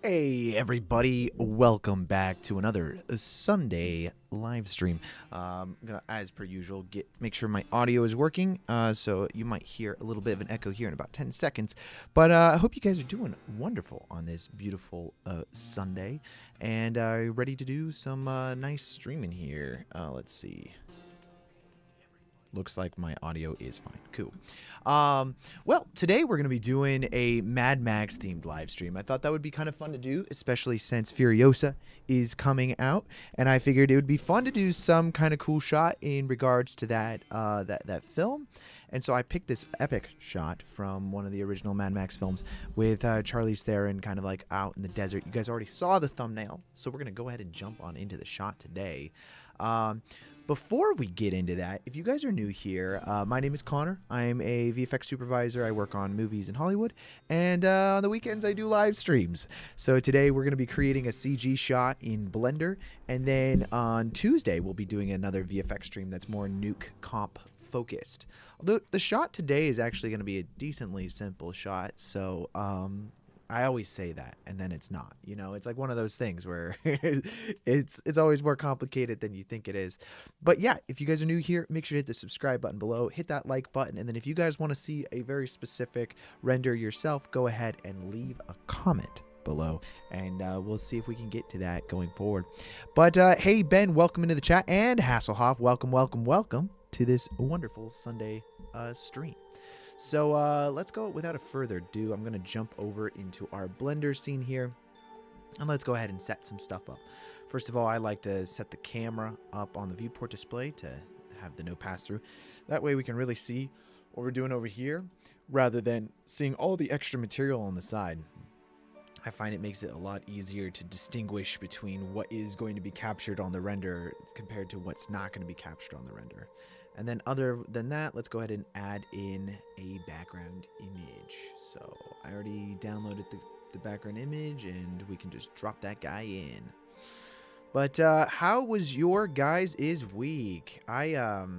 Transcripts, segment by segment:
Hey everybody, welcome back to another Sunday live stream. I'm gonna, as per usual, make sure my audio is working. So you might hear a little bit of an echo here in about 10 seconds. But I hope you guys are doing wonderful on this beautiful Sunday, and are ready to do some nice streaming here. Let's see. Looks like my audio is fine. Cool. Well, today we're going to be doing a Mad Max themed live stream. I thought that would be kind of fun to do, especially since Furiosa is coming out, and I figured it would be fun to do some kind of cool shot in regards to that film. And so I picked this epic shot from one of the original Mad Max films with Charlize Theron kind of like out in the desert. You guys already saw the thumbnail, so we're going to go ahead and jump on into the shot today. Before we get into that, if you guys are new here, my name is Connor. I'm a VFX supervisor. I work on movies in Hollywood, and on the weekends I do live streams. So today we're going to be creating a CG shot in Blender, and then on Tuesday we'll be doing another VFX stream that's more nuke comp focused. Although the shot today is actually going to be a decently simple shot, so I always say that, and then it's not. You know, it's like one of those things where it's always more complicated than you think it is. But yeah, if you guys are new here, make sure to hit the subscribe button below, hit that like button, and then if you guys want to see a very specific render yourself, go ahead and leave a comment below, and we'll see if we can get to that going forward. But hey, Ben, welcome into the chat, and Hasselhoff, welcome to this wonderful Sunday stream. So let's go without a further ado. I'm going to jump over into our Blender scene here, and let's go ahead and set some stuff up. First of all, I like to set the camera up on the viewport display to have the no pass-through. That way we can really see what we're doing over here rather than seeing all the extra material on the side. I find it makes it a lot easier to distinguish between what is going to be captured on the render compared to what's not going to be captured on the render. And then other than that, let's go ahead and add in a background image. So I already downloaded the background image, and we can just drop that guy in. But how was your guys' week? I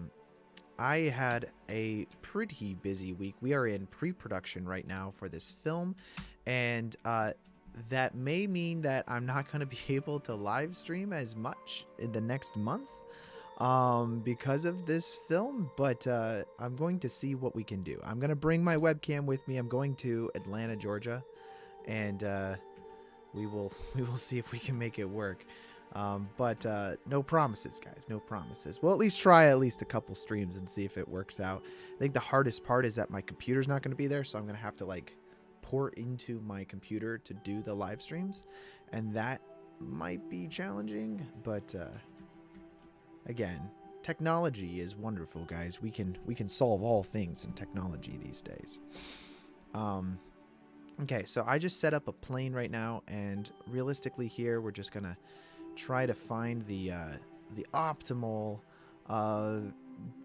had a pretty busy week. We are in pre-production right now for this film, and that may mean that I'm not going to be able to live stream as much in the next month because of this film, but I'm going to see what we can do. I'm going to bring my webcam with me. I'm going to Atlanta, Georgia, and we will see if we can make it work. But no promises, guys, no promises. We'll at least try at least a couple streams and see if it works out. I think the hardest part is that my computer's not going to be there, so I'm going to have to like pour into my computer to do the live streams, and that might be challenging, but again, technology is wonderful, guys. We can solve all things in technology these days. Okay, so I just set up a plane right now, and realistically here we're just gonna try to find the optimal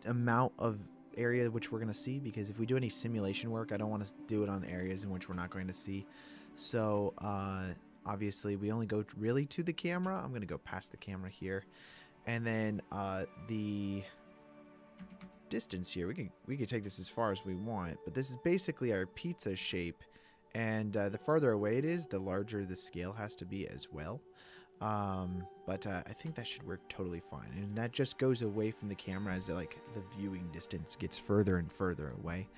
amount of area which we're gonna see, because if we do any simulation work, I don't want to do it on areas in which we're not going to see. So obviously we only go really to the camera. I'm gonna go past the camera here. And then the distance here, we can take this as far as we want, but this is basically our pizza shape, and the farther away it is, the larger the scale has to be as well. But I think that should work totally fine, and that just goes away from the camera as like the viewing distance gets further and further away.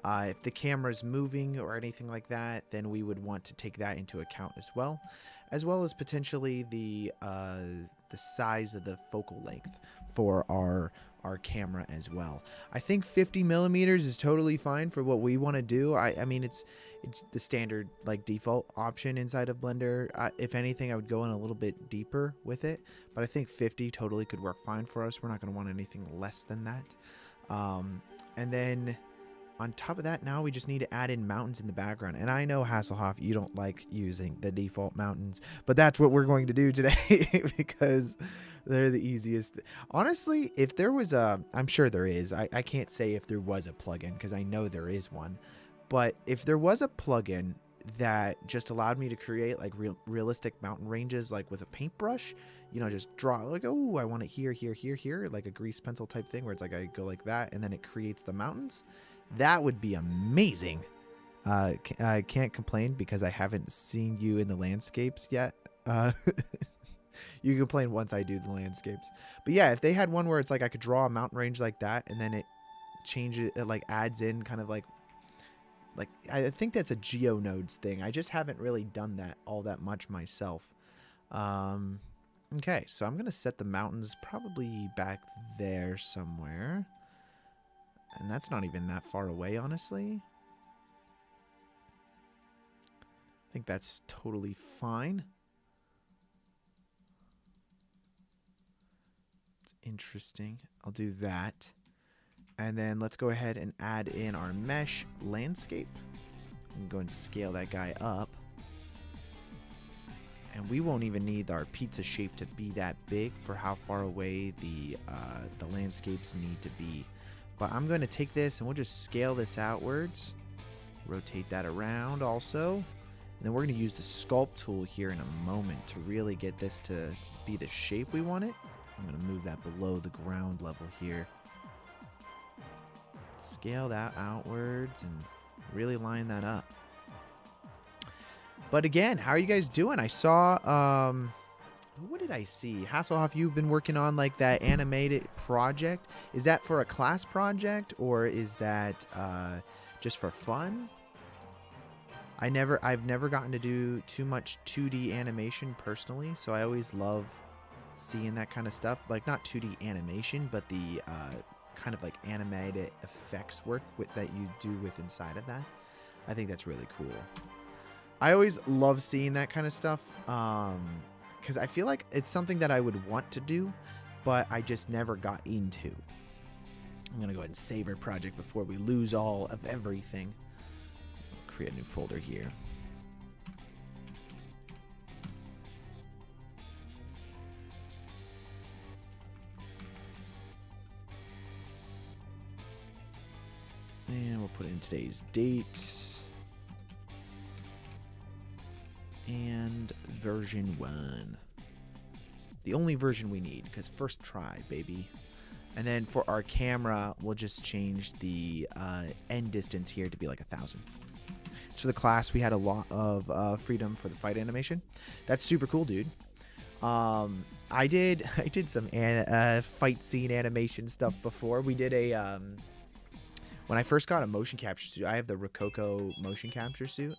If the camera's moving or anything like that, then we would want to take that into account as well as potentially the size of the focal length for our camera as well. I think 50 millimeters is totally fine for what we want to do. I mean, it's the standard like default option inside of Blender. If anything, I would go in a little bit deeper with it, but I think 50 totally could work fine for us. We're not going to want anything less than that. And then on top of that, now we just need to add in mountains in the background. And I know, Hasselhoff, you don't like using the default mountains, but that's what we're going to do today because they're the easiest. Honestly, if there was I'm sure there is. I can't say if there was a plugin because I know there is one. But if there was a plugin that just allowed me to create like realistic mountain ranges, like with a paintbrush, you know, just draw like, oh, I want it here, here, here, here, like a grease pencil type thing where it's like I go like that and then it creates the mountains. That would be amazing. I can't complain because I haven't seen you in the landscapes yet. Uh, you can complain once I do the landscapes. But yeah, if they had one where it's like I could draw a mountain range like that, and then it changes, it like adds in kind of like I think that's a GeoNodes thing. I just haven't really done that all that much myself. Okay, so I'm gonna set the mountains probably back there somewhere, and that's not even that far away, honestly. I think that's totally fine. It's interesting. I'll do that. And then let's go ahead and add in our mesh landscape. And go and scale that guy up. And we won't even need our pizza shape to be that big for how far away the landscapes need to be. But I'm going to take this and we'll just scale this outwards. Rotate that around also. And then we're going to use the sculpt tool here in a moment to really get this to be the shape we want it. I'm going to move that below the ground level here. Scale that outwards and really line that up. But again, how are you guys doing? I saw, what did I see? Hasselhoff, you've been working on like that animated project. Is that for a class project or is that just for fun? I've never gotten to do too much 2D animation personally, so I always love seeing that kind of stuff. Like not 2D animation, but the kind of like animated effects work that you do with inside of that. I think that's really cool. I always love seeing that kind of stuff because I feel like it's something that I would want to do, but I just never got into. I'm going to go ahead and save our project before we lose all of everything. Create a new folder here. And we'll put in today's date. And version 1. The only version we need, because first try, baby. And then for our camera, we'll just change the end distance here to be like 1,000. So for the class, we had a lot of freedom for the fight animation. That's super cool, dude. I did some fight scene animation stuff before. We did a when I first got a motion capture suit. I have the Rococo motion capture suit,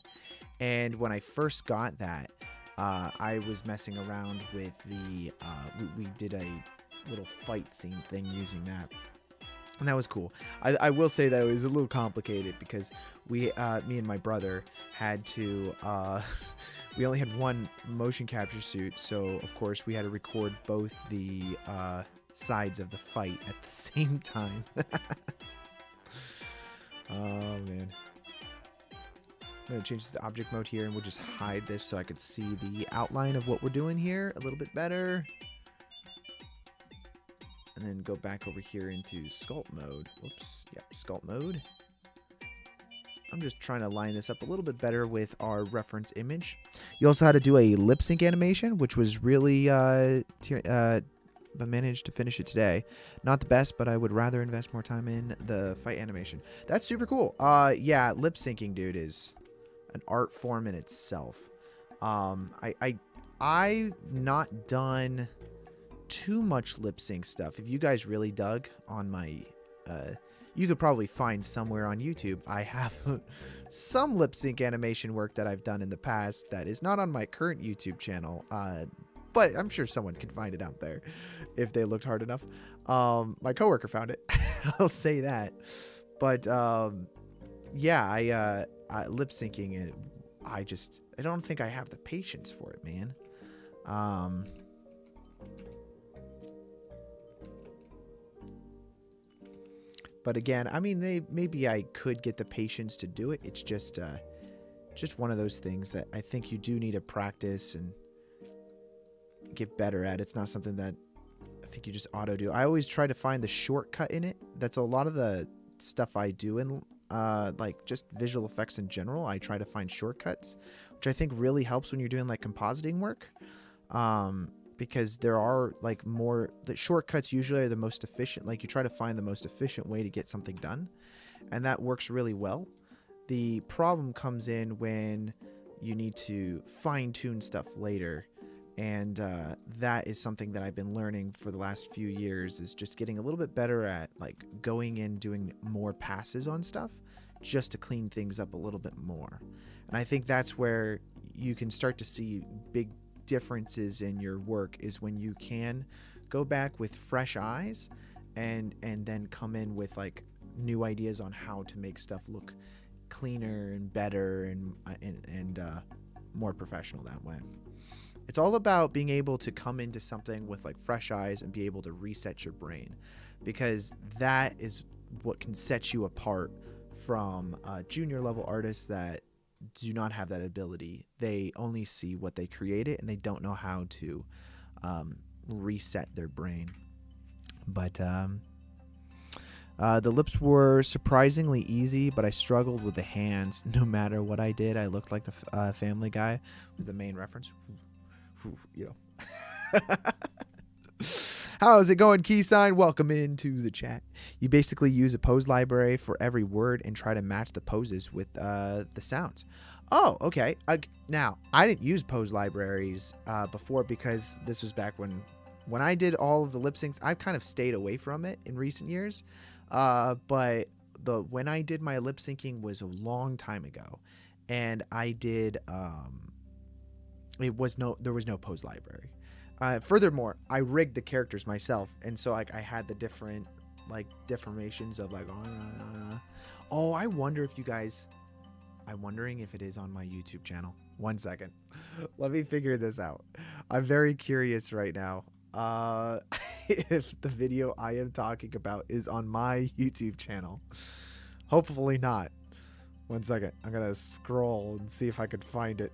and when I first got that, I was messing around with the we did a little fight scene thing using that. And that was cool. I will say that it was a little complicated because me and my brother had to, we only had one motion capture suit. So, of course, we had to record both the sides of the fight at the same time. Oh, man. I'm going to change the object mode here and we'll just hide this so I could see the outline of what we're doing here a little bit better. And then go back over here into sculpt mode. Whoops. Yep, sculpt mode. I'm just trying to line this up a little bit better with our reference image. You also had to do a lip sync animation, which was really but managed to finish it today. Not the best, but I would rather invest more time in the fight animation. That's super cool. Yeah, lip syncing, dude, is an art form in itself. I've not done too much lip sync stuff. If you guys really dug on my you could probably find somewhere on YouTube I have some lip sync animation work that I've done in the past that is not on my current YouTube channel, but I'm sure someone can find it out there if they looked hard enough. My coworker found it. I'll say that. But yeah, I lip syncing, I don't think I have the patience for it, man. But again, I mean, maybe I could get the patience to do it. It's just one of those things that I think you do need to practice and get better at. It's not something that I think you just auto do. I always try to find the shortcut in it. That's a lot of the stuff I do in like just visual effects in general. I try to find shortcuts, which I think really helps when you're doing like compositing work. Because there are like the shortcuts usually are the most efficient. Like you try to find the most efficient way to get something done, and that works really well. The problem comes in when you need to fine tune stuff later. And that is something that I've been learning for the last few years, is just getting a little bit better at like going in, doing more passes on stuff just to clean things up a little bit more. And I think that's where you can start to see big differences in your work, is when you can go back with fresh eyes and then come in with like new ideas on how to make stuff look cleaner and better and more professional that way. It's all about being able to come into something with like fresh eyes and be able to reset your brain, because that is what can set you apart from junior level artists that do not have that ability. They only see what they created and they don't know how to reset their brain. But the lips were surprisingly easy, but I struggled with the hands. No matter what I did, I looked like the Family Guy was the main reference. You know. How's it going, Keysign? Welcome into the chat. You basically use a pose library for every word and try to match the poses with the sounds. Oh, okay. Now, I didn't use pose libraries before, because this was back when I did all of the lip syncs. I've kind of stayed away from it in recent years. But when I did my lip syncing was a long time ago, and I did there was no pose library. Furthermore, I rigged the characters myself, and so like I had the different like deformations of like oh, I wonder if you guys, I'm wondering if it is on my YouTube channel. 1 second. Let me figure this out. I'm very curious right now. If the video I am talking about is on my YouTube channel. Hopefully not. 1 second. I'm gonna scroll and see if I could find it.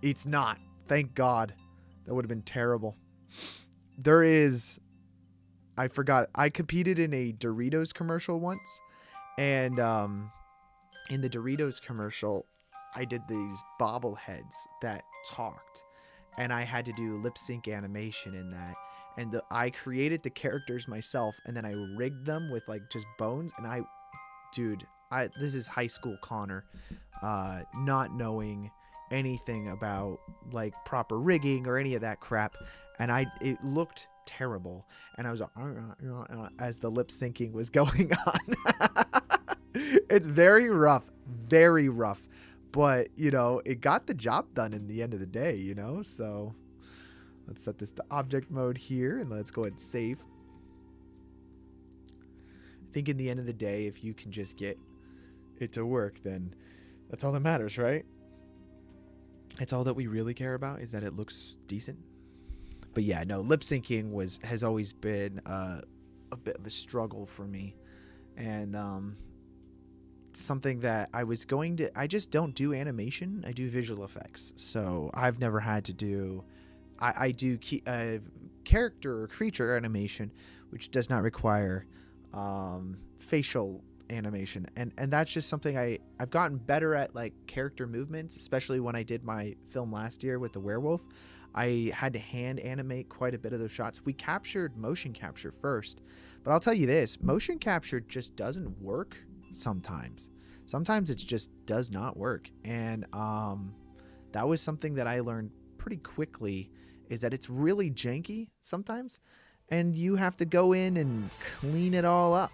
It's not. Thank God. That would have been terrible. There is. I forgot. I competed in a Doritos commercial once, and in the Doritos commercial, I did these bobbleheads that talked, and I had to do lip sync animation in that. And I created the characters myself, and then I rigged them with like just bones. And this is high school Connor, not knowing anything about like proper rigging or any of that crap, and it looked terrible. And I was like, as the lip syncing was going on. It's very rough, but you know, it got the job done in the end of the day, you know. So let's set this to object mode here, and let's go ahead and save. I think in the end of the day, if you can just get it to work, then that's all that matters, right? It's all that we really care about, is that it looks decent. But yeah, no, lip syncing has always been a bit of a struggle for me, and something that I just don't do animation. I do visual effects, so I've never had to do. I do character or creature animation, which does not require facial animation, and that's just something I've gotten better at, like character movements, especially when I did my film last year with the werewolf. I had to hand animate quite a bit of those shots. We captured motion capture first, but I'll tell you this, motion capture just doesn't work sometimes. Sometimes it just does not work, and that was something that I learned pretty quickly, is that it's really janky sometimes, and you have to go in and clean it all up.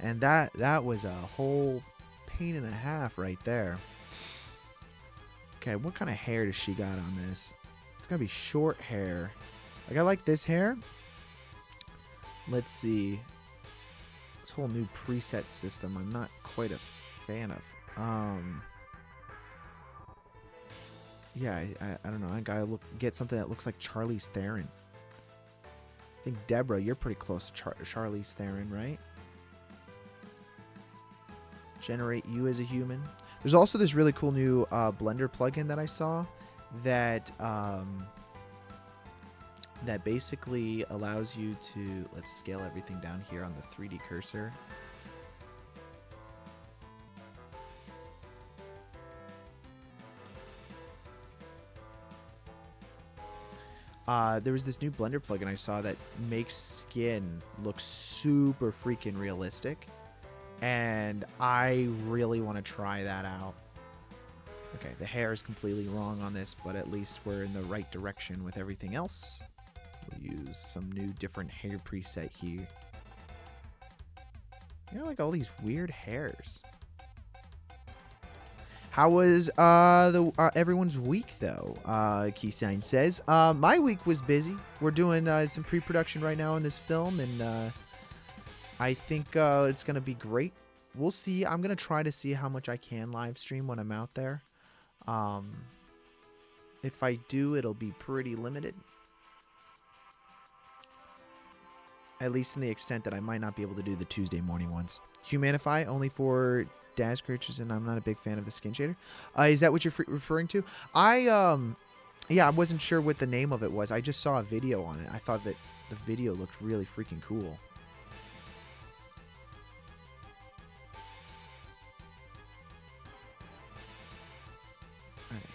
And that was a whole pain and a half right there. Okay, what kind of hair does she got on this? It's gonna be short hair. Like, I like this hair. Let's see. This whole new preset system, I'm not quite a fan of. Yeah, I don't know. I gotta get something that looks like Charlize Theron. I think, Deborah, you're pretty close to Charlize Theron, right? Generate you as a human. There's also this really cool new Blender plugin that I saw that that basically allows you to, let's scale everything down here on the 3D cursor. There was this new Blender plugin I saw that makes skin look super freaking realistic. and I really want to try that out. Okay, the hair is completely wrong on this, but at least we're in the right direction with everything else. We'll use some new different hair preset here. You know, like all these weird hairs. How was everyone's week though? Keysign says. My week was busy. We're doing some pre-production right now on this film, and I think it's gonna be great. We'll see. I'm gonna try to see how much I can live stream when I'm out there. If I do, it'll be pretty limited. At least in the extent that I might not be able to do the Tuesday morning ones. Humanify only for Dash creatures, and I'm not a big fan of the skin shader. Is that what you're referring to? Yeah, I wasn't sure what the name of it was. I just saw a video on it. I thought that the video looked really freaking cool. Alright.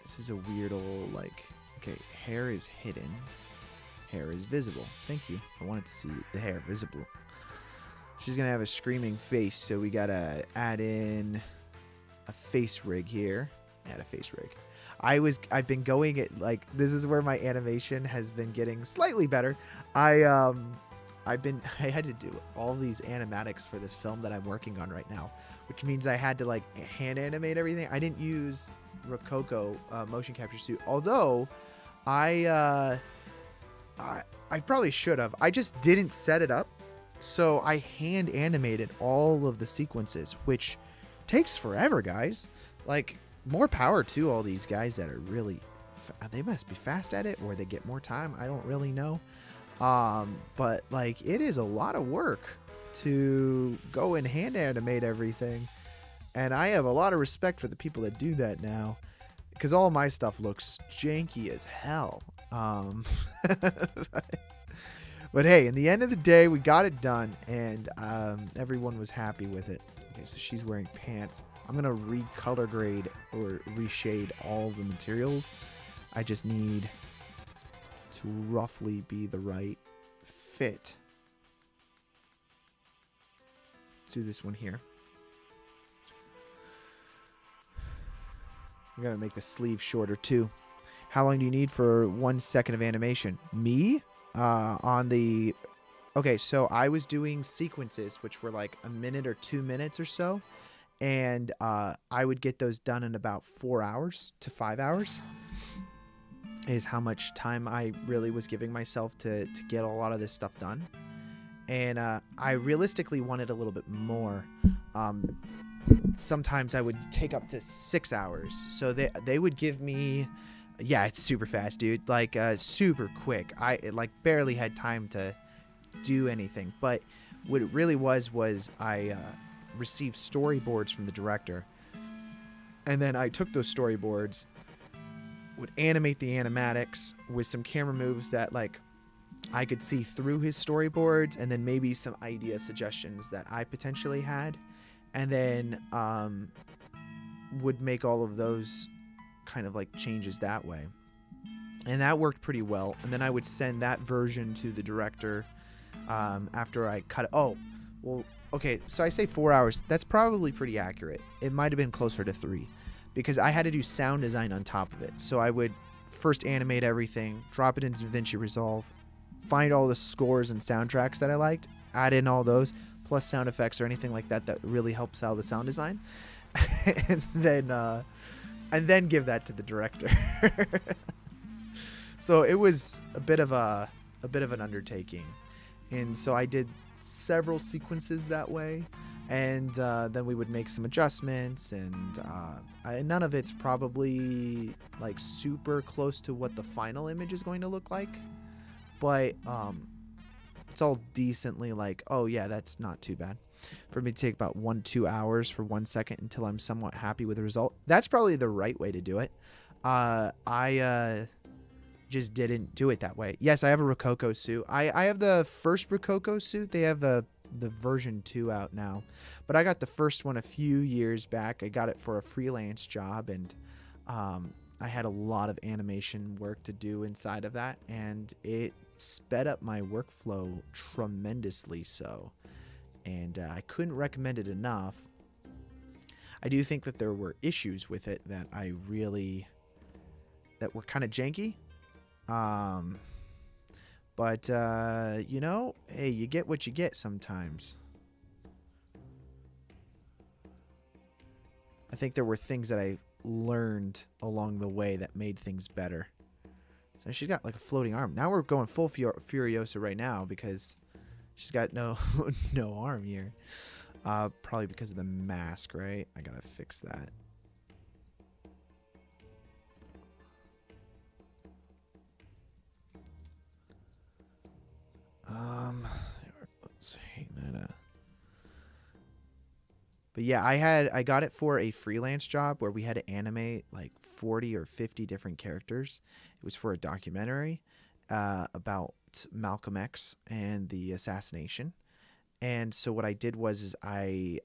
This is a weird old, like... Okay, hair is hidden. Hair is visible. Thank you. I wanted to see the hair visible. She's gonna have a screaming face, so we gotta add in a face rig here. Add a face rig. I've been going at, like, this is where my animation has been getting slightly better. I had to do all these animatics for this film that I'm working on right now, which means I had to like hand animate everything. I didn't use Rococo motion capture suit, although I probably should have. I just didn't set it up. So I hand animated all of the sequences, which takes forever, guys. Like, more power to all these guys that are really... They must be fast at it, or they get more time. I don't really know. But, like, it is a lot of work to go and hand animate everything. And I have a lot of respect for the people that do that now, because all my stuff looks janky as hell. But hey, in the end of the day, we got it done, and everyone was happy with it. Okay, so she's wearing pants. I'm going to recolor grade or reshade all the materials. I just need to roughly be the right fit. Let's do this one here. We got to make the sleeve shorter too. How long do you need for 1 second of animation? Me? Okay, so I was doing sequences, which were like a minute or 2 minutes or so. And I would get those done in about 4 hours to 5 hours is how much time I really was giving myself to get a lot of this stuff done. And I realistically wanted a little bit more. Sometimes I would take up to 6 hours. So they would give me... Yeah, it's super fast, dude. Like, super quick. I like barely had time to do anything. But what it really was I received storyboards from the director. And then I took those storyboards, would animate the animatics with some camera moves that, like, I could see through his storyboards, and then maybe some idea suggestions that I potentially had. And then would make all of those kind of like changes that way, and that worked pretty well. And then I would send that version to the director after I cut it. Oh, well, okay, so I say 4 hours. That's probably pretty accurate. It might have been closer to 3, because I had to do sound design on top of it. So I would first animate everything, drop it into DaVinci Resolve, find all the scores and soundtracks that I liked, add in all those, plus sound effects or anything like that that really helps out the sound design, and then give that to the director. So it was a bit of an undertaking, and so I did several sequences that way, and then we would make some adjustments, and none of it's probably like super close to what the final image is going to look like, but it's all decently like, oh yeah, that's not too bad. For me to take about 1-2 hours for 1 second until I'm somewhat happy with the result. That's probably the right way to do it. I just didn't do it that way. Yes, I have a Rococo suit. I have the first Rococo suit. They have the version 2 out now. But I got the first one a few years back. I got it for a freelance job, and I had a lot of animation work to do inside of that, and it sped up my workflow tremendously so. and I couldn't recommend it enough. I do think that there were issues with it that that were kind of janky. But you know, hey, you get what you get sometimes. I think there were things that I learned along the way that made things better. So she's got like a floating arm. Now we're going full Furiosa right now because she's got no no arm here. Probably because of the mask, right? I gotta fix that. Let's hang that up. But yeah, I got it for a freelance job where we had to animate like 40 or 50 different characters. It was for a documentary about Malcolm X and the assassination. And so what I did was I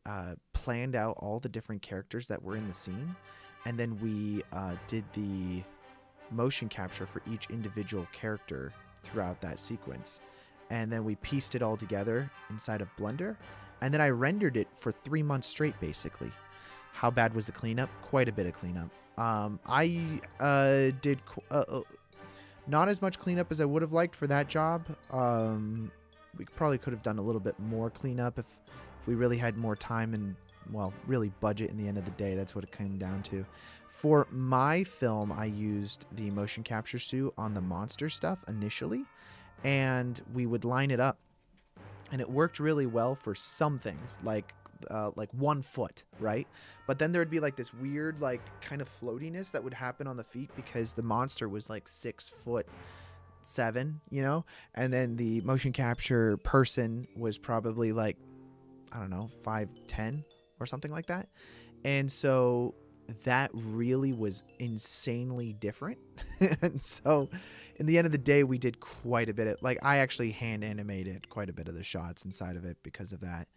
planned out all the different characters that were in the scene, and then we did the motion capture for each individual character throughout that sequence. And then we pieced it all together inside of Blender, and then I rendered it for 3 months straight, basically. How bad was the cleanup? Quite a bit of cleanup. I did not as much cleanup as I would have liked for that job. We probably could have done a little bit more cleanup if we really had more time and, well, really budget in the end of the day. That's what it came down to. For my film, I used the motion capture suit on the monster stuff initially, and we would line it up. And it worked really well for some things, like 1 foot, right? But then there would be like this weird, like, kind of floatiness that would happen on the feet because the monster was like 6'7", you know? And then the motion capture person was probably like, I don't know, 5'10" or something like that. And so that really was insanely different. And so in the end of the day, we did quite a bit of, like, I actually hand animated quite a bit of the shots inside of it because of that.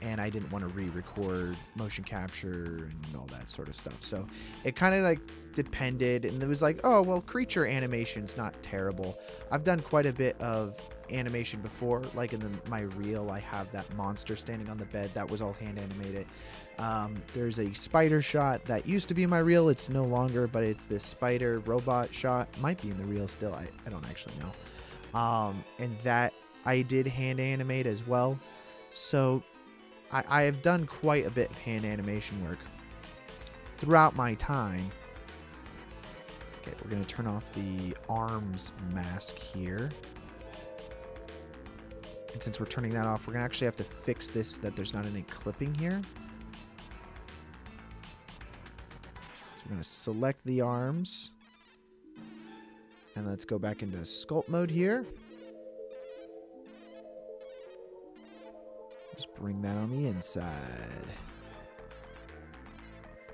And I didn't want to re-record motion capture and all that sort of stuff. So it kind of like depended, and it was like, oh, well, creature animation's not terrible. I've done quite a bit of animation before, like in my reel, I have that monster standing on the bed. That was all hand animated. There's a spider shot that used to be in my reel. It's no longer, but it's this spider robot shot. Might be in the reel still. I don't actually know. And that I did hand animate as well. So I have done quite a bit of hand animation work throughout my time. Okay, we're going to turn off the arms mask here. And since we're turning that off, we're going to actually have to fix this, that there's not any clipping here. So we're going to select the arms. And let's go back into sculpt mode here. Just bring that on the inside.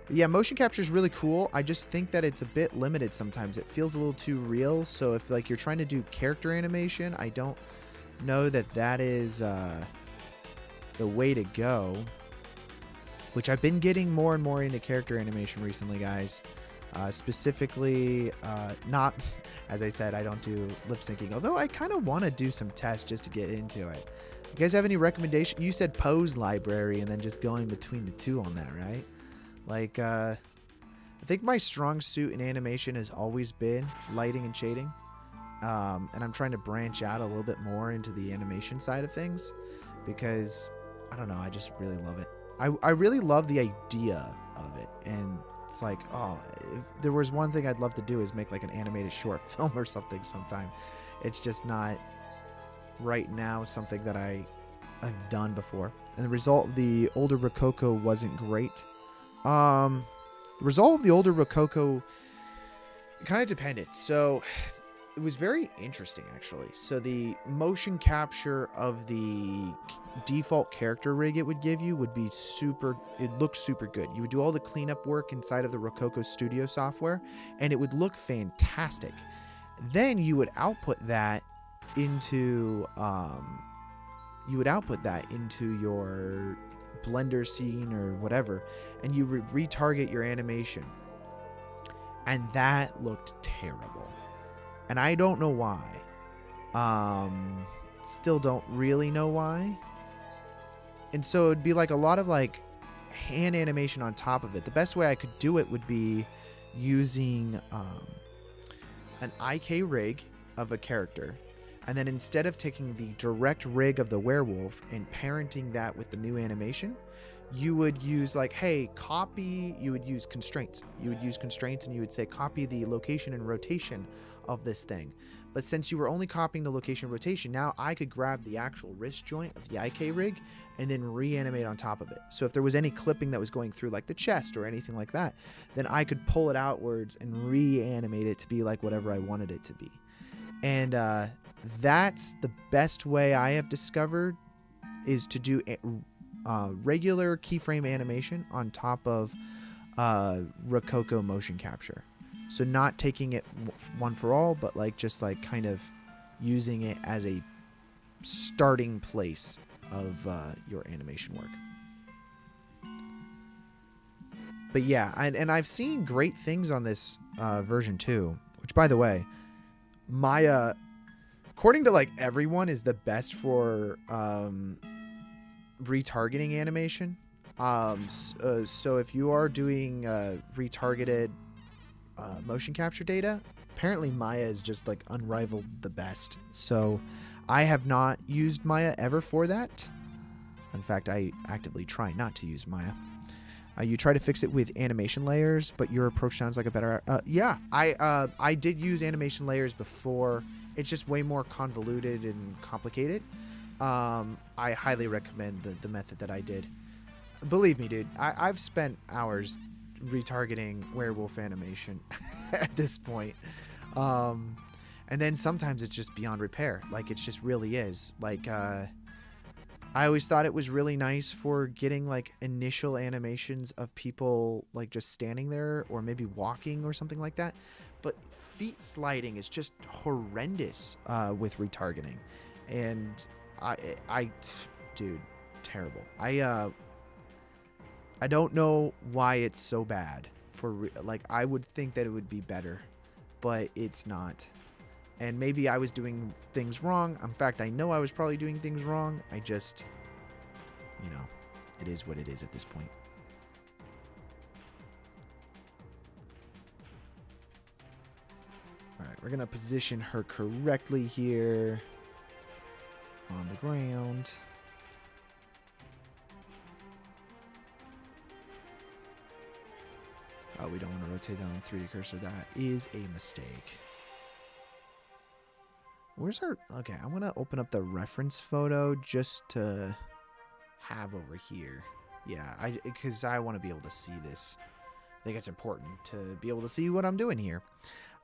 But yeah, motion capture is really cool. I just think that it's a bit limited sometimes. It feels a little too real. So if like you're trying to do character animation, I don't know that that is the way to go. Which I've been getting more and more into character animation recently, guys. Specifically, not, as I said, I don't do lip syncing. Although I kind of want to do some tests just to get into it. You guys have any recommendation? You said pose library and then just going between the two on that, right? Like, I think my strong suit in animation has always been lighting and shading. And I'm trying to branch out a little bit more into the animation side of things because, I don't know, I just really love it. I really love the idea of it. And it's like, oh, if there was one thing I'd love to do is make like an animated short film or something sometime. It's just not right now something that I've done before. And the result of the older Rococo wasn't great. The result of the older Rococo kind of depended. So it was very interesting, actually. So the motion capture of the default character rig it would give you would be super, it looked super good. You would do all the cleanup work inside of the Rococo Studio software, and it would look fantastic. Then you would output that into your Blender scene or whatever, and you retarget your animation, and that looked terrible, and I don't know why. Still don't really know why. And so it'd be like a lot of like hand animation on top of it. The best way I could do it would be using an IK rig of a character, and then instead of taking the direct rig of the werewolf and parenting that with the new animation, you would use like, hey, copy, you would use constraints. You would use constraints and you would say, copy the location and rotation of this thing. But since you were only copying the location and rotation, now I could grab the actual wrist joint of the IK rig and then reanimate on top of it. So if there was any clipping that was going through like the chest or anything like that, then I could pull it outwards and reanimate it to be like whatever I wanted it to be. And that's the best way I have discovered, is to do regular keyframe animation on top of Rococo motion capture. So not taking it one for all, but like just like kind of using it as a starting place of your animation work. But yeah, and I've seen great things on this version too, which by the way, Maya, according to like everyone, is the best for retargeting animation. So if you are doing retargeted motion capture data, apparently Maya is just like unrivaled the best. So I have not used Maya ever for that. In fact, I actively try not to use Maya. You try to fix it with animation layers, but your approach sounds like a better... yeah, I did use animation layers before. It's just way more convoluted and complicated. I highly recommend the method that I did. Believe me, dude, I've spent hours retargeting werewolf animation at this point. And then sometimes it's just beyond repair. Like, it just really is. Like, I always thought it was really nice for getting like initial animations of people like just standing there or maybe walking or something like that. But feet sliding is just horrendous with retargeting. And dude, terrible. I don't know why it's so bad for like, I would think that it would be better, but it's not. And maybe I was doing things wrong. In fact, I know I was probably doing things wrong. I just, you know, it is what it is at this point. All right, we're going to position her correctly here on the ground. Oh, we don't want to rotate down the 3D cursor. That is a mistake. Where's our... Okay, I'm going to open up the reference photo just to have over here. Yeah, because I want to be able to see this. I think it's important to be able to see what I'm doing here.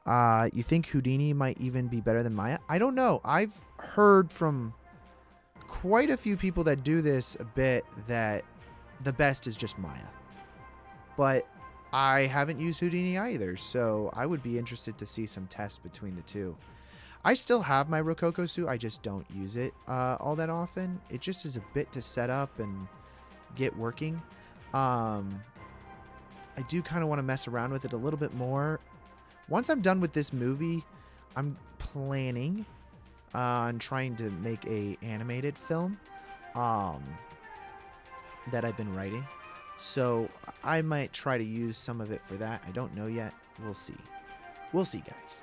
You think Houdini might even be better than Maya? I don't know. I've heard from quite a few people that do this a bit that the best is just Maya. But I haven't used Houdini either, so I would be interested to see some tests between the two. I still have my Rococo suit. I just don't use it all that often. It just is a bit to set up and get working. I do kind of want to mess around with it a little bit more. Once I'm done with this movie, I'm planning on trying to make a animated film that I've been writing. So I might try to use some of it for that. I don't know yet. We'll see. We'll see, guys.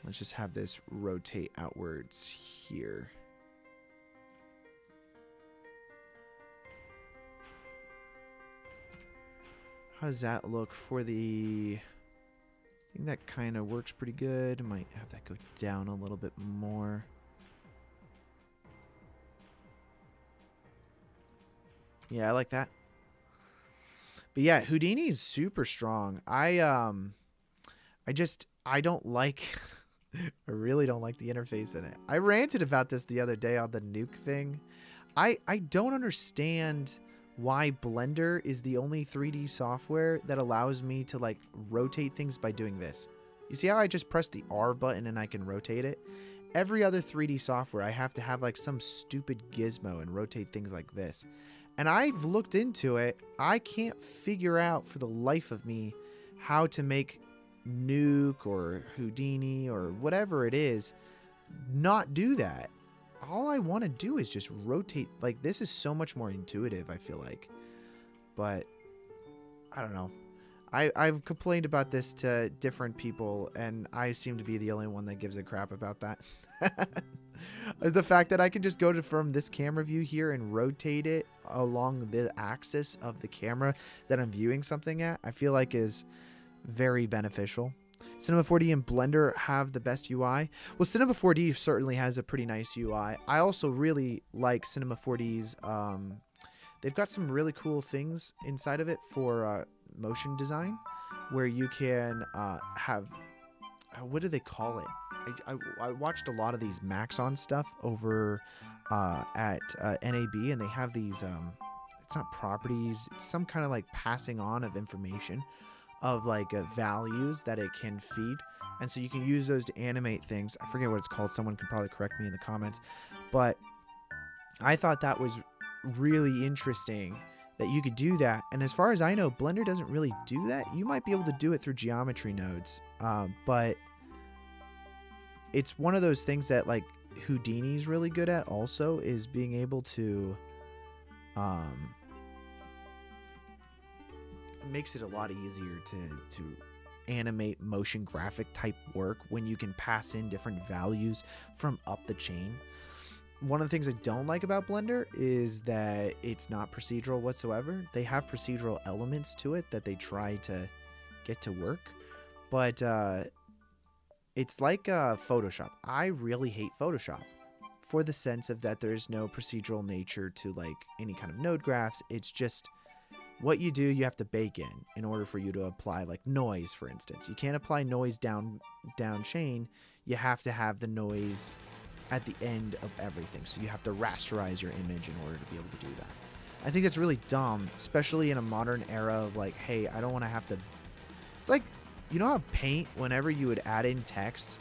Let's just have this rotate outwards here. How does that look for the... I think that kind of works pretty good. Might have that go down a little bit more. Yeah, I like that. But yeah, Houdini is super strong. I don't like... I really don't like the interface in it. I ranted about this the other day on the nuke thing. I don't understand why Blender is the only 3D software that allows me to like rotate things by doing this. You see how I just press the R button and I can rotate it? Every other 3D software, I have to have like some stupid gizmo and rotate things like this. And I've looked into it. I can't figure out for the life of me how to make Nuke or Houdini or whatever it is not do that. All I want to do is just rotate. Like, this is so much more intuitive, I feel like. But I don't know. I've complained about this to different people, and I seem to be the only one that gives a crap about that. The fact that I can just go from this camera view here and rotate it along the axis of the camera that I'm viewing something at, I feel like is very beneficial. Cinema 4D and Blender have the best UI. Well, Cinema 4D certainly has a pretty nice UI. I also really like Cinema 4D's. They've got some really cool things inside of it for motion design, where you can have, what do they call it? I watched a lot of these Maxon stuff over at NAB, and they have these, it's not properties, it's some kind of like passing on of information of like values that it can feed. And so you can use those to animate things. I forget what it's called. Someone can probably correct me in the comments. But I thought that was really interesting that you could do that. And as far as I know, Blender doesn't really do that. You might be able to do it through geometry nodes. But it's one of those things that like Houdini's really good at also, is being able to makes it a lot easier to animate motion graphic type work when you can pass in different values from up the chain. One of the things I don't like about Blender is that it's not procedural whatsoever. They have procedural elements to it that they try to get to work, but it's like Photoshop. I really hate Photoshop for the sense of that there's no procedural nature to like any kind of node graphs. It's just what you do, you have to bake in order for you to apply like noise, for instance. You can't apply noise down chain. You have to have the noise at the end of everything. So you have to rasterize your image in order to be able to do that. I think it's really dumb, especially in a modern era of like, hey, I don't want to have to. It's like, you know how Paint, whenever you would add in text,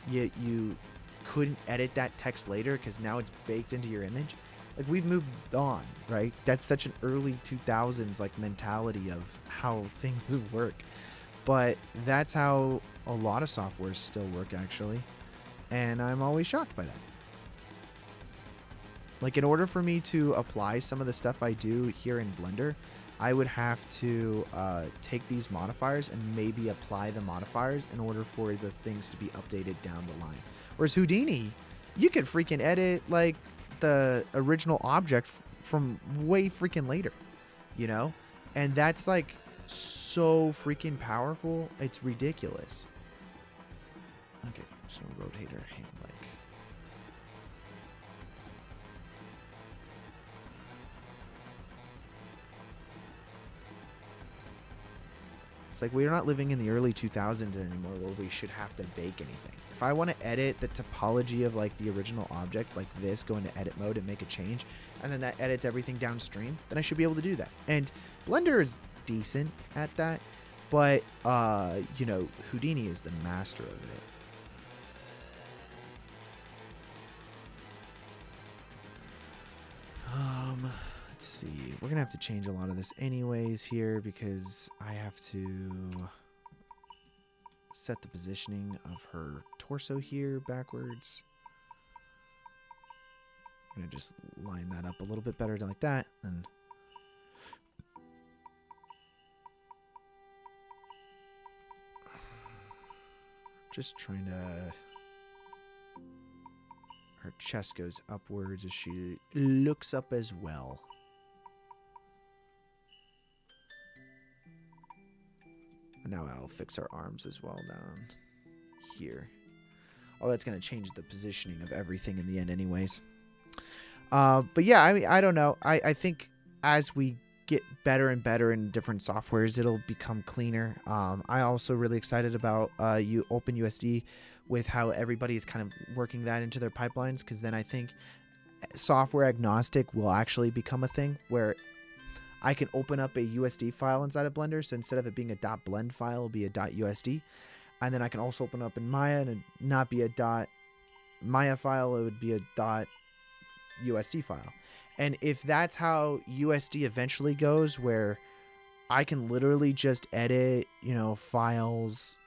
you couldn't edit that text later because now it's baked into your image. Like, we've moved on, right? That's such an early 2000s like mentality of how things work. But that's how a lot of softwares still work, actually. And I'm always shocked by that. Like, in order for me to apply some of the stuff I do here in Blender, I would have to take these modifiers and maybe apply the modifiers in order for the things to be updated down the line. Whereas Houdini, you could freaking edit like the original object from way freaking later, you know? And that's like so freaking powerful. It's ridiculous. Okay, so rotate our hand like. It's like we're not living in the early 2000s anymore where we should have to bake anything. If I want to edit the topology of like the original object like this, go into edit mode and make a change, and then that edits everything downstream, then I should be able to do that. And Blender is decent at that, but you know, Houdini is the master of it. Let's see. We're gonna have to change a lot of this anyways here because I have to set the positioning of her torso here backwards. I'm gonna just line that up a little bit better like that, and just trying to. Her chest goes upwards as she looks up as well. And now I'll fix our arms as well down here. Oh, that's going to change the positioning of everything in the end anyways. But yeah, I mean, I don't know. I think as we get better and better in different softwares, it'll become cleaner. I also really excited about OpenUSD with how everybody is kind of working that into their pipelines, because then I think software agnostic will actually become a thing where I can open up a USD file inside of Blender. So instead of it being a .blend file, it'll be a .usd. And then I can also open up in Maya and it not be a .maya file, it would be a .usd file. And if that's how USD eventually goes, where I can literally just edit, you know, files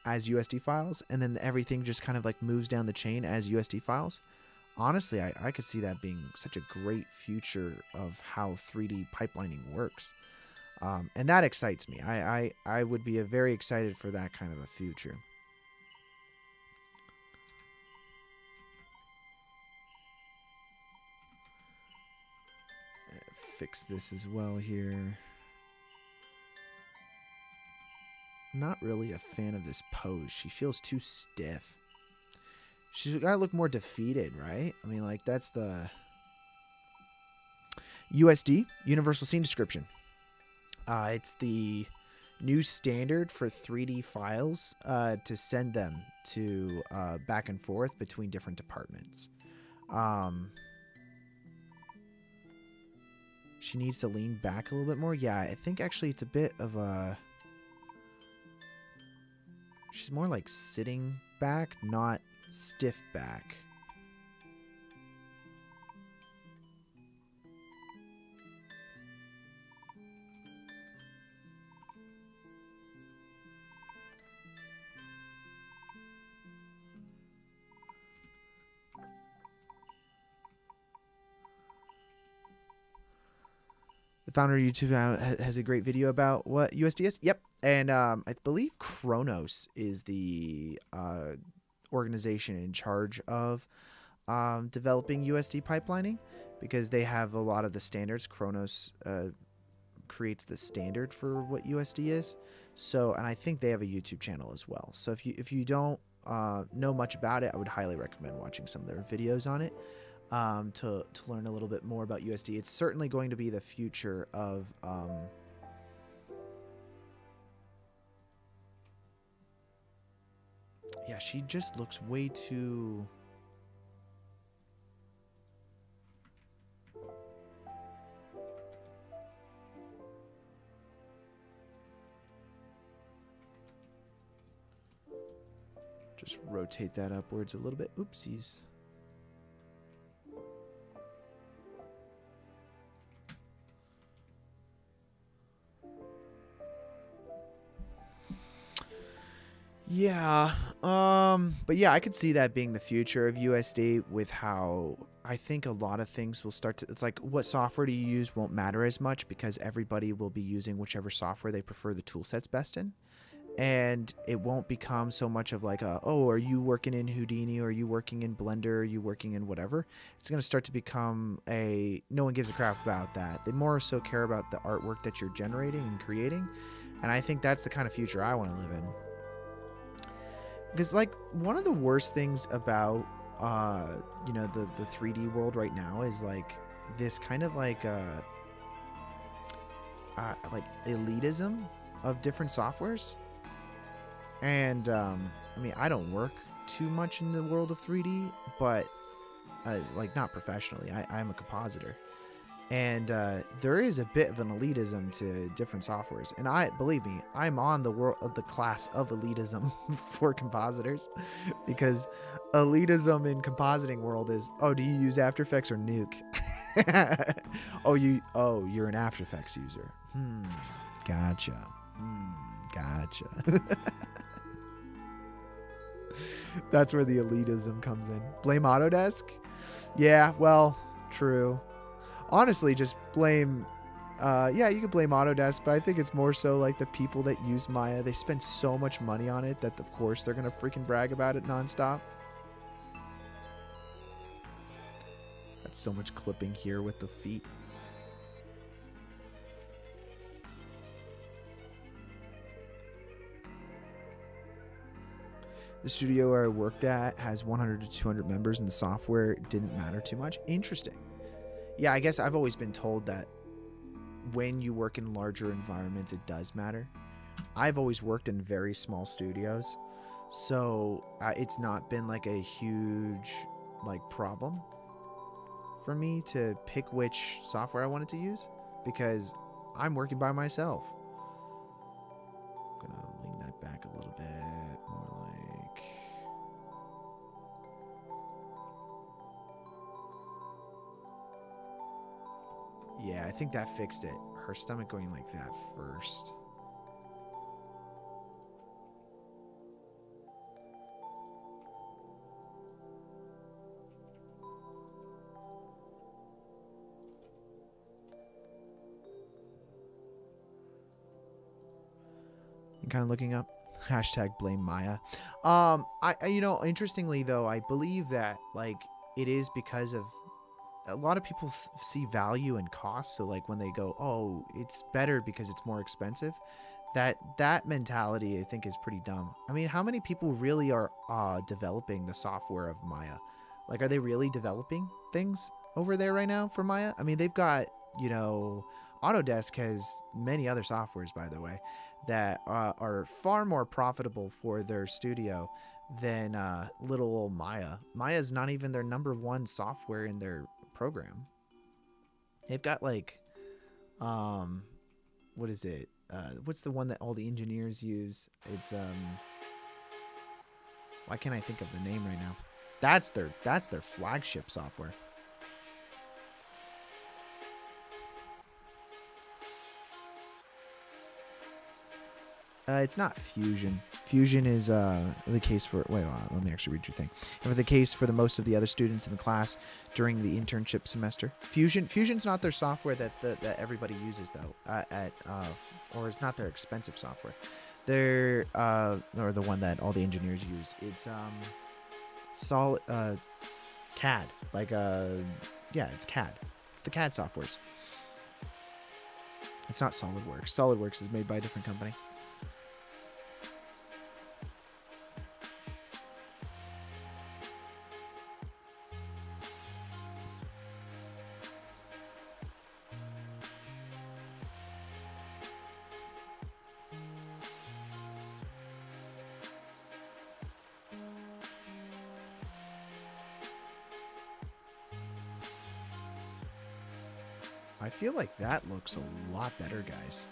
as USD files, and then everything just kind of like moves down the chain as USD files. Honestly, I could see that being such a great future of how 3D pipelining works. And that excites me. I would be very excited for that kind of a future. Fix this as well here. Not really a fan of this pose. She feels too stiff. She's got to look more defeated, right? I mean, like, that's the USD, Universal Scene Description. It's the new standard for 3D files to send them to back and forth between different departments. She needs to lean back a little bit more. Yeah, I think actually it's a bit of a... She's more like sitting back, not stiff back. The founder of YouTube has a great video about what USD is. Yep. And I believe Kronos is the organization in charge of developing USD pipelining, because they have a lot of the standards. Kronos creates the standard for what USD is. So, and I think they have a YouTube channel as well. So if you don't know much about it, I would highly recommend watching some of their videos on it. To learn a little bit more about USD. It's certainly going to be the future of yeah, she just looks way too... Just rotate that upwards a little bit. Oopsies. Yeah, but yeah, I could see that being the future of USD, with how I think a lot of things will start to, it's like, what software do you use won't matter as much, because everybody will be using whichever software they prefer the tool sets best in. And it won't become so much of like oh, are you working in Houdini, or are you working in Blender, or are you working in whatever? It's going to start to become no one gives a crap about that. They more so care about the artwork that you're generating and creating. And I think that's the kind of future I want to live in. Because, like, one of the worst things about, you know, the 3D world right now is, like, this kind of, like elitism of different softwares. And, I mean, I don't work too much in the world of 3D, but, like, not professionally. I'm a compositor. And there is a bit of an elitism to different softwares. And believe me, I'm on the class of elitism for compositors, because elitism in compositing world is, oh, do you use After Effects or Nuke? You're an After Effects user. Gotcha. Gotcha. That's where the elitism comes in. Blame Autodesk? Yeah, well, true. Honestly, just blame, yeah, you can blame Autodesk, but I think it's more so like the people that use Maya. They spend so much money on it that, of course, they're going to freaking brag about it nonstop. That's so much clipping here with the feet. The studio where I worked at has 100 to 200 members, and the software didn't matter too much. Interesting. Yeah, I guess I've always been told that when you work in larger environments, it does matter. I've always worked in very small studios, so it's not been like a huge like problem for me to pick which software I wanted to use, because I'm working by myself. I'm gonna lean that back a little bit more, like... Yeah, I think that fixed it. Her stomach going like that first. kind of looking up. Hashtag blame Maya. Interestingly though, I believe that like it is because of a lot of people see value in cost. So like when they go, oh, it's better because it's more expensive, that mentality I think is pretty dumb. I mean, how many people really are developing the software of Maya? Like, are they really developing things over there right now for Maya? I mean, they've got, Autodesk has many other softwares, by the way, that are far more profitable for their studio than little old Maya. Maya's not even their number one software in their program. They've got like, what is it? What's the one that all the engineers use? It's why can't I think of the name right now? That's their flagship software. It's not Fusion. Fusion is the case for... Wait, let me actually read your thing. And for the case for the most of the other students in the class during the internship semester. Fusion's not their software that everybody uses, though, or it's not their expensive software. They're, or the one that all the engineers use. It's solid CAD. Like, yeah, it's CAD. It's the CAD softwares. It's not SolidWorks. SolidWorks is made by a different company. I feel like that looks a lot better, guys.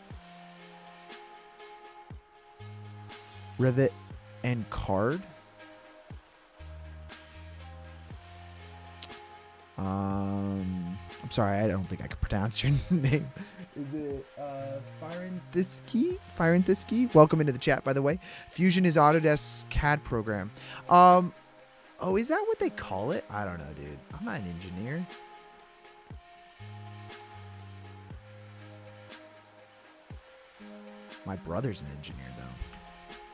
Rivet and card. I'm sorry, I don't think I can pronounce your name. Is it Firenthisky? Welcome into the chat, by the way. Fusion is Autodesk's CAD program. Oh, is that what they call it? I don't know, dude. I'm not an engineer. My brother's an engineer, though.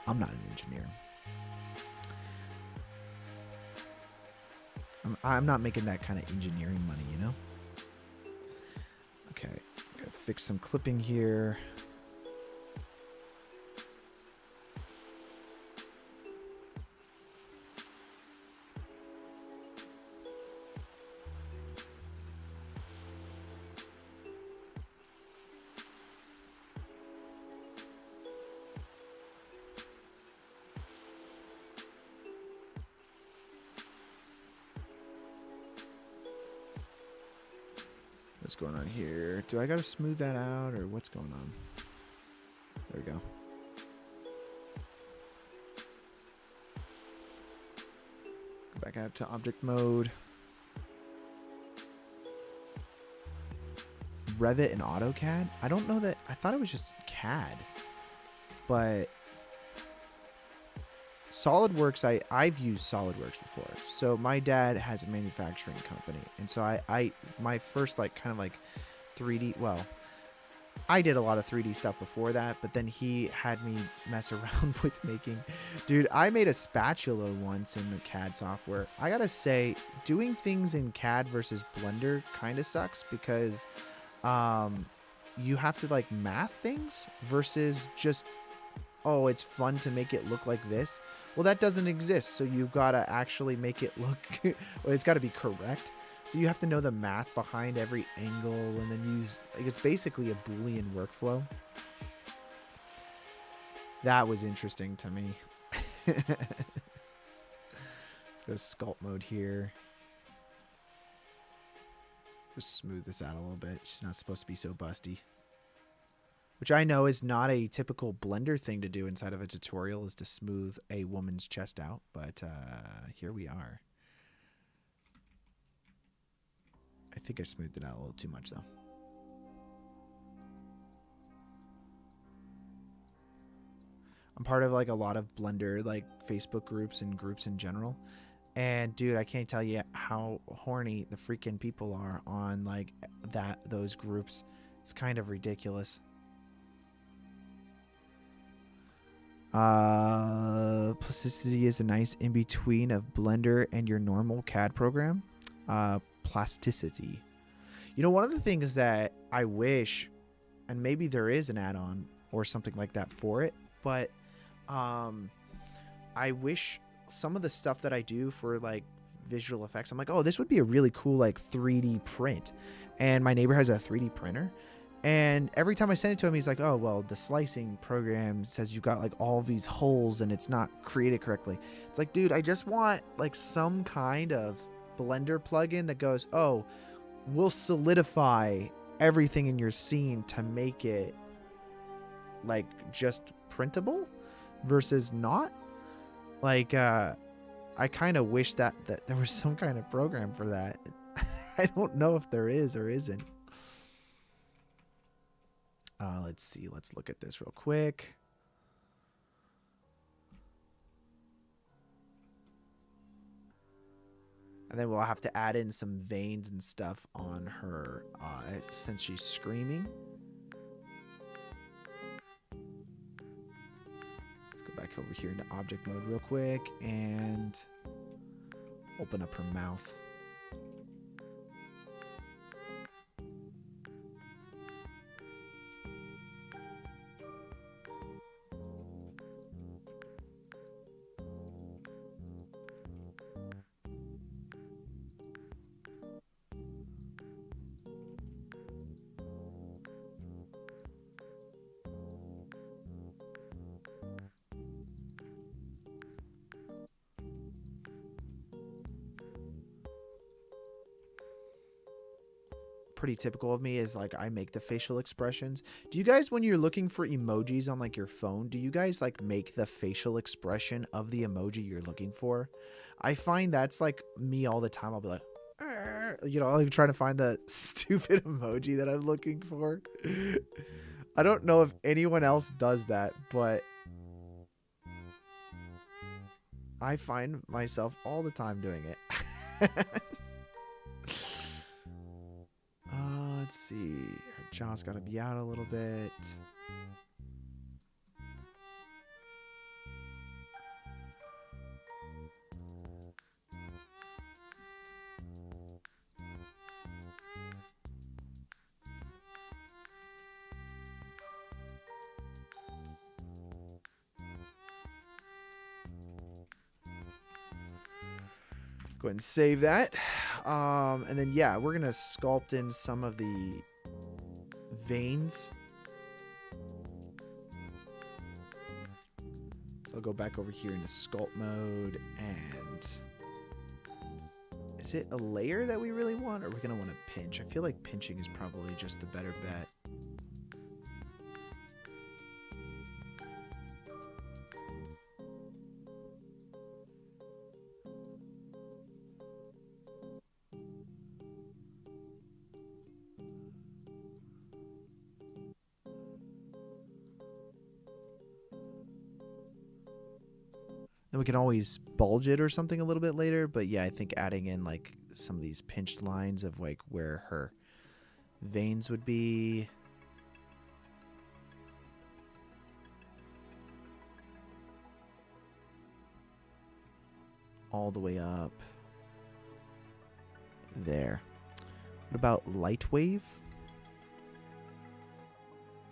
I'm not an engineer. I'm not making that kind of engineering money, you know? Okay, gotta fix some clipping here. What's going on here? Do I gotta smooth that out or what's going on? There we go. Go back out to object mode. Revit and AutoCAD? I don't know that. I thought it was just CAD. But SolidWorks, I've used SolidWorks before. So my dad has a manufacturing company, and so I my first like kind of like 3D. Well, I did a lot of 3D stuff before that, but then he had me mess around with making. Dude, I made a spatula once in the CAD software. I gotta say, doing things in CAD versus Blender kind of sucks because you have to like math things versus just, oh, it's fun to make it look like this. Well, that doesn't exist. So you've got to actually make it look, well, it's got to be correct. So you have to know the math behind every angle and then use, like, it's basically a Boolean workflow. That was interesting to me. Let's go to sculpt mode here. Just smooth this out a little bit. She's not supposed to be so busty. Which I know is not a typical Blender thing to do inside of a tutorial, is to smooth a woman's chest out. But here we are. I think I smoothed it out a little too much, though. I'm part of like a lot of Blender like Facebook groups and groups in general. And dude, I can't tell you how horny the freaking people are on like those groups. It's kind of ridiculous. Plasticity is a nice in between of Blender and your normal CAD program. Plasticity. You know, one of the things that I wish, and maybe there is an add-on or something like that for it, but I wish some of the stuff that I do for like visual effects, I'm like, oh, this would be a really cool like 3D print. And my neighbor has a 3D printer. And every time I send it to him, he's like, oh, well, the slicing program says you've got like all these holes and it's not created correctly. It's like, dude, I just want like some kind of Blender plugin that goes, oh, we'll solidify everything in your scene to make it like just printable versus not. Like, I kind of wish that there was some kind of program for that. I don't know if there is or isn't. Let's see. Let's look at this real quick. And then we'll have to add in some veins and stuff on her since she's screaming. Let's go back over here into object mode real quick and open up her mouth. Pretty typical of me is like I make the facial expressions. Do you guys, when you're looking for emojis on like your phone, do you guys like make the facial expression of the emoji you're looking for? I find that's like me all the time. I'll be like, you know, like trying to find the stupid emoji that I'm looking for. I don't know if anyone else does that, but I find myself all the time doing it. Let's see. Her jaw's got to be out a little bit. Go ahead and save that. And then, yeah, we're going to sculpt in some of the veins. So I'll go back over here into sculpt mode. And is it a layer that we really want? Or are we going to want to pinch? I feel like pinching is probably just the better bet. And we can always bulge it or something a little bit later. But yeah, I think adding in like some of these pinched lines of like where her veins would be. All the way up there. What about Lightwave?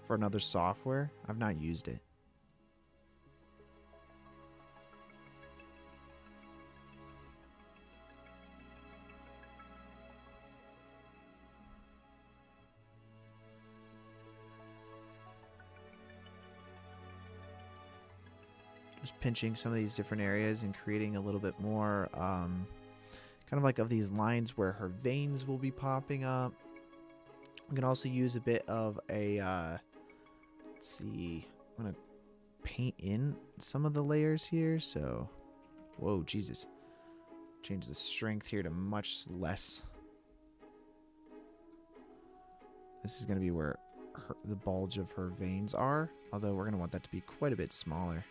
For another software? I've not used it. Just pinching some of these different areas and creating a little bit more kind of like of these lines where her veins will be popping up. We can also use a bit of a let's see, I'm gonna paint in some of the layers here. So whoa, Jesus, change the strength here to much less. This is gonna be where the bulge of her veins are, although we're gonna want that to be quite a bit smaller.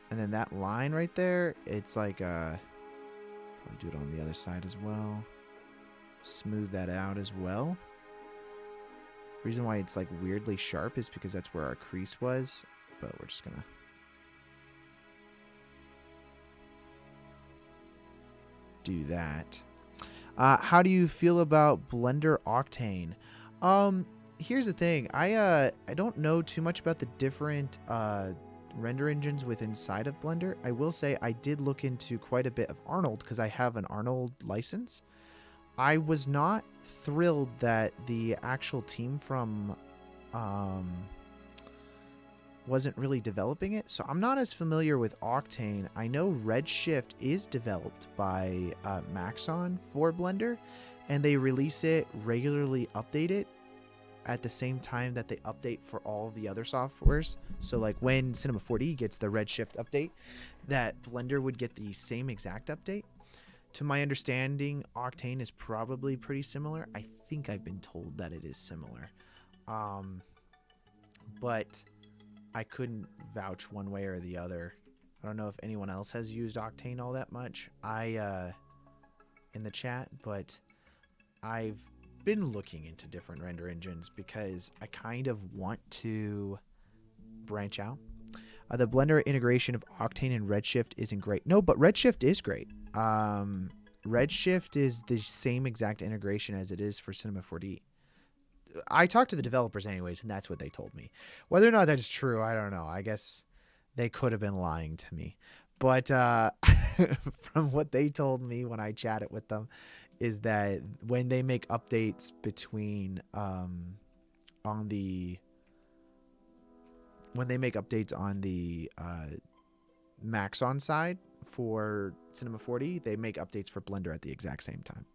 And then that line right there, it's like, probably do it on the other side as well. Smooth that out as well. Reason why it's like weirdly sharp is because that's where our crease was, but we're just gonna do that. How do you feel about Blender Octane? Here's the thing. I don't know too much about the different render engines with inside of Blender. I will say I did look into quite a bit of Arnold because I have an Arnold license. I was not thrilled that the actual team from wasn't really developing it, so I'm not as familiar with Octane. I know Redshift is developed by Maxon for Blender, and they release it regularly, update it at the same time that they update for all of the other softwares. So like when Cinema 4D gets the Redshift update, that Blender would get the same exact update. To my understanding, Octane is probably pretty similar. I think I've been told that it is similar. But I couldn't vouch one way or the other. I don't know if anyone else has used Octane all that much. In the chat, but I've been looking into different render engines because I kind of want to branch out. The Blender integration of Octane and Redshift isn't great. No, but Redshift is great. Redshift is the same exact integration as it is for Cinema 4D. I talked to the developers anyways, and that's what they told me. Whether or not that is true, I don't know. I guess they could have been lying to me. But from what they told me when I chatted with them is that when they make updates between on the Maxon side for Cinema 4D, they make updates for Blender at the exact same time.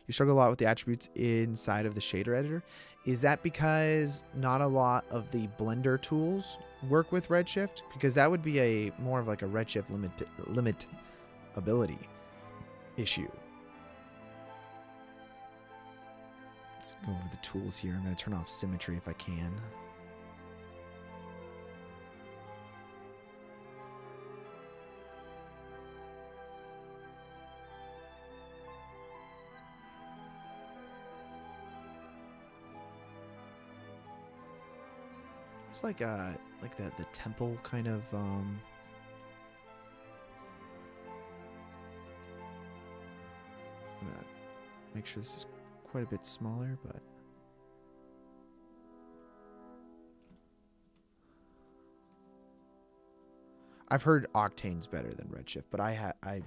You struggle a lot with the attributes inside of the shader editor. Is that because not a lot of the Blender tools work with Redshift? Because that would be a more of like a Redshift limit ability issue. Let's go over the tools here. I'm going to turn off symmetry if I can. It's like the temple kind of I'm gonna make sure this is quite a bit smaller, but I've heard Octane's better than Redshift, but I'm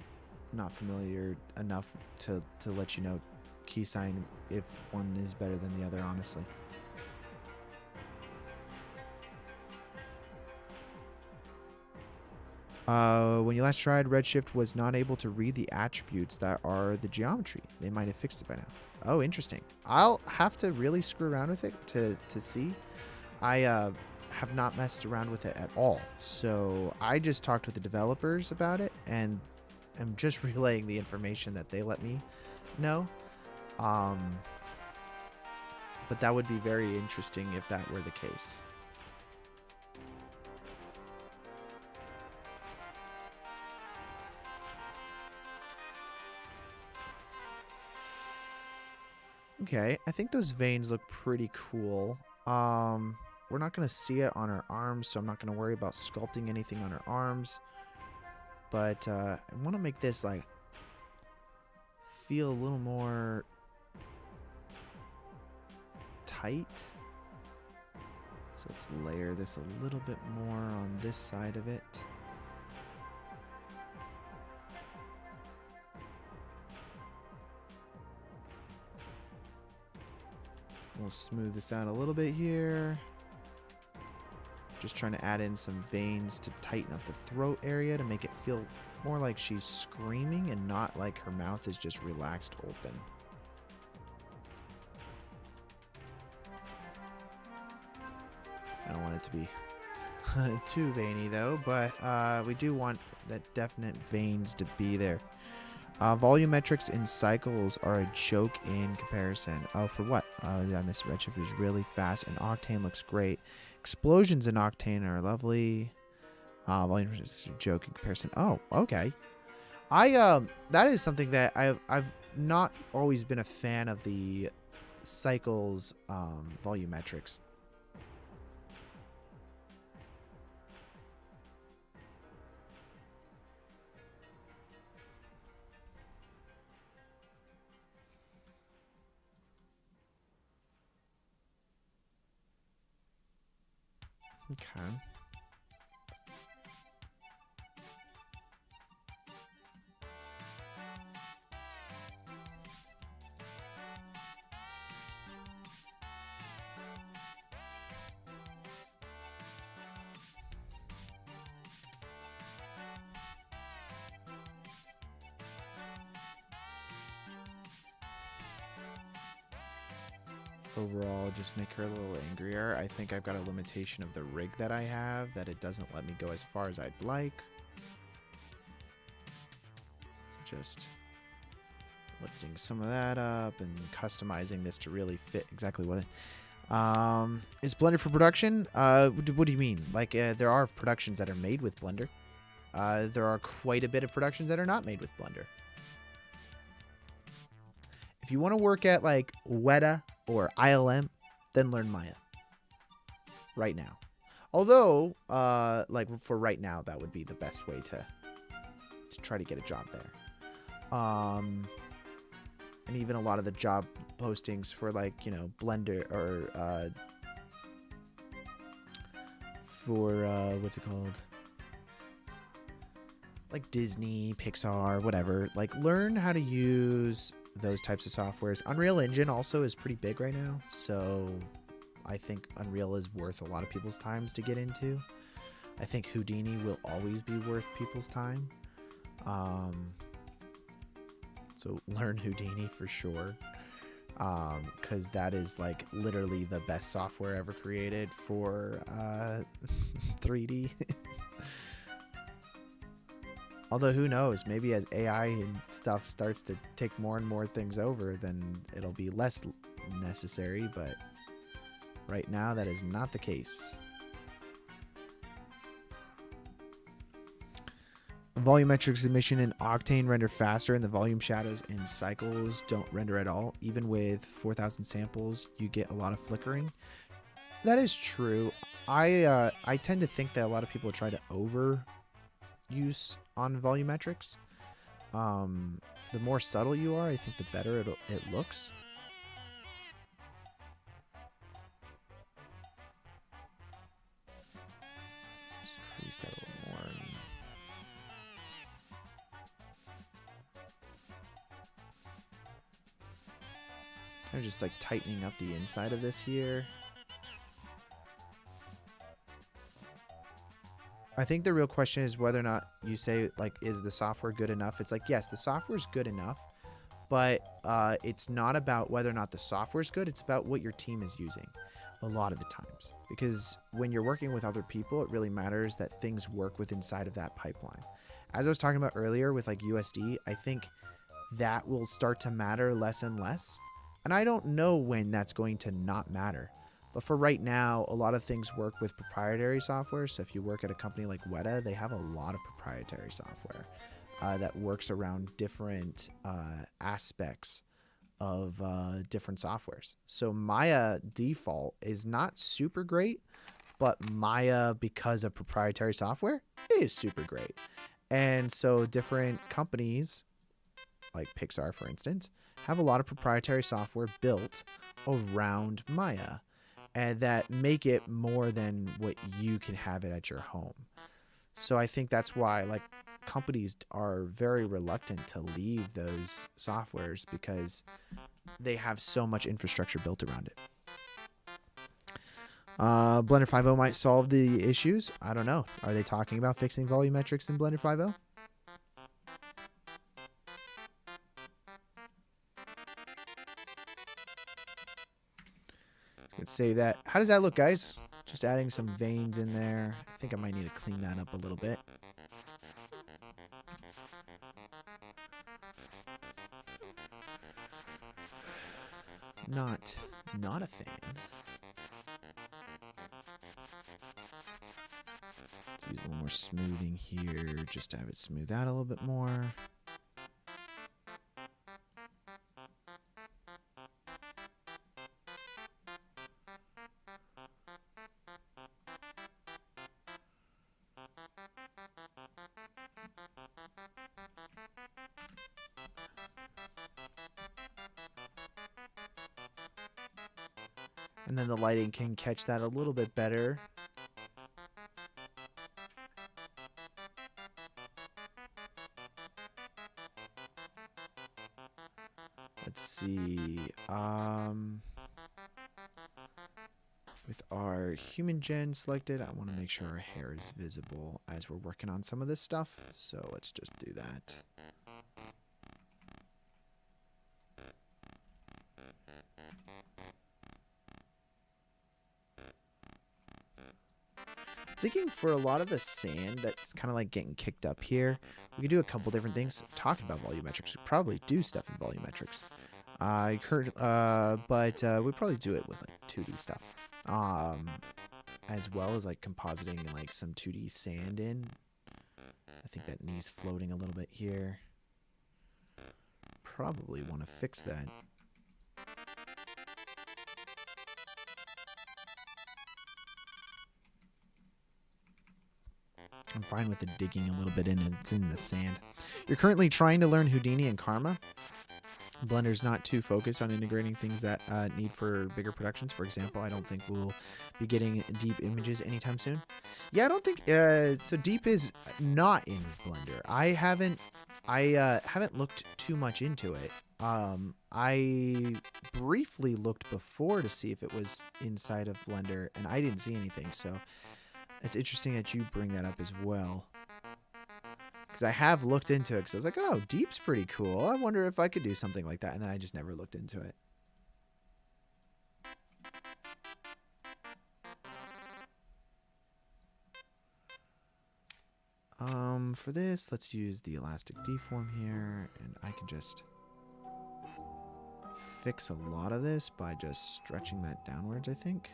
not familiar enough to let you know key sign if one is better than the other, honestly. When you last tried, Redshift was not able to read the attributes that are the geometry. They might have fixed it by now. Oh, interesting. I'll have to really screw around with it to see. I have not messed around with it at all. So I just talked with the developers about it, and I'm just relaying the information that they let me know. But that would be very interesting if that were the case. Okay, I think those veins look pretty cool. We're not going to see it on her arms, so I'm not going to worry about sculpting anything on her arms. But I want to make this like feel a little more tight. So let's layer this a little bit more on this side of it. We'll smooth this out a little bit here. Just trying to add in some veins to tighten up the throat area to make it feel more like she's screaming and not like her mouth is just relaxed open. I don't want it to be too veiny though, but we do want that definite veins to be there. Volumetrics in cycles are a joke in comparison. Oh, for what? Oh, yeah, Mr. Redshift is really fast, and Octane looks great. Explosions in Octane are lovely. Volumetrics is a joke in comparison. Oh, okay. That is something that I've not always been a fan of the cycles volumetrics. Okay. Overall, just make her a little angrier. I think I've got a limitation of the rig that I have, that it doesn't let me go as far as I'd like. So just lifting some of that up and customizing this to really fit exactly what it is. Blender for production? What do you mean? Like, there are productions that are made with Blender. There are quite a bit of productions that are not made with Blender. If you want to work at like Weta or ILM, then learn Maya right now. Although, like for right now, that would be the best way to try to get a job there. And even a lot of the job postings for like, you know, Blender or for what's it called? Like Disney, Pixar, whatever. Like, learn how to use those types of softwares. Unreal Engine also is pretty big right now, so I think Unreal is worth a lot of people's times to get into. I think Houdini will always be worth people's time. So learn Houdini for sure, because that is like literally the best software ever created for 3D. Although, who knows? Maybe as AI and stuff starts to take more and more things over, then it'll be less necessary. But right now, that is not the case. Volumetrics emission in Octane render faster, and the volume shadows in Cycles don't render at all. Even with 4,000 samples, you get a lot of flickering. That is true. I tend to think that a lot of people try to overuse on volumetrics. The more subtle you are, I think the better it looks. Just crease that a little more. Kind of just like tightening up the inside of this here. I think the real question is whether or not you say, like, is the software good enough? It's like, yes, the software is good enough, but it's not about whether or not the software is good. It's about what your team is using a lot of the times. Because when you're working with other people, it really matters that things work with inside of that pipeline. As I was talking about earlier with like USD, I think that will start to matter less and less. And I don't know when that's going to not matter. But for right now, a lot of things work with proprietary software. So if you work at a company like Weta, they have a lot of proprietary software that works around different aspects of different softwares. So Maya default is not super great, but Maya, because of proprietary software, is super great. And so different companies, like Pixar, for instance, have a lot of proprietary software built around Maya, and that make it more than what you can have it at your home. So I think that's why like companies are very reluctant to leave those softwares, because they have so much infrastructure built around it. Blender 5.0 might solve the issues. I don't know. Are they talking about fixing volumetrics in Blender 5.0? Let's save that. How does that look, guys? Just adding some veins in there. I think I might need to clean that up a little bit. Not a fan. Let's use a little more smoothing here, just to have it smooth out a little bit more. And then the lighting can catch that a little bit better. Let's see. With our human gen selected, I want to make sure our hair is visible as we're working on some of this stuff. So let's just do that. Thinking for a lot of the sand that's kind of like getting kicked up here, we could do a couple different things. Talking about volumetrics, we probably do stuff in volumetrics. But we probably do it with like 2D stuff, as well as like compositing and like some 2D sand in. I think that knee's floating a little bit here. Probably want to fix that. I'm fine with it digging a little bit in. It's in the sand. You're currently trying to learn Houdini and Karma. Blender's not too focused on integrating things that need for bigger productions. For example, I don't think we'll be getting deep images anytime soon. Yeah, I don't think so. Deep is not in Blender. I haven't looked too much into it. I briefly looked before to see if it was inside of Blender, and I didn't see anything. So it's interesting that you bring that up as well. Because I have looked into it because I was like, oh, deep's pretty cool. I wonder if I could do something like that. And then I just never looked into it. For this, let's use the elastic deform here. And I can just fix a lot of this by just stretching that downwards, I think.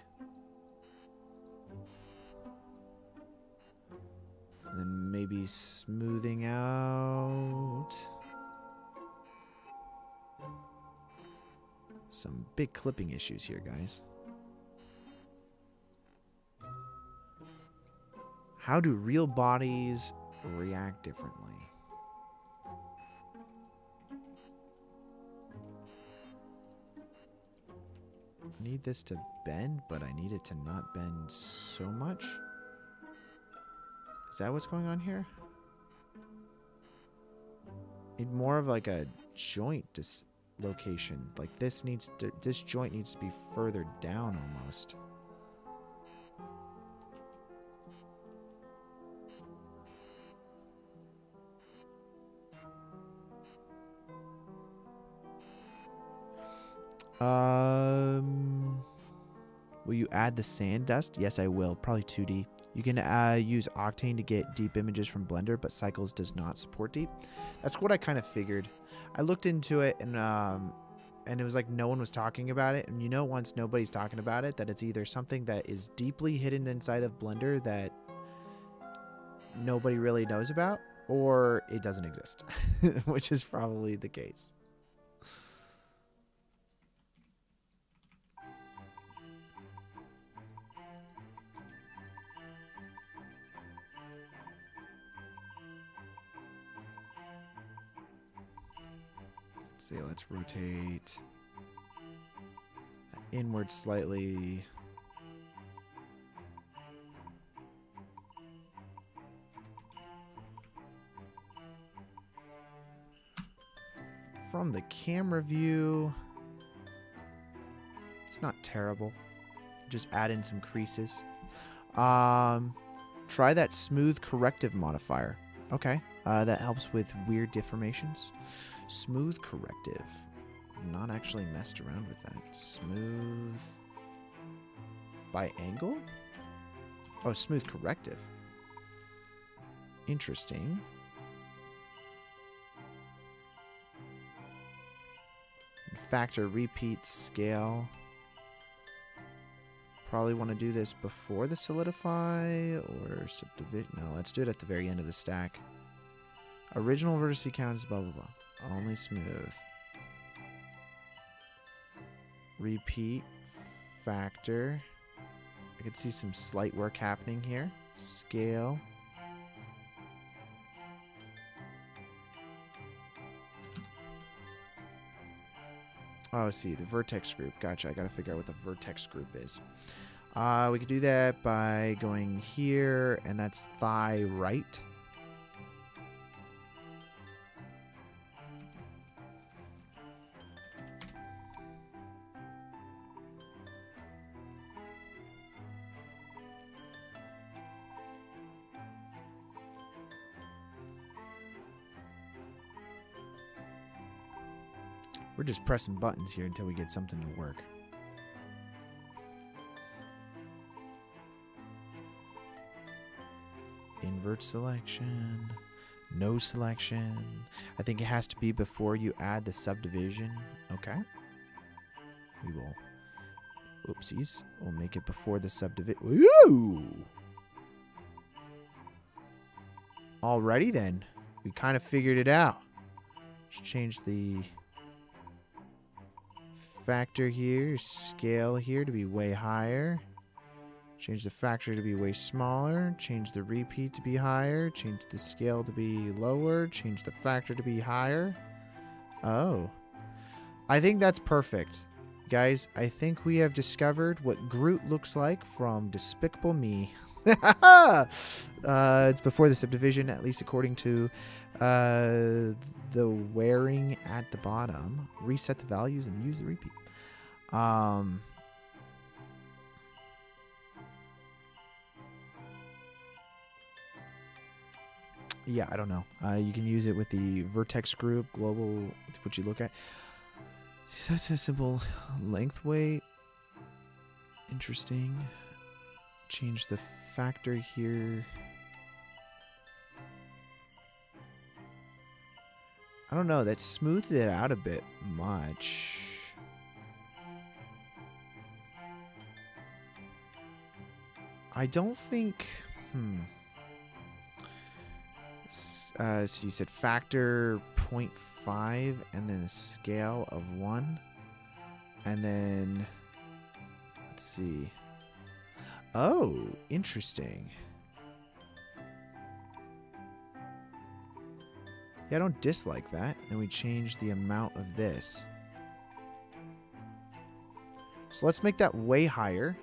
And then maybe smoothing out some big clipping issues here, guys. How do real bodies react differently? I need this to bend, but I need it to not bend so much. Is that what's going on here? Need more of like a joint dislocation. Like this joint needs to be further down almost. Will you add the sand dust? Yes, I will. Probably 2D. You can use Octane to get deep images from Blender, but Cycles does not support deep. That's what I kind of figured. I looked into it, and it was like no one was talking about it. And you know, once nobody's talking about it, that it's either something that is deeply hidden inside of Blender that nobody really knows about, or it doesn't exist, which is probably the case. See, let's rotate inward slightly. From the camera view, it's not terrible. Just add in some creases. Try that smooth corrective modifier. Okay, that helps with weird deformations. Smooth corrective. Not actually messed around with that. Smooth by angle? Oh, smooth corrective. Interesting. Factor, repeat, scale. Probably want to do this before the solidify or subdivision. No, let's do it at the very end of the stack. Original verticity count is blah, blah, blah. Only smooth. Repeat. Factor. I can see some slight work happening here. Scale. Oh, see, the vertex group. Gotcha. I got to figure out what the vertex group is. We could do that by going here, and that's thigh right. We're just pressing buttons here until we get something to work. Invert selection. No selection. I think it has to be before you add the subdivision. Okay. We will. Oopsies. We'll make it before the subdivision. Woo! Alrighty then. We kind of figured it out. Let's change the factor here, scale here to be way higher. Change the factor to be way smaller. Change the repeat to be higher. Change the scale to be lower. Change the factor to be higher. Oh. I think that's perfect. Guys, I think we have discovered what Groot looks like from Despicable Me. It's before the subdivision, at least according to the wearing at the bottom. Reset the values and use the repeat. Yeah, I don't know. You can use it with the vertex group, global, what you look at. That's a simple length weight. Interesting. Change the factor here. I don't know. That smoothed it out a bit much. I don't think... So you said factor 0.5 and then a scale of 1. And then... Let's see. Oh, interesting. Yeah, I don't dislike that. Then we change the amount of this. So let's make that way higher.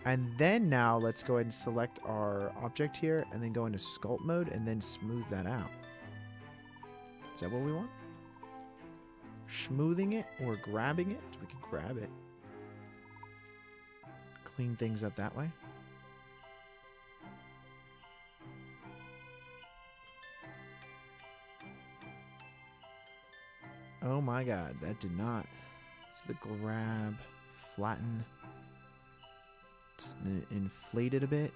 And then now let's go ahead and select our object here and then go into sculpt mode and then smooth that out. Is that what we want? Smoothing it or grabbing it? We can grab it. Clean things up that way. Oh my god, that did not. So the grab, flatten, inflate it a bit.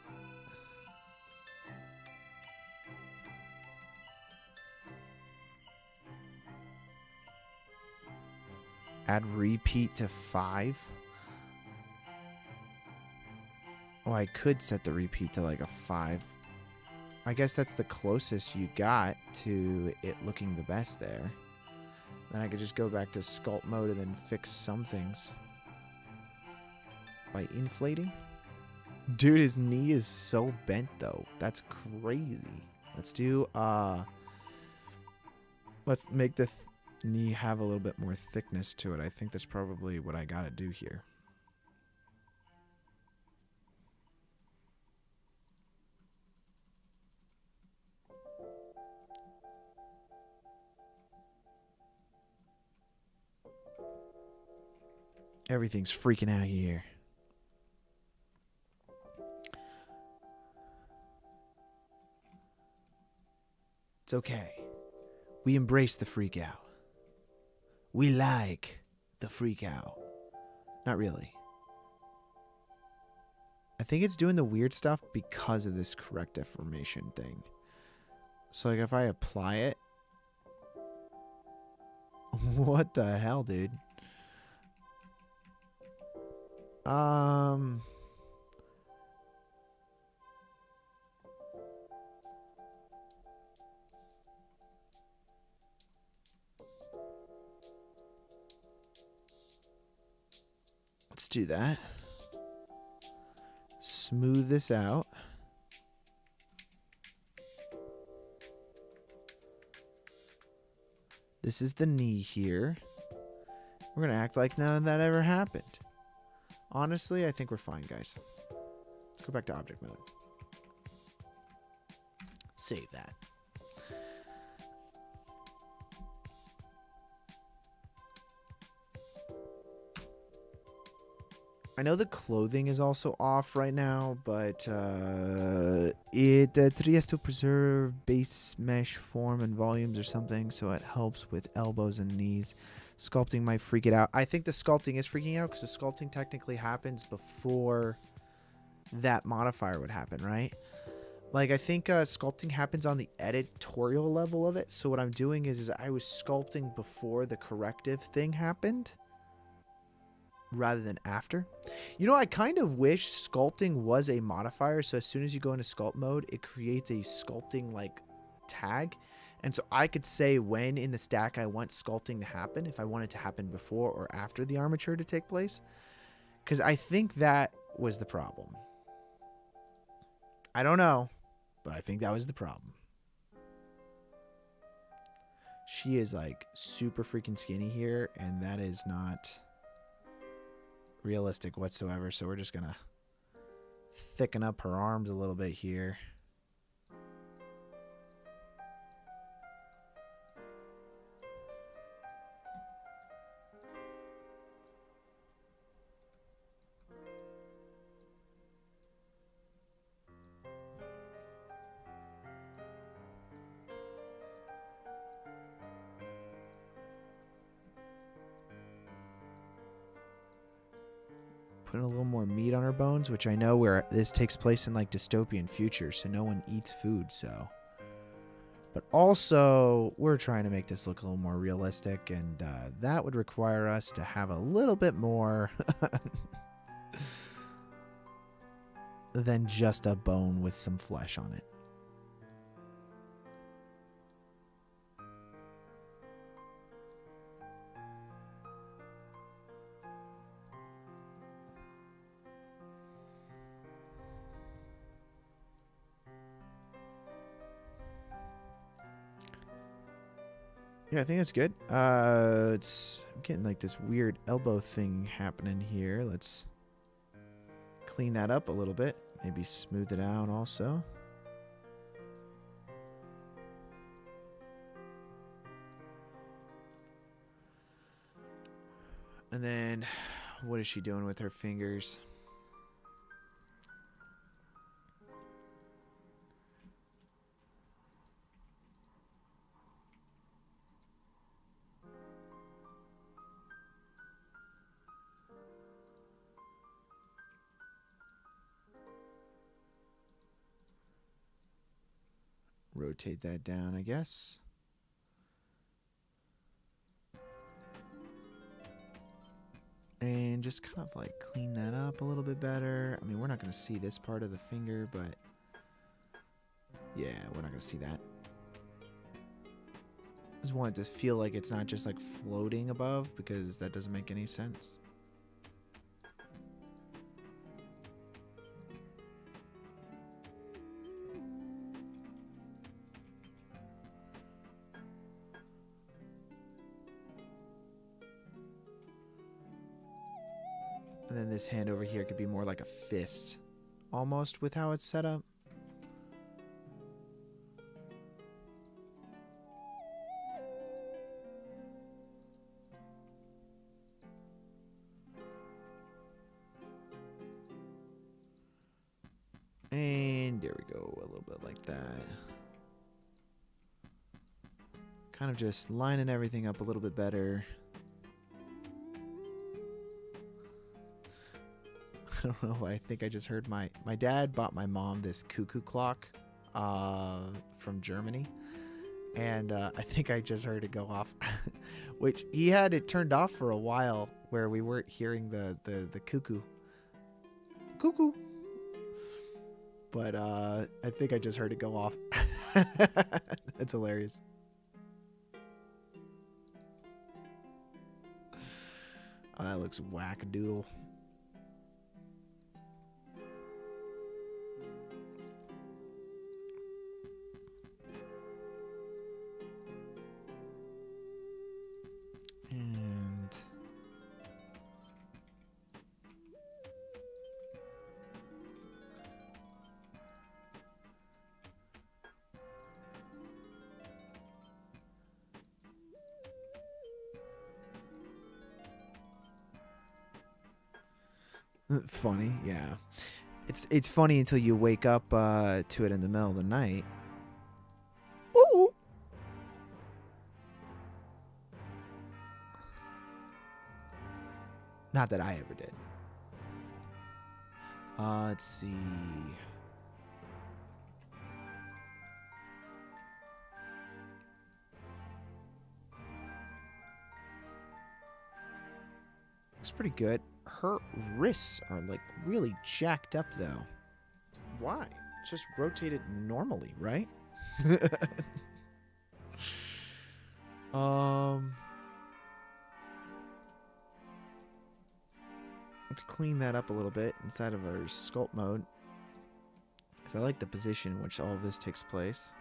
Add repeat to 5. Oh, I could set the repeat to like a 5. I guess that's the closest you got to it looking the best there. Then I could just go back to sculpt mode and then fix some things. By inflating? Dude, his knee is so bent though. That's crazy. Let's do, let's make the knee have a little bit more thickness to it. I think that's probably what I gotta do here. Everything's freaking out here. It's okay. We embrace the freak out. We like the freak out. Not really. I think it's doing the weird stuff because of this correct deformation thing. So like if I apply it... What the hell, dude? Let's do that. Smooth this out. This is the knee here. We're going to act like none of that ever happened. Honestly, I think we're fine, guys. Let's go back to object mode. Save that. I know the clothing is also off right now, but it tree has to preserve base mesh form and volumes or something, so it helps with elbows and knees. Sculpting might freak it out. I think the sculpting is freaking out because the sculpting technically happens before that modifier would happen, right? Like, I think sculpting happens on the editorial level of it. So what I'm doing is I was sculpting before the corrective thing happened rather than after. You know, I kind of wish sculpting was a modifier. So as soon as you go into sculpt mode, it creates a sculpting like tag. And so I could say when in the stack I want sculpting to happen, if I want it to happen before or after the armature to take place. Because I think that was the problem. I don't know, but I think that was the problem. She is like super freaking skinny here, and that is not realistic whatsoever. So we're just going to thicken up her arms a little bit here. Putting a little more meat on her bones, which I know where this takes place in like dystopian future, so no one eats food, so. But also, we're trying to make this look a little more realistic, and that would require us to have a little bit more than just a bone with some flesh on it. Yeah, I think that's good. I'm getting like this weird elbow thing happening here. Let's clean that up a little bit. Maybe smooth it out also. And then, what is she doing with her fingers? Rotate that down, I guess. And just kind of like clean that up a little bit better. I mean, we're not going to see this part of the finger, but yeah, we're not going to see that. I just want it to feel like it's not just like floating above, because that doesn't make any sense. And then this hand over here could be more like a fist, almost, with how it's set up. And there we go, a little bit like that. Kind of just lining everything up a little bit better. I don't know, I think I just heard my dad bought my mom this cuckoo clock from Germany. And I think I just heard it go off, which he had it turned off for a while where we weren't hearing the cuckoo. Cuckoo. But I think I just heard it go off. That's hilarious. Oh, that looks whack-a-doodle. And Funny, yeah. It's funny until you wake up to it in the middle of the night. Ooh. Not that I ever did. Let's see. Looks pretty good. Her wrists are like really jacked up though. Why? Just rotate it normally, right? Let's clean that up a little bit inside of our sculpt mode. Because I like the position in which all of this takes place.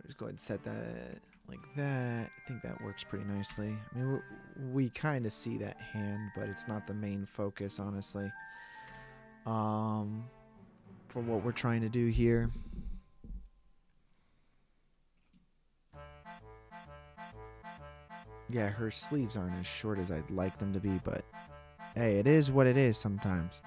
Just go ahead and set that like that. I think that works pretty nicely. I mean, we kind of see that hand, but it's not the main focus, honestly. For what we're trying to do here. Yeah, her sleeves aren't as short as I'd like them to be, but hey, it is what it is sometimes.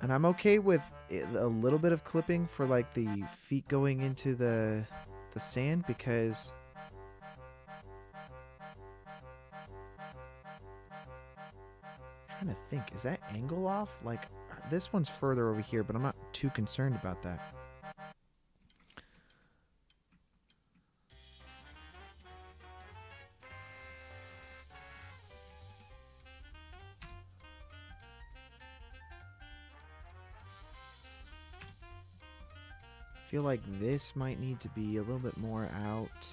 And I'm okay with a little bit of clipping for like the feet going into the sand because I'm trying to think, is that angle off? Like this one's further over here, but I'm not too concerned about that. I feel like this might need to be a little bit more out.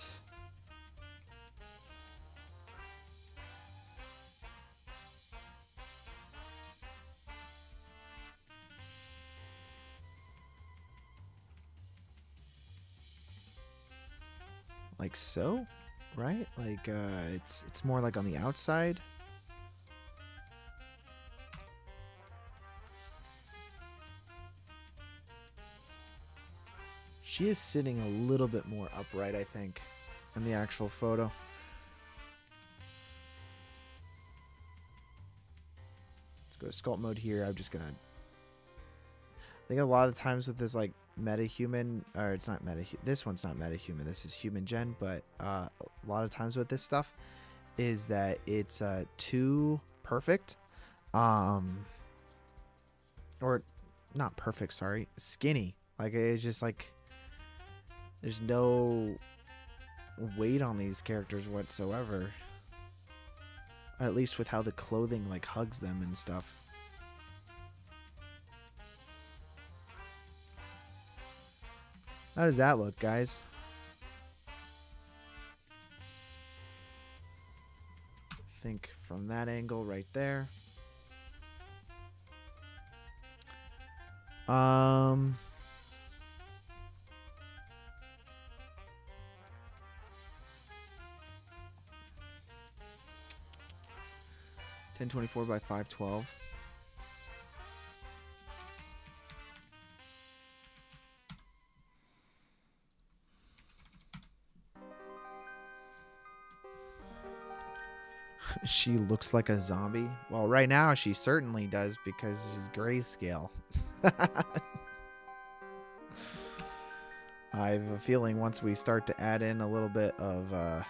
Like so, right? Like it's more like on the outside. She is sitting a little bit more upright, I think, in the actual photo. Let's go to sculpt mode here. I'm just gonna. I think a lot of the times with this like metahuman, or it's not meta. This one's not metahuman. This is human gen. But a lot of times with this stuff is that it's too perfect, or not perfect. Sorry, skinny. Like it's just like. There's no weight on these characters whatsoever. At least with how the clothing like hugs them and stuff. How does that look, guys? I think from that angle right there. 1024 by 512. She looks like a zombie. Well, right now she certainly does because she's grayscale. I have a feeling once we start to add in a little bit of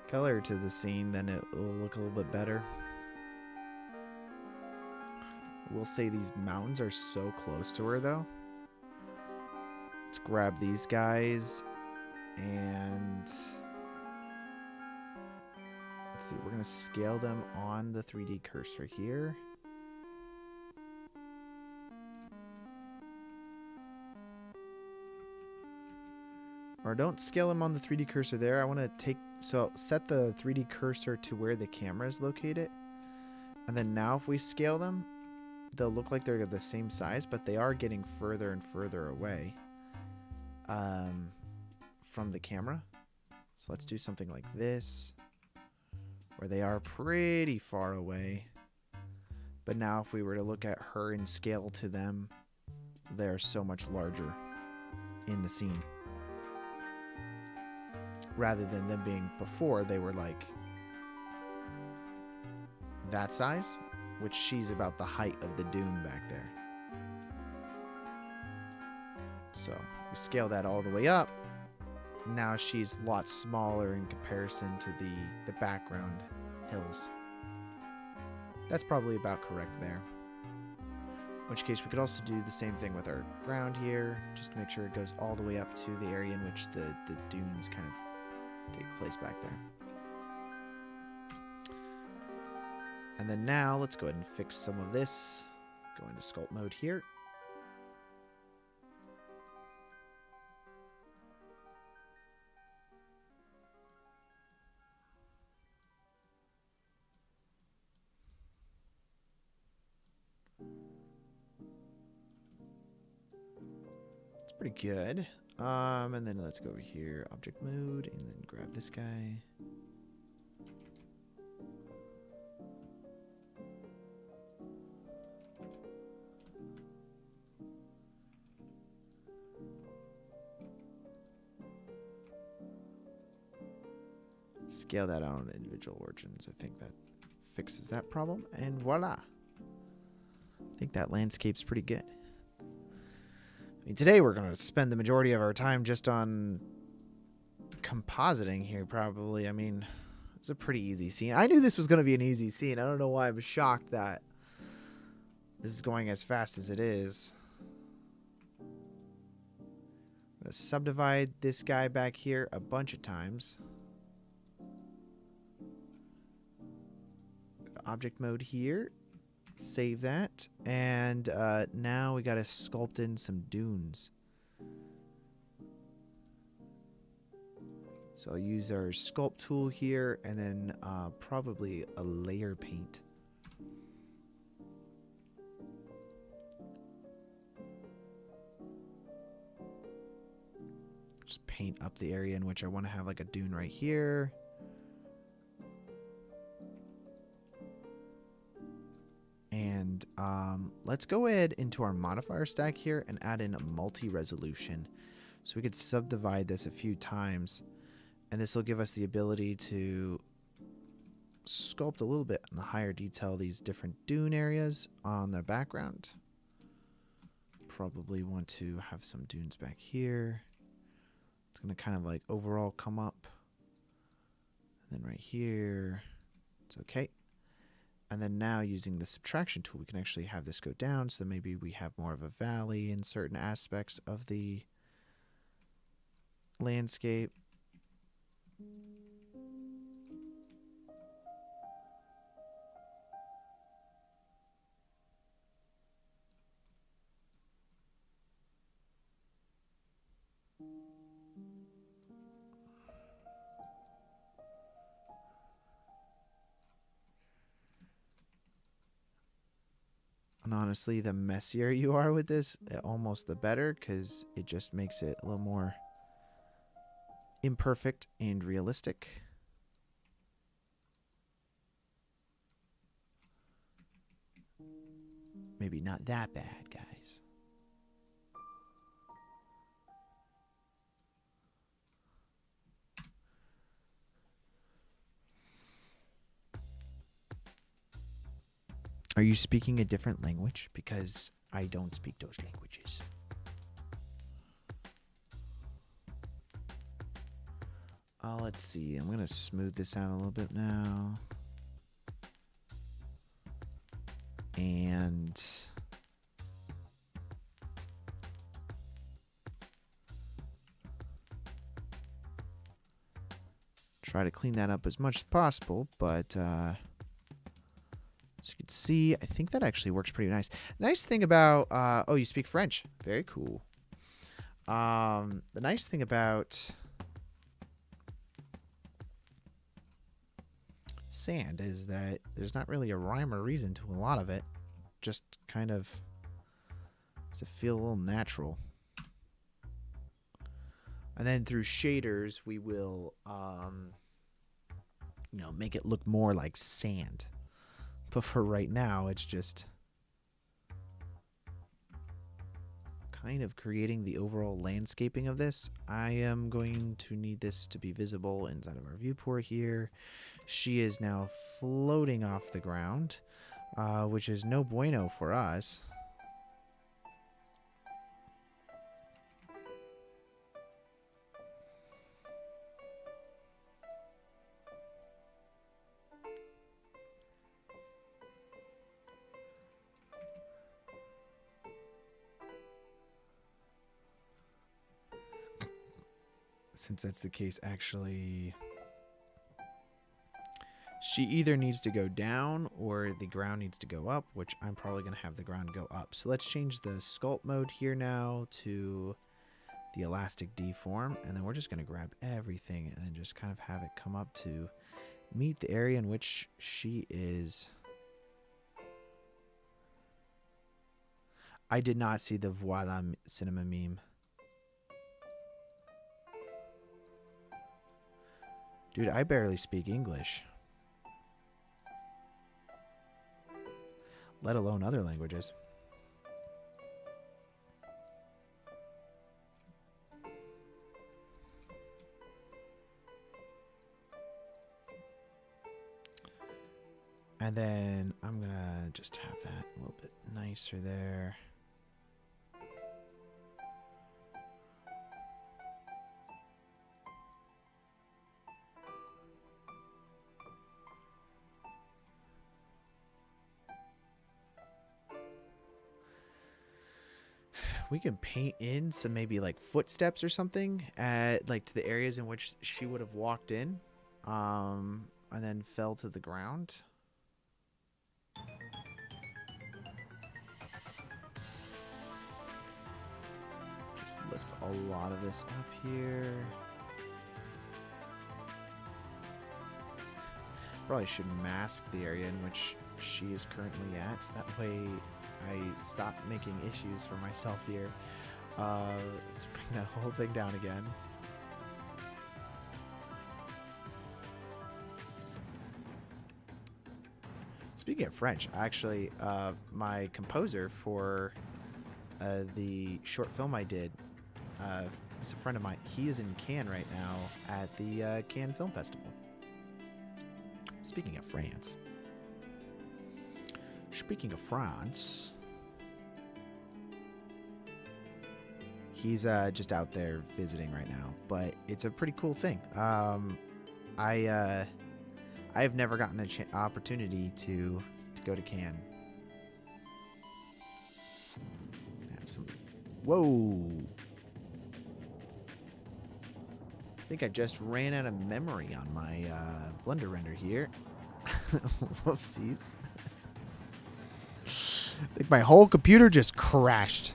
color to the scene, then it will look a little bit better. We'll say these mountains are so close to her, though. Let's grab these guys and let's see. We're going to scale them on the 3D cursor here. Or don't scale them on the 3D cursor there. I want to set the 3D cursor to where the camera is located. And then now if we scale them, they'll look like they're the same size, but they are getting further and further away from the camera. So let's do something like this. where they are pretty far away. But now if we were to look at her in scale to them, they're so much larger in the scene. Rather than them being before, they were like that size, which she's about the height of the dune back there. So we scale that all the way up. Now she's a lot smaller in comparison to the background hills. That's probably about correct there. In which case we could also do the same thing with our ground here, just to make sure it goes all the way up to the area in which the dunes kind of take place back there. And then now let's go ahead and fix some of this. Go into sculpt mode here. Pretty good. And then let's go over here, object mode, and then grab this guy. Scale that out on individual origins. I think that fixes that problem. And voila. I think that landscape's pretty good. I mean, today we're going to spend the majority of our time just on compositing here, probably. I mean, it's a pretty easy scene. I knew this was going to be an easy scene. I don't know why I'm shocked that this is going as fast as it is. I'm going to subdivide this guy back here a bunch of times. Object mode here. Save that, and now we gotta sculpt in some dunes. So I'll use our sculpt tool here, and then probably a layer paint. Just paint up the area in which I want to have like a dune right here. And let's go ahead into our modifier stack here and add in a multi-resolution. So we could subdivide this a few times. And this will give us the ability to sculpt a little bit in the higher detail these different dune areas on the background. Probably want to have some dunes back here. It's going to kind of like overall come up. And then right here, it's okay. And then now using the subtraction tool, we can actually have this go down. So maybe we have more of a valley in certain aspects of the landscape. And honestly, the messier you are with this, almost the better, because it just makes it a little more imperfect and realistic. Maybe not that bad, guys. Are you speaking a different language? Because I don't speak those languages. Let's see. I'm going to smooth this out a little bit now. And try to clean that up as much as possible, but as you can see, I think that actually works pretty nice. Nice thing about oh, you speak French. Very cool. The nice thing about sand is that there's not really a rhyme or reason to a lot of it. Just kind of does it feel a little natural. And then through shaders, we will make it look more like sand. But for right now, it's just kind of creating the overall landscaping of this. I am going to need this to be visible inside of our viewport here. She is now floating off the ground, which is no bueno for us. Since that's the case, actually, she either needs to go down or the ground needs to go up, which I'm probably going to have the ground go up. So let's change the sculpt mode here now to the elastic deform, and then we're just going to grab everything and then just kind of have it come up to meet the area in which she is. I did not see the voila cinema meme. Dude, I barely speak English, let alone other languages. And then I'm gonna just have that a little bit nicer there. We can paint in some maybe like footsteps or something at like to the areas in which she would have walked in, and then fell to the ground. Just lift a lot of this up here. Probably should mask the area in which she is currently at, so that way I stop making issues for myself here. Let's bring that whole thing down again. Speaking of French, actually, my composer for the short film I did was a friend of mine. He is in Cannes right now at the Cannes Film Festival. Speaking of France. Speaking of France, he's just out there visiting right now, but it's a pretty cool thing. I have never gotten an opportunity to go to Cannes. Have some. Whoa! I think I just ran out of memory on my Blender render here. Whoopsies. I think my whole computer just crashed.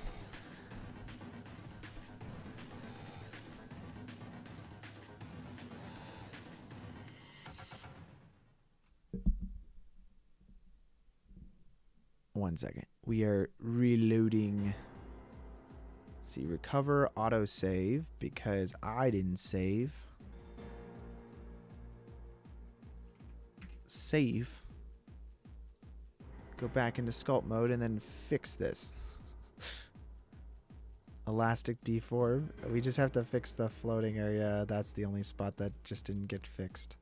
One second. We are reloading. Let's see, recover, auto save because I didn't save. Save. Go back into sculpt mode and then fix this. Elastic deform. We just have to fix the floating area. That's the only spot that just didn't get fixed.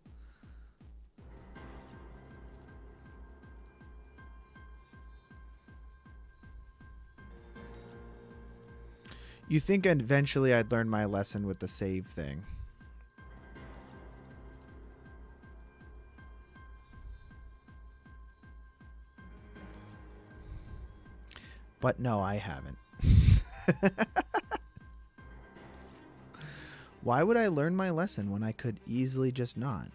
You think eventually I'd learn my lesson with the save thing. But no, I haven't. Why would I learn my lesson when I could easily just not?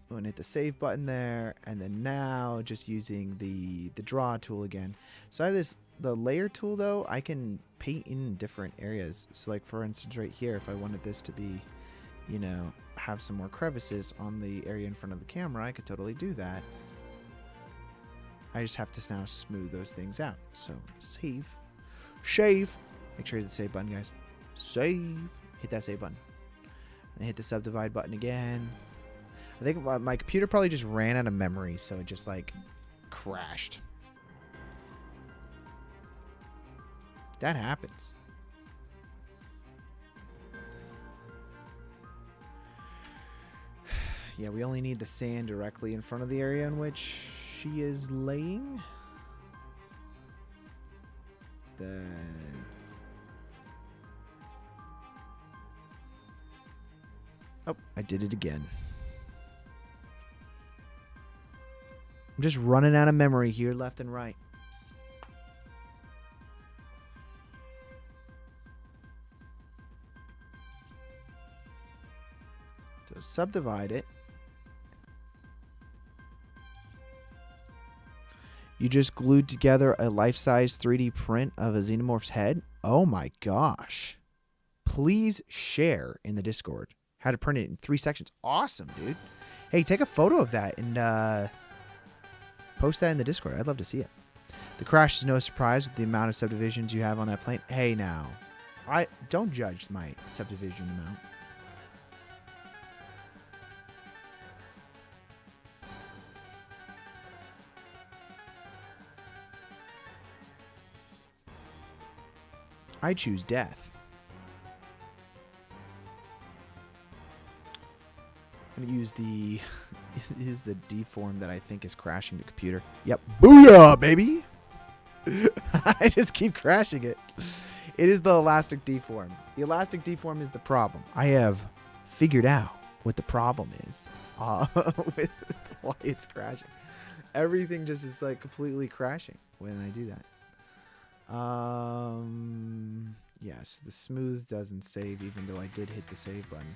I'm going to hit the save button there, and then now just using the draw tool again. So I have the layer tool though, I can paint in different areas. So like for instance right here, if I wanted this to be, you know, have some more crevices on the area in front of the camera, I could totally do that. I just have to now smooth those things out. So save, Save. Make sure you hit the save button, guys. Save. Hit that save button. And hit the subdivide button again. I think my computer probably just ran out of memory, so it just like crashed. That happens. Yeah, we only need the sand directly in front of the area in which she is laying. Oh, I did it again. I'm just running out of memory here, left and right. So subdivide it. You just glued together a life-size 3D print of a xenomorph's head? Oh my gosh. Please share in the Discord how to print it in 3 sections. Awesome, dude. Hey, take a photo of that and post that in the Discord. I'd love to see it. The crash is no surprise with the amount of subdivisions you have on that plane. Hey, now. Don't judge my subdivision amount. I choose death. I'm going to use the... is the deform that I think is crashing the computer. Yep. Booyah, baby! I just keep crashing it. It is the elastic deform. The elastic deform is the problem. I have figured out what the problem is with why it's crashing. Everything just is like completely crashing when I do that. Yes, the smooth doesn't save even though I did hit the save button.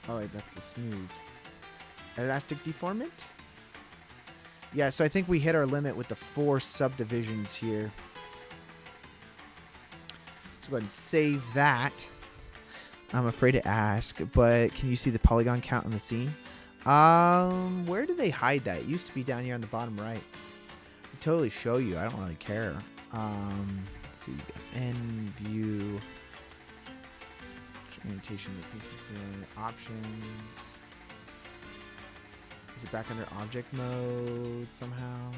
Oh wait, that's the smooth. Elastic deformant? Yeah, so I think we hit our limit with the 4 subdivisions here. So go ahead and save that. I'm afraid to ask, but can you see the polygon count on the scene? Where do they hide that? It used to be down here on the bottom right. I can totally show you. I don't really care. Let's see. End view. Orientation, locations, options. Is it back under object mode somehow?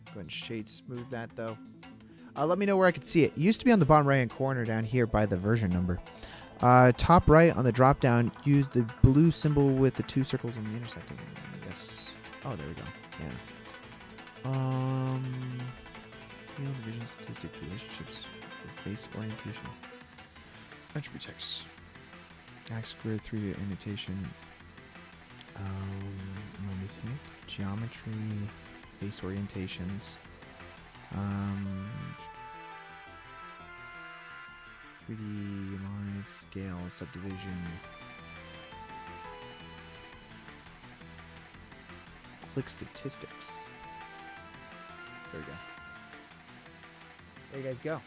Go ahead and shade smooth that though. Let me know where I could see it. It used to be on the bottom right hand corner down here by the version number. Top right on the drop down, use the blue symbol with the 2 circles in the intersecting. I guess. Oh, there we go. Yeah. Field vision statistics relationships with face orientation. Attribute text. Axe square 3D annotation. Am I missing it? Geometry, face orientations. 3D live scale subdivision. Click statistics. There we go. There you guys go.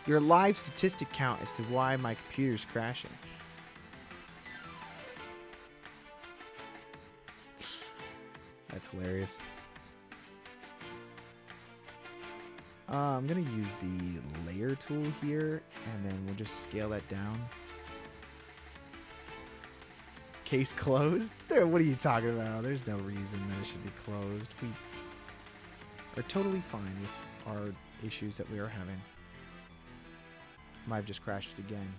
Your live statistic count as to why my computer's crashing. That's hilarious. I'm going to use the layer tool here, and then we'll just scale that down. Case closed? What are you talking about? There's no reason that it should be closed. We are totally fine with our issues that we are having. Might have just crashed again.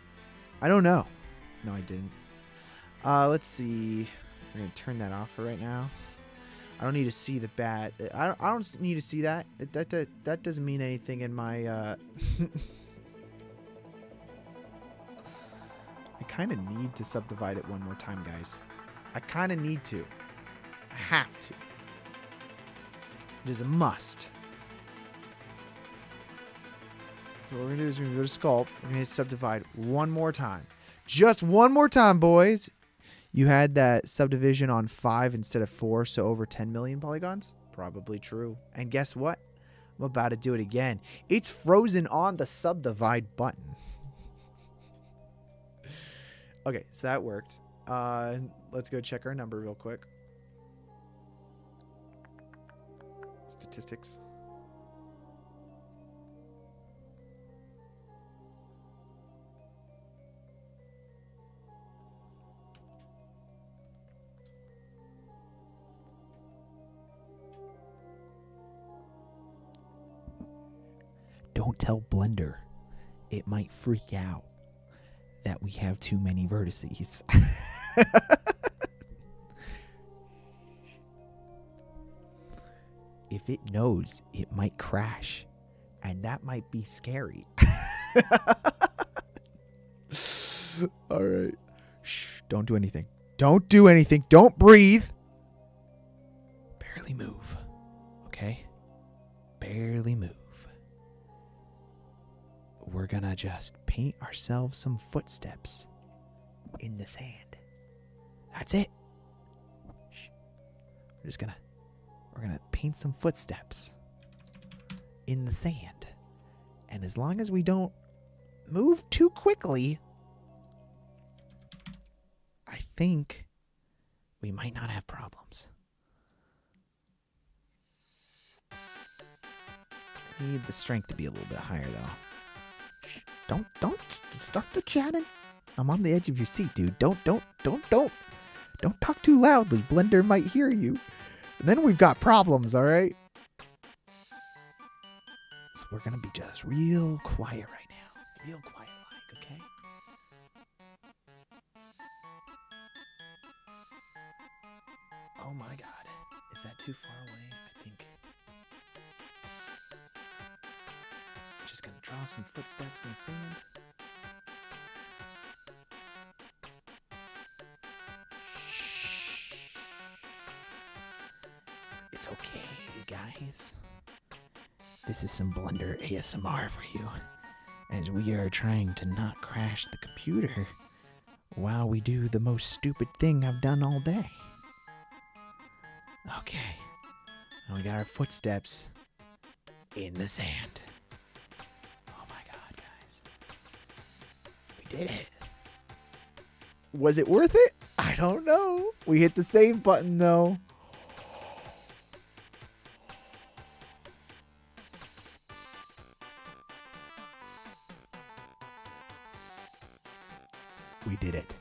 I don't know. No, I didn't. Let's see. We're going to turn that off for right now. I don't need to see the bat. I don't need to see that. That doesn't mean anything in my... I kind of need to subdivide it one more time, guys. I kind of need to. I have to. It is a must. So what we're going to do is we're going to go to sculpt. We're going to hit subdivide one more time. Just one more time, boys. You had that subdivision on 5 instead of 4, so over 10 million polygons? Probably true. And guess what? I'm about to do it again. It's frozen on the subdivide button. Okay, so that worked. Let's go check our number real quick. Statistics. Don't tell Blender. It might freak out that we have too many vertices. If it knows, it might crash. And that might be scary. All right. Shh, don't do anything. Don't do anything. Don't breathe. Barely move. Okay? Barely move. We're gonna just paint ourselves some footsteps in the sand. That's it. Shh. We're gonna paint some footsteps in the sand. And as long as we don't move too quickly, I think we might not have problems. I need the strength to be a little bit higher though. Don't start the chatting. I'm on the edge of your seat, dude. Don't talk too loudly. Blender might hear you. And then we've got problems, all right? So we're going to be just real quiet right now. Real quiet like, okay? Oh my God. Is that too far away? I think. Just gonna draw some footsteps in the sand. It's okay, you guys. This is some Blender ASMR for you, as we are trying to not crash the computer while we do the most stupid thing I've done all day. Okay, now we got our footsteps in the sand. Did it. Was it worth it? I don't know. We hit the save button though. We did it.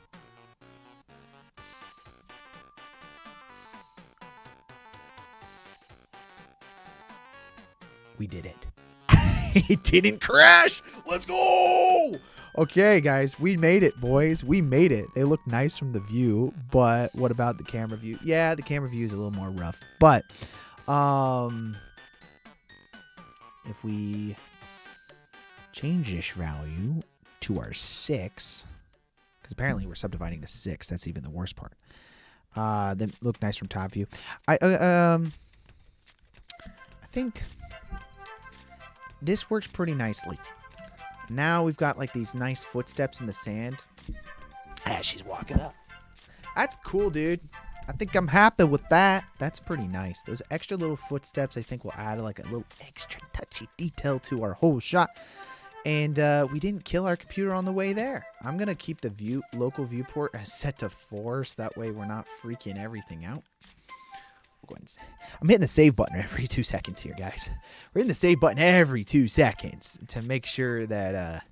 We did it. It didn't crash. Let's go. Okay, guys, we made it, boys. We made it. They look nice from the view, but what about the camera view? Yeah, the camera view is a little more rough, but if we change this value to our 6, because apparently we're subdividing to 6. That's even the worst part. They look nice from top view. I think this works pretty nicely. Now we've got like these nice footsteps in the sand as she's walking up. That's cool, dude. I think I'm happy with that. That's pretty nice. Those extra little footsteps I think will add like a little extra touchy detail to our whole shot. And we didn't kill our computer on the way there. I'm going to keep the local viewport as set to 4 so that way we're not freaking everything out. I'm hitting the save button every 2 seconds here, guys. We're hitting the save button every 2 seconds to make sure that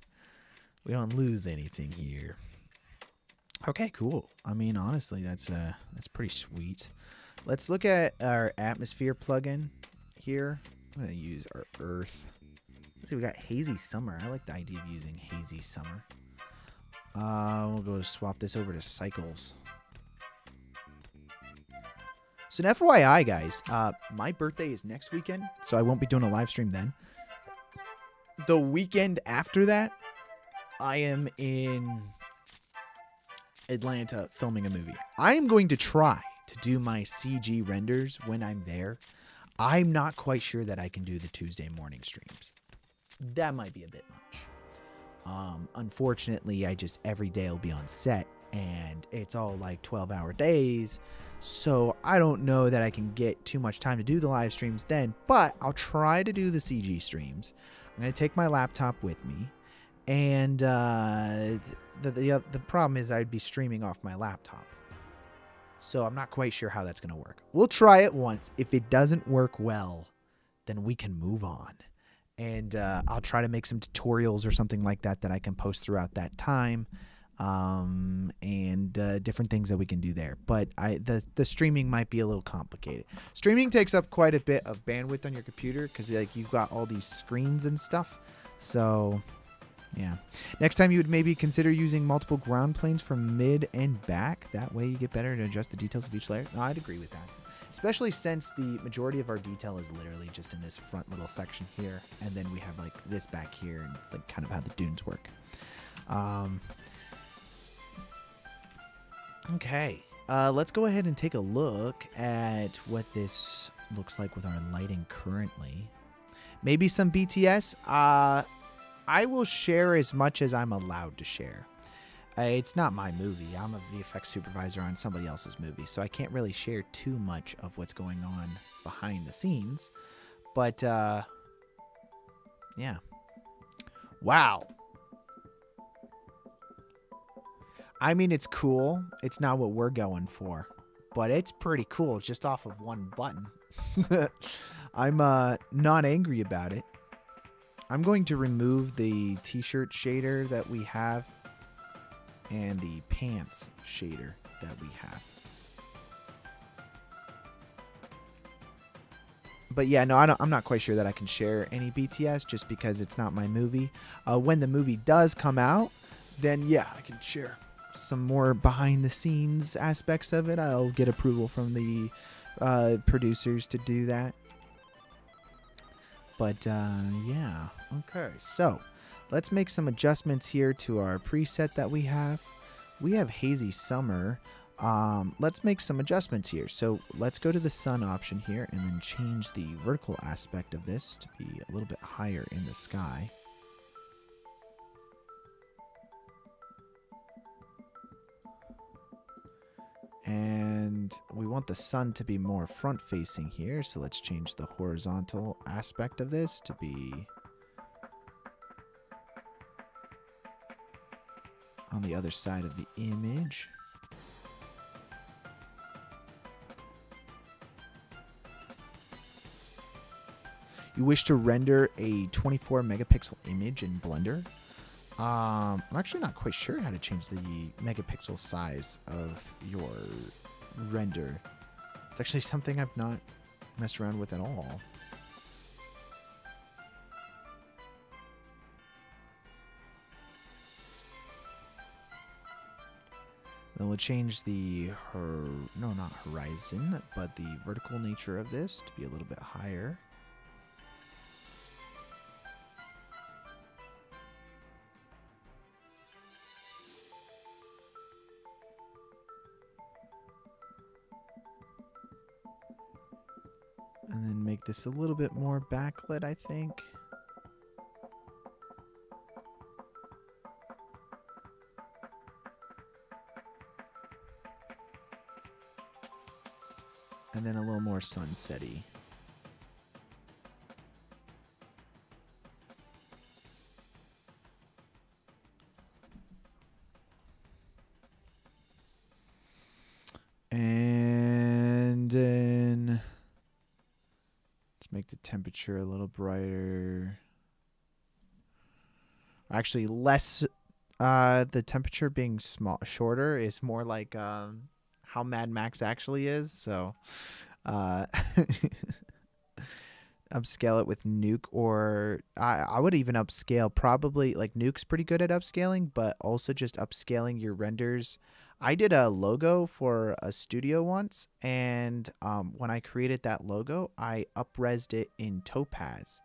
we don't lose anything here. Okay, cool. I mean, honestly, that's pretty sweet. Let's look at our atmosphere plugin here. I'm going to use our earth. Let's see, we got hazy summer. I like the idea of using hazy summer. We'll go swap this over to cycles. So an FYI, guys, my birthday is next weekend, so I won't be doing a live stream then. The weekend after that, I am in Atlanta filming a movie. I am going to try to do my CG renders when I'm there. I'm not quite sure that I can do the Tuesday morning streams. that might be a bit much. Unfortunately, I just every day will be on set, and it's all like 12-hour days. So I don't know that I can get too much time to do the live streams then, but I'll try to do the CG streams. I'm going to take my laptop with me, and the problem is I'd be streaming off my laptop. So I'm not quite sure how that's going to work. We'll try it once. If it doesn't work well, then we can move on. And I'll try to make some tutorials or something like that that I can post throughout that time. And different things that we can do there. But the streaming might be a little complicated. Streaming takes up quite a bit of bandwidth on your computer because like you've got all these screens and stuff. So yeah. Next time you would maybe consider using multiple ground planes from mid and back. That way you get better to adjust the details of each layer. No, I'd agree with that. Especially since the majority of our detail is literally just in this front little section here. And then we have like this back here. And it's like kind of how the dunes work. Okay, let's go ahead and take a look at what this looks like with our lighting currently. Maybe some BTS. I will share as much as I'm allowed to share. It's not my movie. I'm a VFX supervisor on somebody else's movie, so I can't really share too much of what's going on behind the scenes. But, yeah. Wow. I mean, it's cool. It's not what we're going for, but it's pretty cool just off of one button. I'm not angry about it. I'm going to remove the t-shirt shader that we have and the pants shader that we have. But yeah, no, I'm not quite sure that I can share any BTS just because it's not my movie. When the movie does come out, then yeah, I can share some more behind the scenes aspects of it. I'll get approval from the producers to do that. But yeah, okay, so let's make some adjustments here to our preset that we have. We have hazy summer. Let's make some adjustments here. So let's go to the sun option here and then change the vertical aspect of this to be a little bit higher in the sky. And we want the sun to be more front facing here, so let's change the horizontal aspect of this to be on the other side of the image. You wish to render a 24 megapixel image in Blender? I'm actually not quite sure how to change the megapixel size of your render. It's actually something I've not messed around with at all. Then we'll change the not horizon, but the vertical nature of this to be a little bit higher. And then make this a little bit more backlit, I think. And then a little more sunset-y. And then let's make the temperature a little brighter. Actually, less. The temperature being shorter is more like how Mad Max actually is. So, upscale it with Nuke, or I would even upscale probably, like, Nuke's pretty good at upscaling, but also just upscaling your renders. I did a logo for a studio once, and when I created that logo, I up-resed it in Topaz,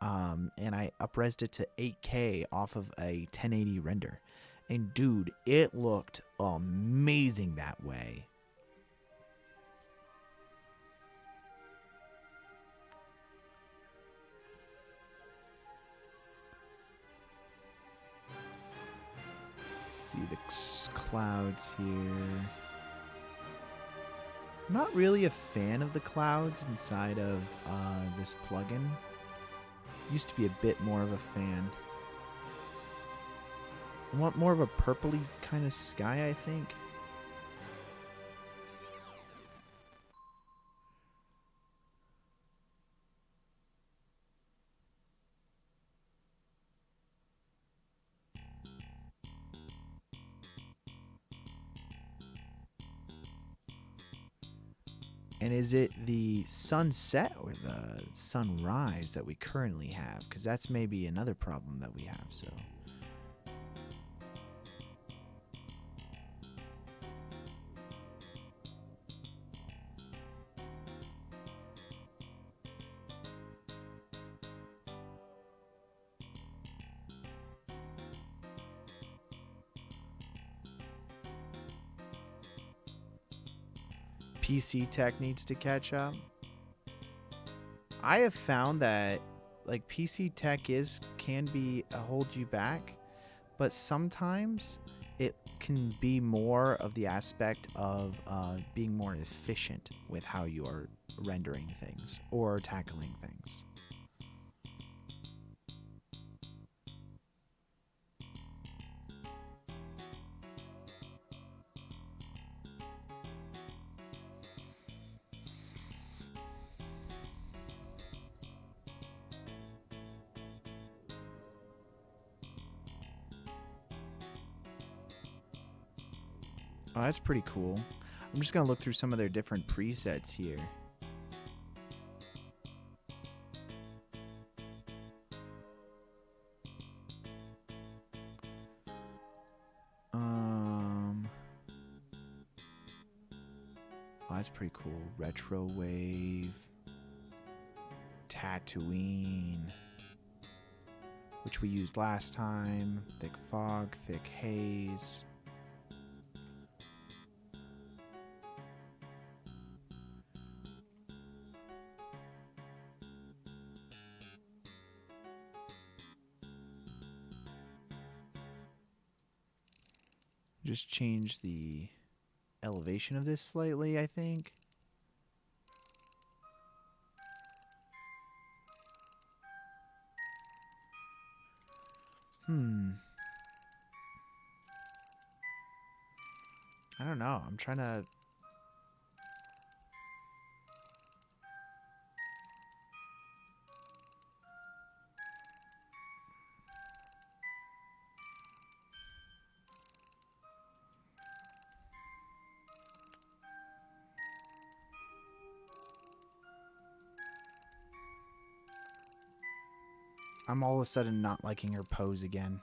and I up-resed it to 8K off of a 1080 render. And dude, it looked amazing that way. the clouds here. I'm not really a fan of the clouds inside of this plugin. Used to be a bit more of a fan. I want more of a purpley kind of sky, I think. And is it the sunset or the sunrise that we currently have? Because that's maybe another problem that we have, so... PC tech needs to catch up. I have found that like PC tech can hold you back, but sometimes it can be more of the aspect of being more efficient with how you are rendering things or tackling things. Oh, that's pretty cool. I'm just going to look through some of their different presets here. Oh, that's pretty cool. Retro Wave. Tatooine. Which we used last time. Thick Fog, Thick Haze. Just change the elevation of this slightly, I think. I don't know. I'm trying to... I'm all of a sudden not liking her pose again.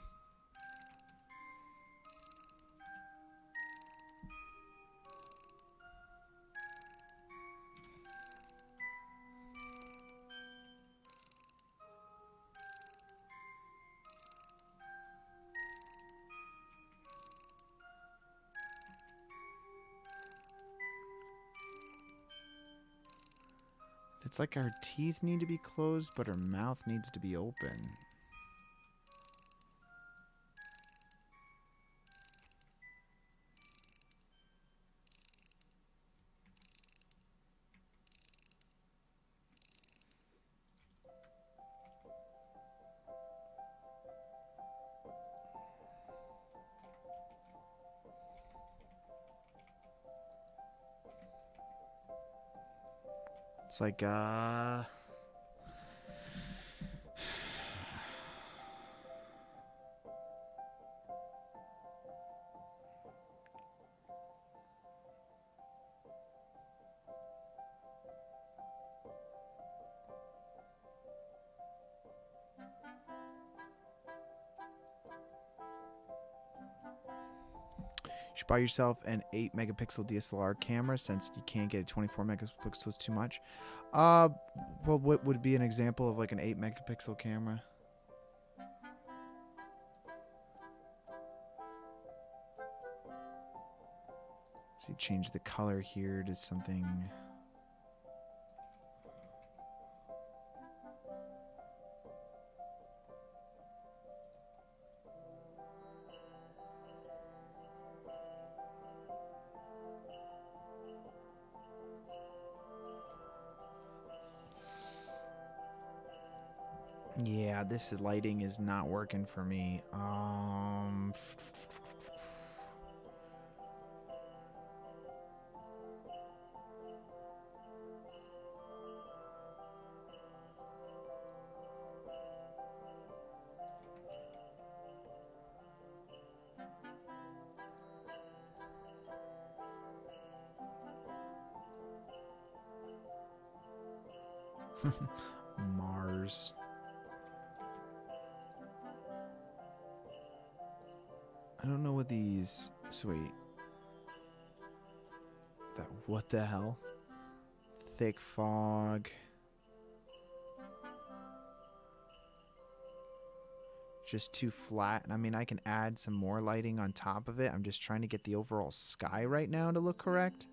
It's like her teeth need to be closed, but her mouth needs to be open. It's like, you should buy yourself an 8 megapixel DSLR camera since you can't get a 24 megapixels too much. Well, what would be an example of like an 8 megapixel camera? So you change the color here to something. Yeah, this lighting is not working for me. Mars. I don't know what these. Sweet. What the hell? Thick fog. Just too flat. I mean, I can add some more lighting on top of it. I'm just trying to get the overall sky right now to look correct.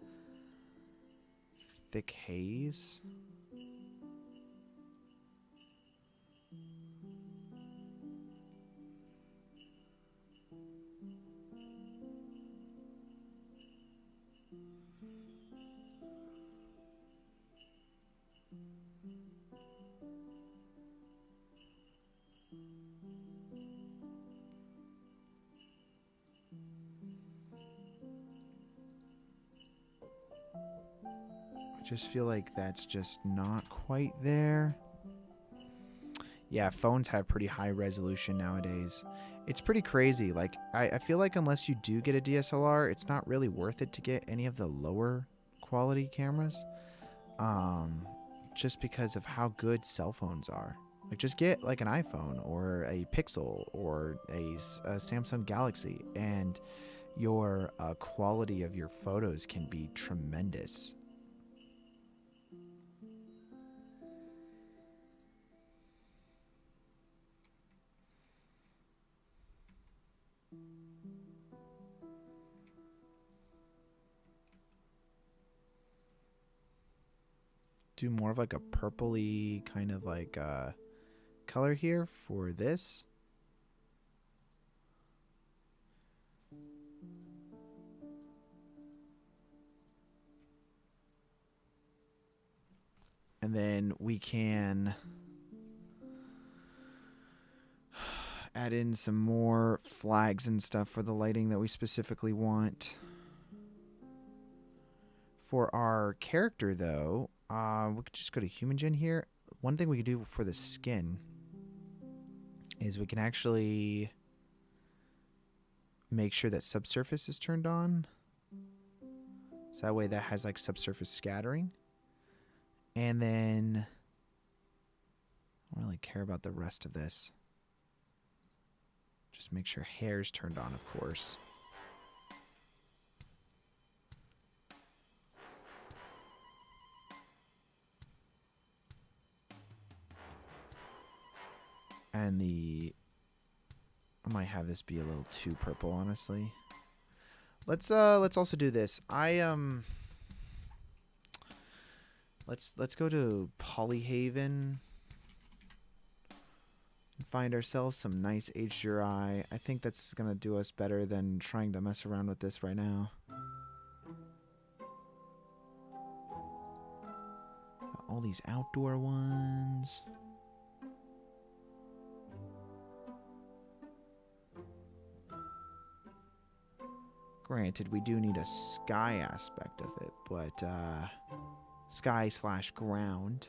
Thick haze. I just feel like that's just not quite there. Yeah, phones have pretty high resolution nowadays. It's pretty crazy. Like, I feel like unless you do get a DSLR, it's not really worth it to get any of the lower quality cameras. Just because of how good cell phones are. Like, just get like an iPhone or a Pixel or a Samsung Galaxy, and your quality of your photos can be tremendous. Do more of like a purpley kind of like color here for this. And then we can add in some more flags and stuff for the lighting that we specifically want. For our character, though, we could just go to human gen here. One thing we could do for the skin is we can actually make sure that subsurface is turned on. So that way that has like subsurface scattering. And then I don't really care about the rest of this. Just make sure hair's turned on, of course. And I might have this be a little too purple, honestly. Let's also do this. Let's go to Polyhaven and find ourselves some nice HDRI. I think that's gonna do us better than trying to mess around with this right now. Got all these outdoor ones. Granted, we do need a sky aspect of it, but sky/ground.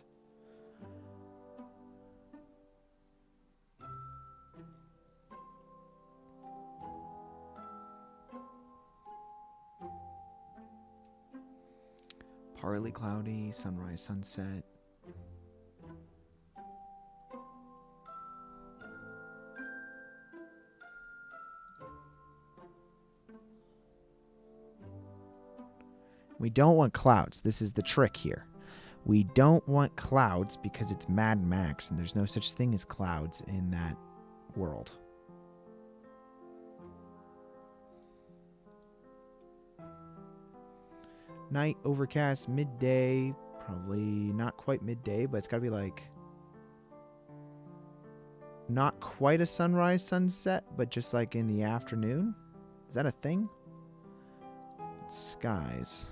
Partly cloudy, sunrise, sunset. We don't want clouds. This is the trick here. We don't want clouds because it's Mad Max and there's no such thing as clouds in that world. Night, overcast, midday. Probably not quite midday, but it's got to be like not quite a sunrise, sunset, but just like in the afternoon. Is that a thing? Skies.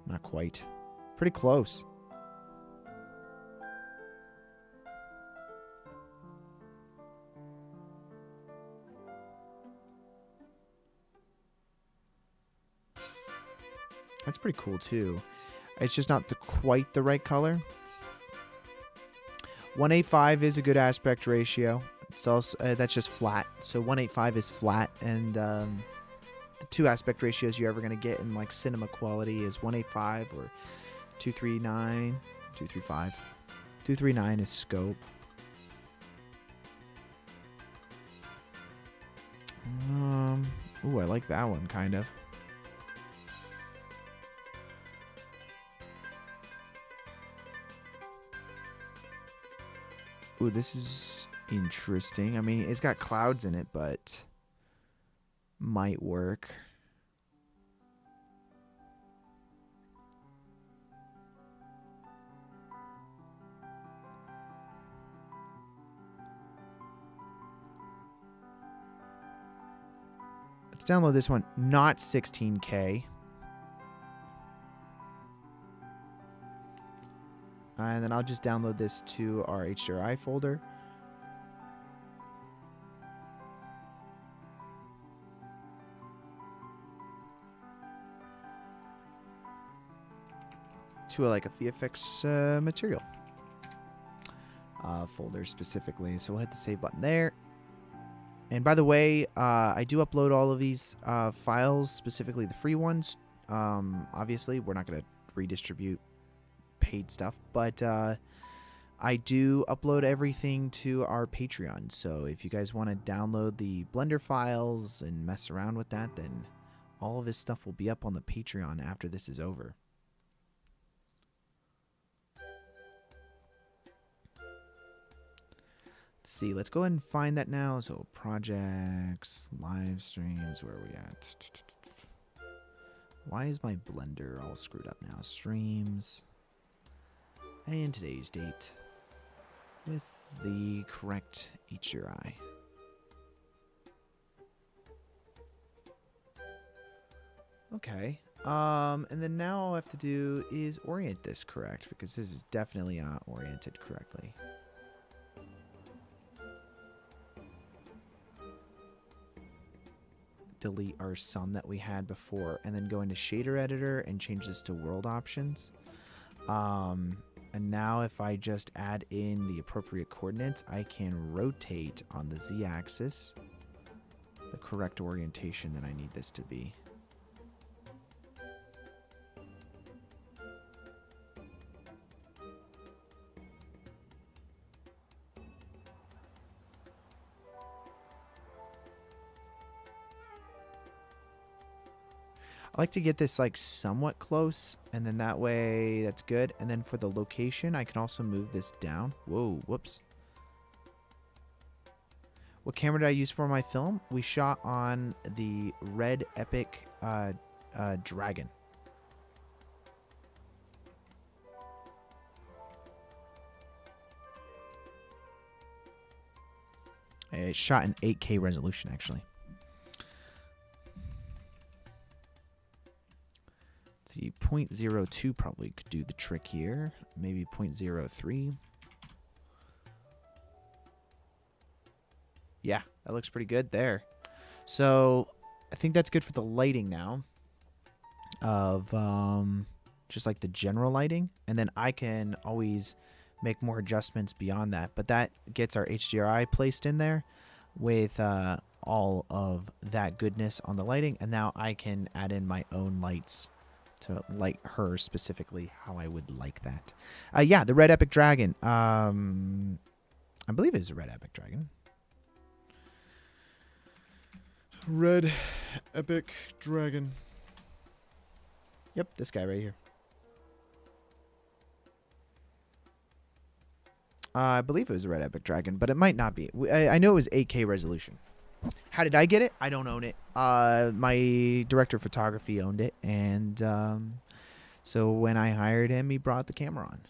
Not quite. Pretty close. That's pretty cool too. It's just not quite the right color. 185 is a good aspect ratio. It's also that's just flat. So 185 is flat, and the two aspect ratios you're ever going to get in like cinema quality is 185 or 239, 235. 239 is scope. Ooh, I like that one kind of. Ooh, this is interesting. I mean, it's got clouds in it, but might work. Let's download this one, not 16K. And then I'll just download this to our HDRI folder. To like a VFX material folder specifically. So we'll hit the save button there. And by the way, I do upload all of these files, specifically the free ones. Obviously, we're not going to redistribute paid stuff, but I do upload everything to our Patreon. So if you guys want to download the Blender files and mess around with that, then all of this stuff will be up on the Patreon after this is over. Let's see, let's go ahead and find that now. So projects, live streams, where are we at? Why is my Blender all screwed up now? Streams. And today's date with the correct HDRI. Okay. And then now all I have to do is orient this correct, because this is definitely not oriented correctly. Delete our sum that we had before, and then go into shader editor and change this to world options. And now if I just add in the appropriate coordinates, I can rotate on the z-axis the correct orientation that I need this to be. I like to get this like somewhat close, and then that way that's good. And then for the location, I can also move this down. Whoa, whoops. What camera did I use for my film? We shot on the Red Epic Dragon. It shot in 8K resolution, actually. See, 0.02 probably could do the trick here. Maybe 0.03. Yeah, that looks pretty good there. So I think that's good for the lighting now of just like the general lighting. And then I can always make more adjustments beyond that. But that gets our HDRI placed in there with all of that goodness on the lighting. And now I can add in my own lights to light her specifically how I would like that. Yeah, the Red Epic Dragon. I believe it's a Red Epic Dragon. Red Epic Dragon. Yep, this guy right here. I believe it was a Red Epic Dragon, but it might not be. I know it was 8K resolution. How did I get it? I don't own it. My director of photography owned it, and so when I hired him, he brought the camera on.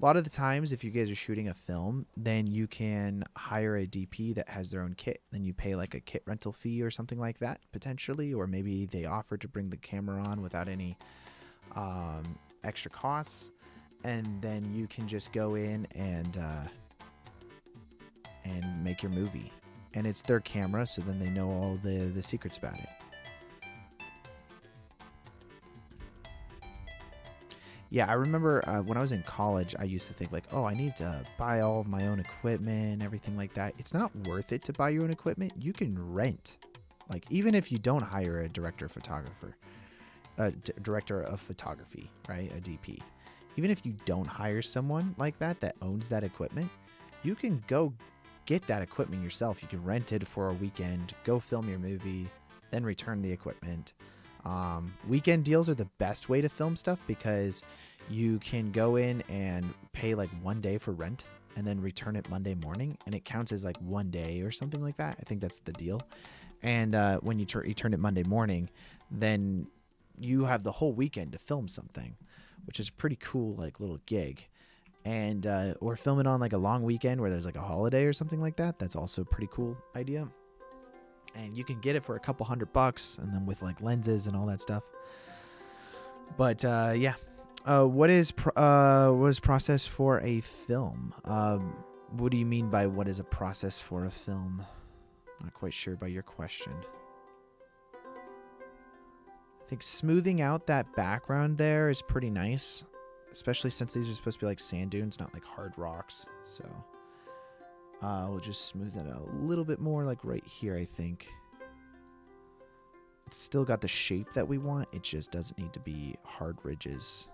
A lot of the times, if you guys are shooting a film, then you can hire a DP that has their own kit. Then you pay like a kit rental fee or something like that, potentially, or maybe they offer to bring the camera on without any extra costs, and then you can just go in and make your movie. And it's their camera, so then they know all the secrets about it. Yeah, I remember when I was in college, I used to think like, oh, I need to buy all of my own equipment, everything like that. It's not worth it to buy your own equipment. You can rent. Like, even if you don't hire a director of photography, right? A DP. Even if you don't hire someone like that owns that equipment, you can go get that equipment yourself. You can rent it for a weekend, go film your movie, then return the equipment. Weekend deals are the best way to film stuff because you can go in and pay like 1 day for rent and then return it Monday morning, and it counts as like 1 day or something like that. I think that's the deal. And when you return it Monday morning, then you have the whole weekend to film something, which is a pretty cool like little gig. And or film it on like a long weekend where there's like a holiday or something like that. That's also a pretty cool idea. And you can get it for a couple $100, and then with like lenses and all that stuff. But yeah, what is process for a film? What do you mean by what is a process for a film? I'm not quite sure by your question. I think smoothing out that background there is pretty nice, especially since these are supposed to be like sand dunes, not like hard rocks. So we'll just smooth it out a little bit more, like right here, I think. It's still got the shape that we want. It just doesn't need to be hard ridges.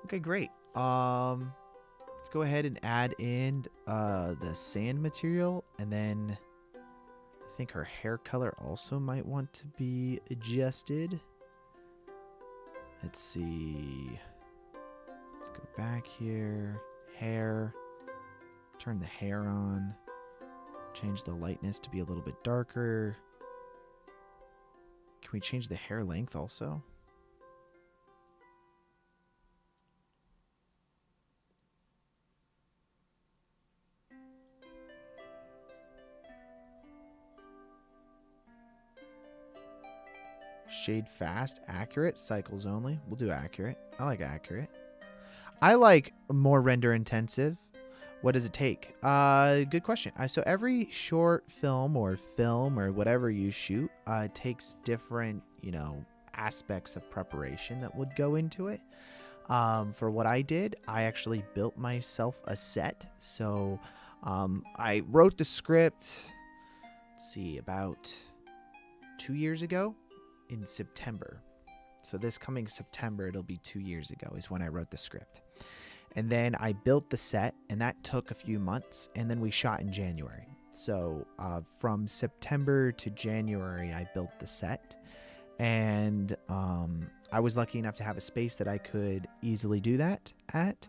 Okay, great. Let's go ahead and add in the sand material, and then I think her hair color also might want to be adjusted. Let's see. Let's go back here. Hair. Turn the hair on. Change the lightness to be a little bit darker. Can we change the hair length also? Shade fast, accurate, cycles only. We'll do accurate. I like accurate. I like more render intensive. What does it take? Good question. So every short film or whatever you shoot takes different, aspects of preparation that would go into it. For what I did, I actually built myself a set. So I wrote the script, let's see, about 2 years ago. In September. So this coming September, it'll be 2 years ago is when I wrote the script. And then I built the set, and that took a few months, and then we shot in January. So from September to January, I built the set, and I was lucky enough to have a space that I could easily do that at.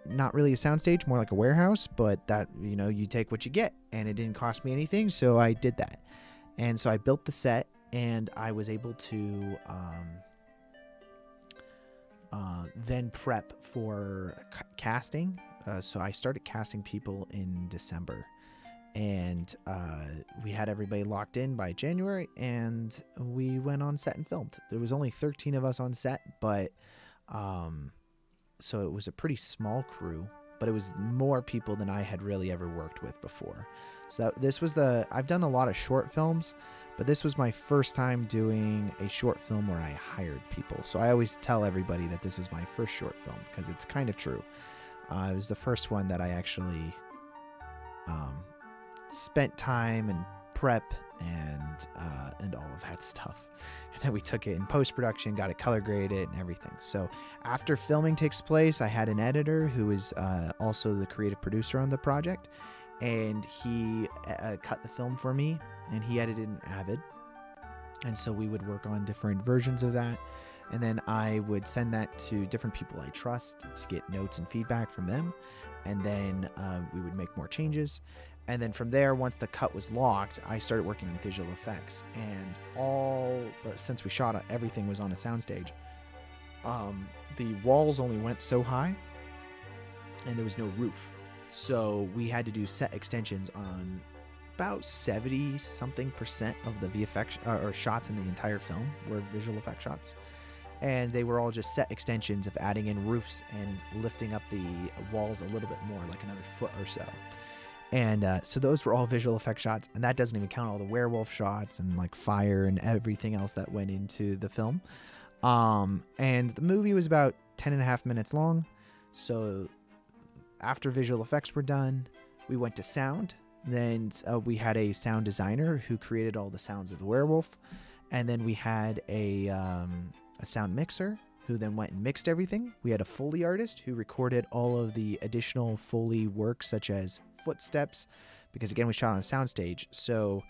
Not really a soundstage, more like a warehouse, but that, you take what you get, and it didn't cost me anything, so I did that. And so I built the set, and I was able to then prep for casting. So I started casting people in December, and we had everybody locked in by January, and we went on set and filmed. There was only 13 of us on set, but so it was a pretty small crew, but it was more people than I had really ever worked with before. So this was I've done a lot of short films, but this was my first time doing a short film where I hired people. So I always tell everybody that this was my first short film because it's kind of true. It was the first one that I actually spent time and prep and all of that stuff. And then we took it in post-production, got it color graded and everything. So after filming takes place, I had an editor who is also the creative producer on the project. And he cut the film for me, and he edited in Avid. And so we would work on different versions of that. And then I would send that to different people I trust to get notes and feedback from them. And then we would make more changes. And then from there, once the cut was locked, I started working on visual effects. And since we shot everything was on a soundstage, the walls only went so high, and there was no roof. So we had to do set extensions on about 70 something percent of the VFX or shots in the entire film were visual effect shots. And they were all just set extensions of adding in roofs and lifting up the walls a little bit more, like another foot or so. And so those were all visual effect shots, and that doesn't even count all the werewolf shots and like fire and everything else that went into the film. And the movie was about 10.5 minutes long. So after visual effects were done, we went to sound. Then we had a sound designer who created all the sounds of the werewolf. And then we had a sound mixer who then went and mixed everything. We had a Foley artist who recorded all of the additional Foley work, such as footsteps, because again, we shot on a soundstage. So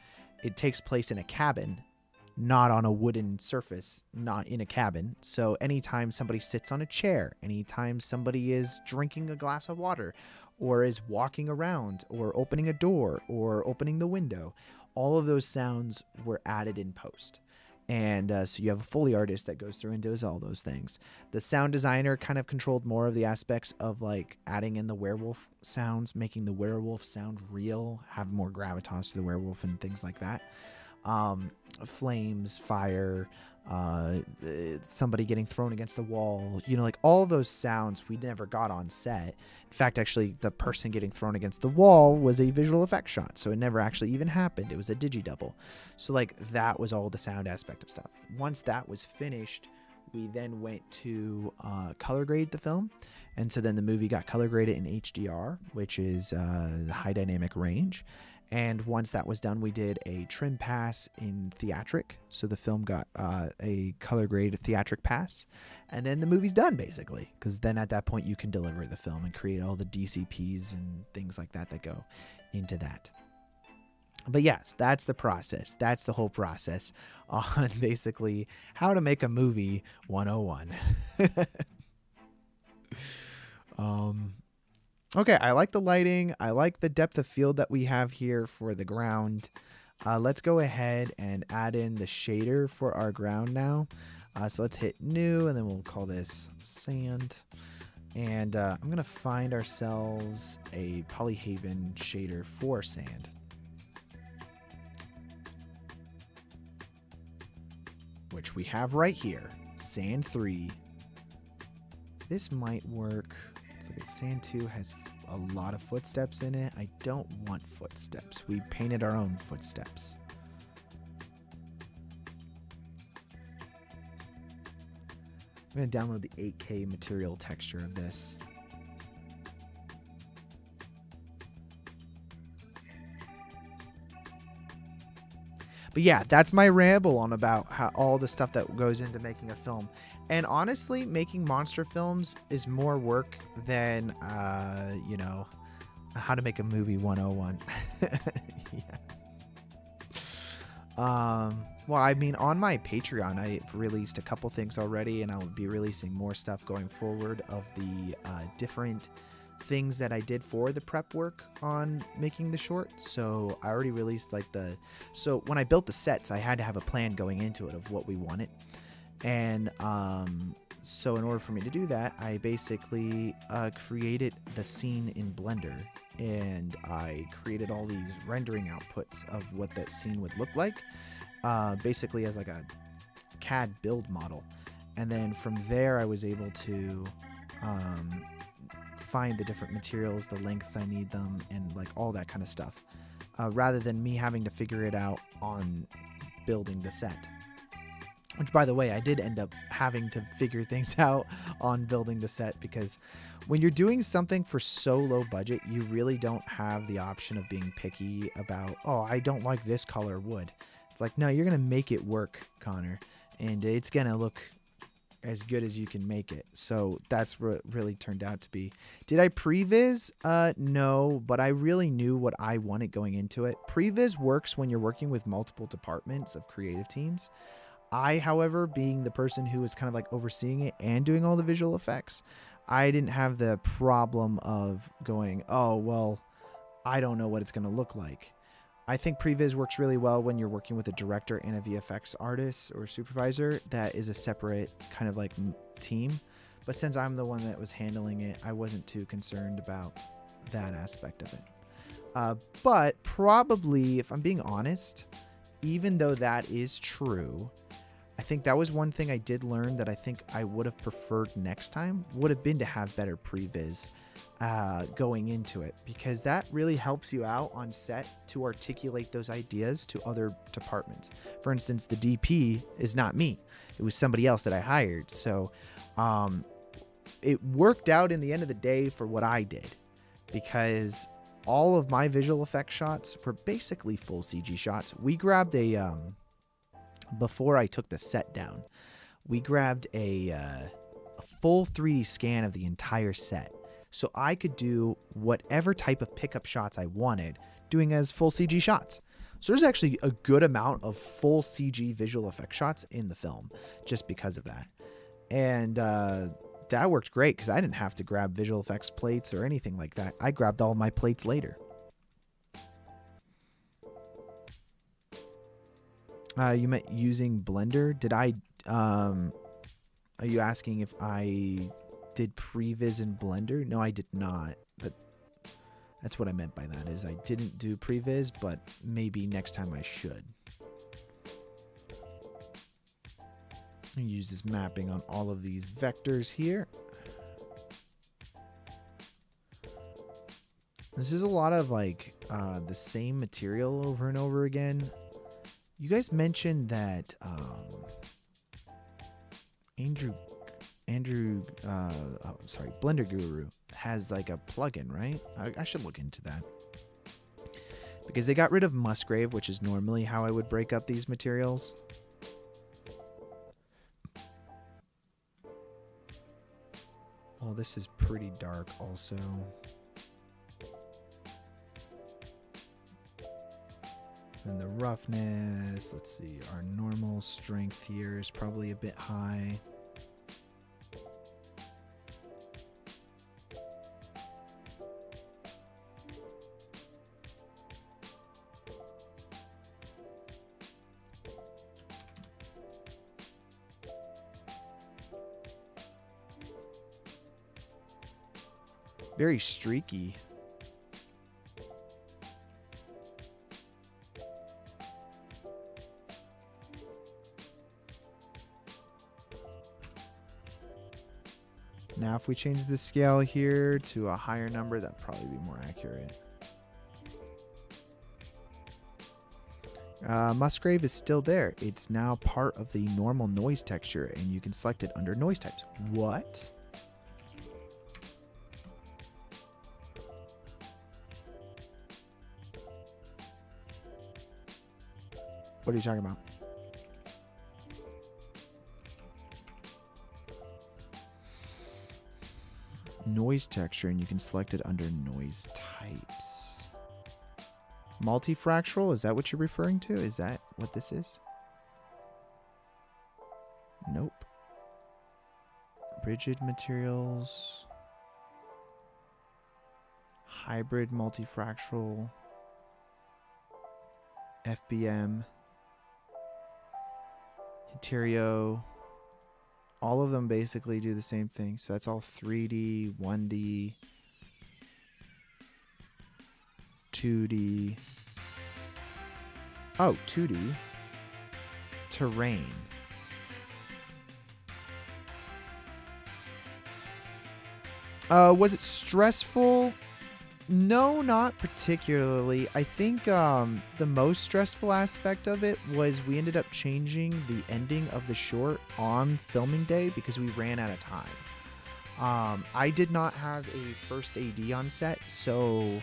it takes place in a cabin, not on a wooden surface, not in a cabin. So anytime somebody sits on a chair, anytime somebody is drinking a glass of water, or is walking around, or opening a door, or opening the window, all of those sounds were added in post. And so you have a Foley artist that goes through and does all those things. The sound designer kind of controlled more of the aspects of like adding in the werewolf sounds, making the werewolf sound real, have more gravitas to the werewolf and things like that. Flames, fire, somebody getting thrown against the wall, like all those sounds we never got on set. In fact, actually, the person getting thrown against the wall was a visual effect shot, so it never actually even happened. It was a digi-double. So like that was all the sound aspect of stuff. Once that was finished, we then went to color grade the film. And so then the movie got color graded in HDR, which is the high dynamic range. And once that was done, we did a trim pass in theatric. So the film got a color grade theatric pass. And then the movie's done, basically. Because then at that point, you can deliver the film and create all the DCPs and things like that that go into that. But yes, that's the process. That's the whole process on basically how to make a movie 101. Okay, I like the lighting. I like the depth of field that we have here for the ground. Let's go ahead and add in the shader for our ground now. So let's hit new, and then we'll call this sand. And I'm going to find ourselves a Polyhaven shader for sand. Which we have right here, sand 3. This might work. So sand 2 has a lot of footsteps in it. I don't want footsteps. We painted our own footsteps. I'm going to download the 8K material texture of this. But yeah, that's my ramble on about how all the stuff that goes into making a film. And honestly, making monster films is more work than, how to make a movie 101. Yeah. Well, I mean, on my Patreon, I've released a couple things already, and I'll be releasing more stuff going forward of the different things that I did for the prep work on making the short. So I already released so when I built the sets, I had to have a plan going into it of what we wanted. And so in order for me to do that, I basically created the scene in Blender, and I created all these rendering outputs of what that scene would look like, basically as like a CAD build model. And then from there, I was able to find the different materials, the lengths I need them, and like all that kind of stuff, rather than me having to figure it out on building the set. Which, by the way, I did end up having to figure things out on building the set, because when you're doing something for so low budget, you really don't have the option of being picky about, oh, I don't like this color wood. It's like, no, you're going to make it work, Connor, and it's going to look as good as you can make it. So that's what really turned out to be. Did I previs? No, but I really knew what I wanted going into it. Previs works when you're working with multiple departments of creative teams. I, however, being the person who was kind of like overseeing it and doing all the visual effects, I didn't have the problem of going, oh, well, I don't know what it's going to look like. I think previs works really well when you're working with a director and a VFX artist or supervisor that is a separate kind of like team. But since I'm the one that was handling it, I wasn't too concerned about that aspect of it. But probably, if I'm being honest, even though that is true, I think that was one thing I did learn that I think I would have preferred next time would have been to have better previs going into it, because that really helps you out on set to articulate those ideas to other departments. For instance, the DP is not me. It was somebody else that I hired. So it worked out in the end of the day for what I did, because all of my visual effects shots were basically full CG shots. We grabbed before I took the set down, we grabbed a full 3D scan of the entire set. So I could do whatever type of pickup shots I wanted, doing as full CG shots. So there's actually a good amount of full CG visual effects shots in the film just because of that. And that worked great because I didn't have to grab visual effects plates or anything like that. I grabbed all my plates later. You meant using Blender? Did I, are you asking if I did previs in Blender? No, I did not. But that's what I meant by that, is I didn't do previs, but maybe next time I should. Use this mapping on all of these vectors here. This is a lot of like the same material over and over again. You guys mentioned that Blender Guru has like a plugin, right? I should look into that, because they got rid of Musgrave, which is normally how I would break up these materials. Oh, this is pretty dark also. And the roughness, let's see, our normal strength here is probably a bit high. Very streaky. Now if we change the scale here to a higher number, that'd probably be more accurate. Musgrave is still there. It's now part of the normal noise texture, and you can select it under noise types. What? What are you talking about? Noise texture, and you can select it under noise types. Multifractal, is that what you're referring to? Is that what this is? Nope. Rigid materials. Hybrid multifractal. FBM. Heterio. All of them basically do the same thing. So that's all 3D, 1D, 2D. Oh, 2D. Terrain. Was it stressful? No, not particularly. I think the most stressful aspect of it was we ended up changing the ending of the short on filming day because we ran out of time. I did not have a first AD on set, so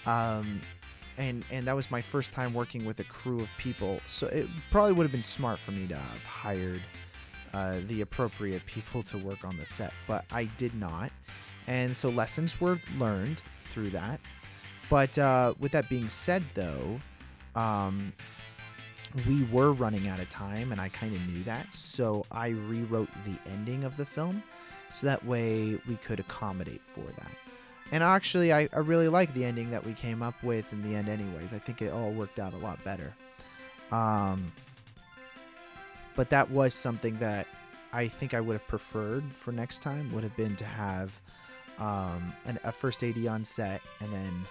and that was my first time working with a crew of people, so it probably would have been smart for me to have hired the appropriate people to work on the set, but I did not. And so lessons were learned through that. But with that being said, though, we were running out of time, and I kind of knew that. So I rewrote the ending of the film so that way we could accommodate for that. And actually, I really like the ending that we came up with in the end anyways. I think it all worked out a lot better. But that was something that I think I would have preferred for next time, would have been to have a first AD on set and then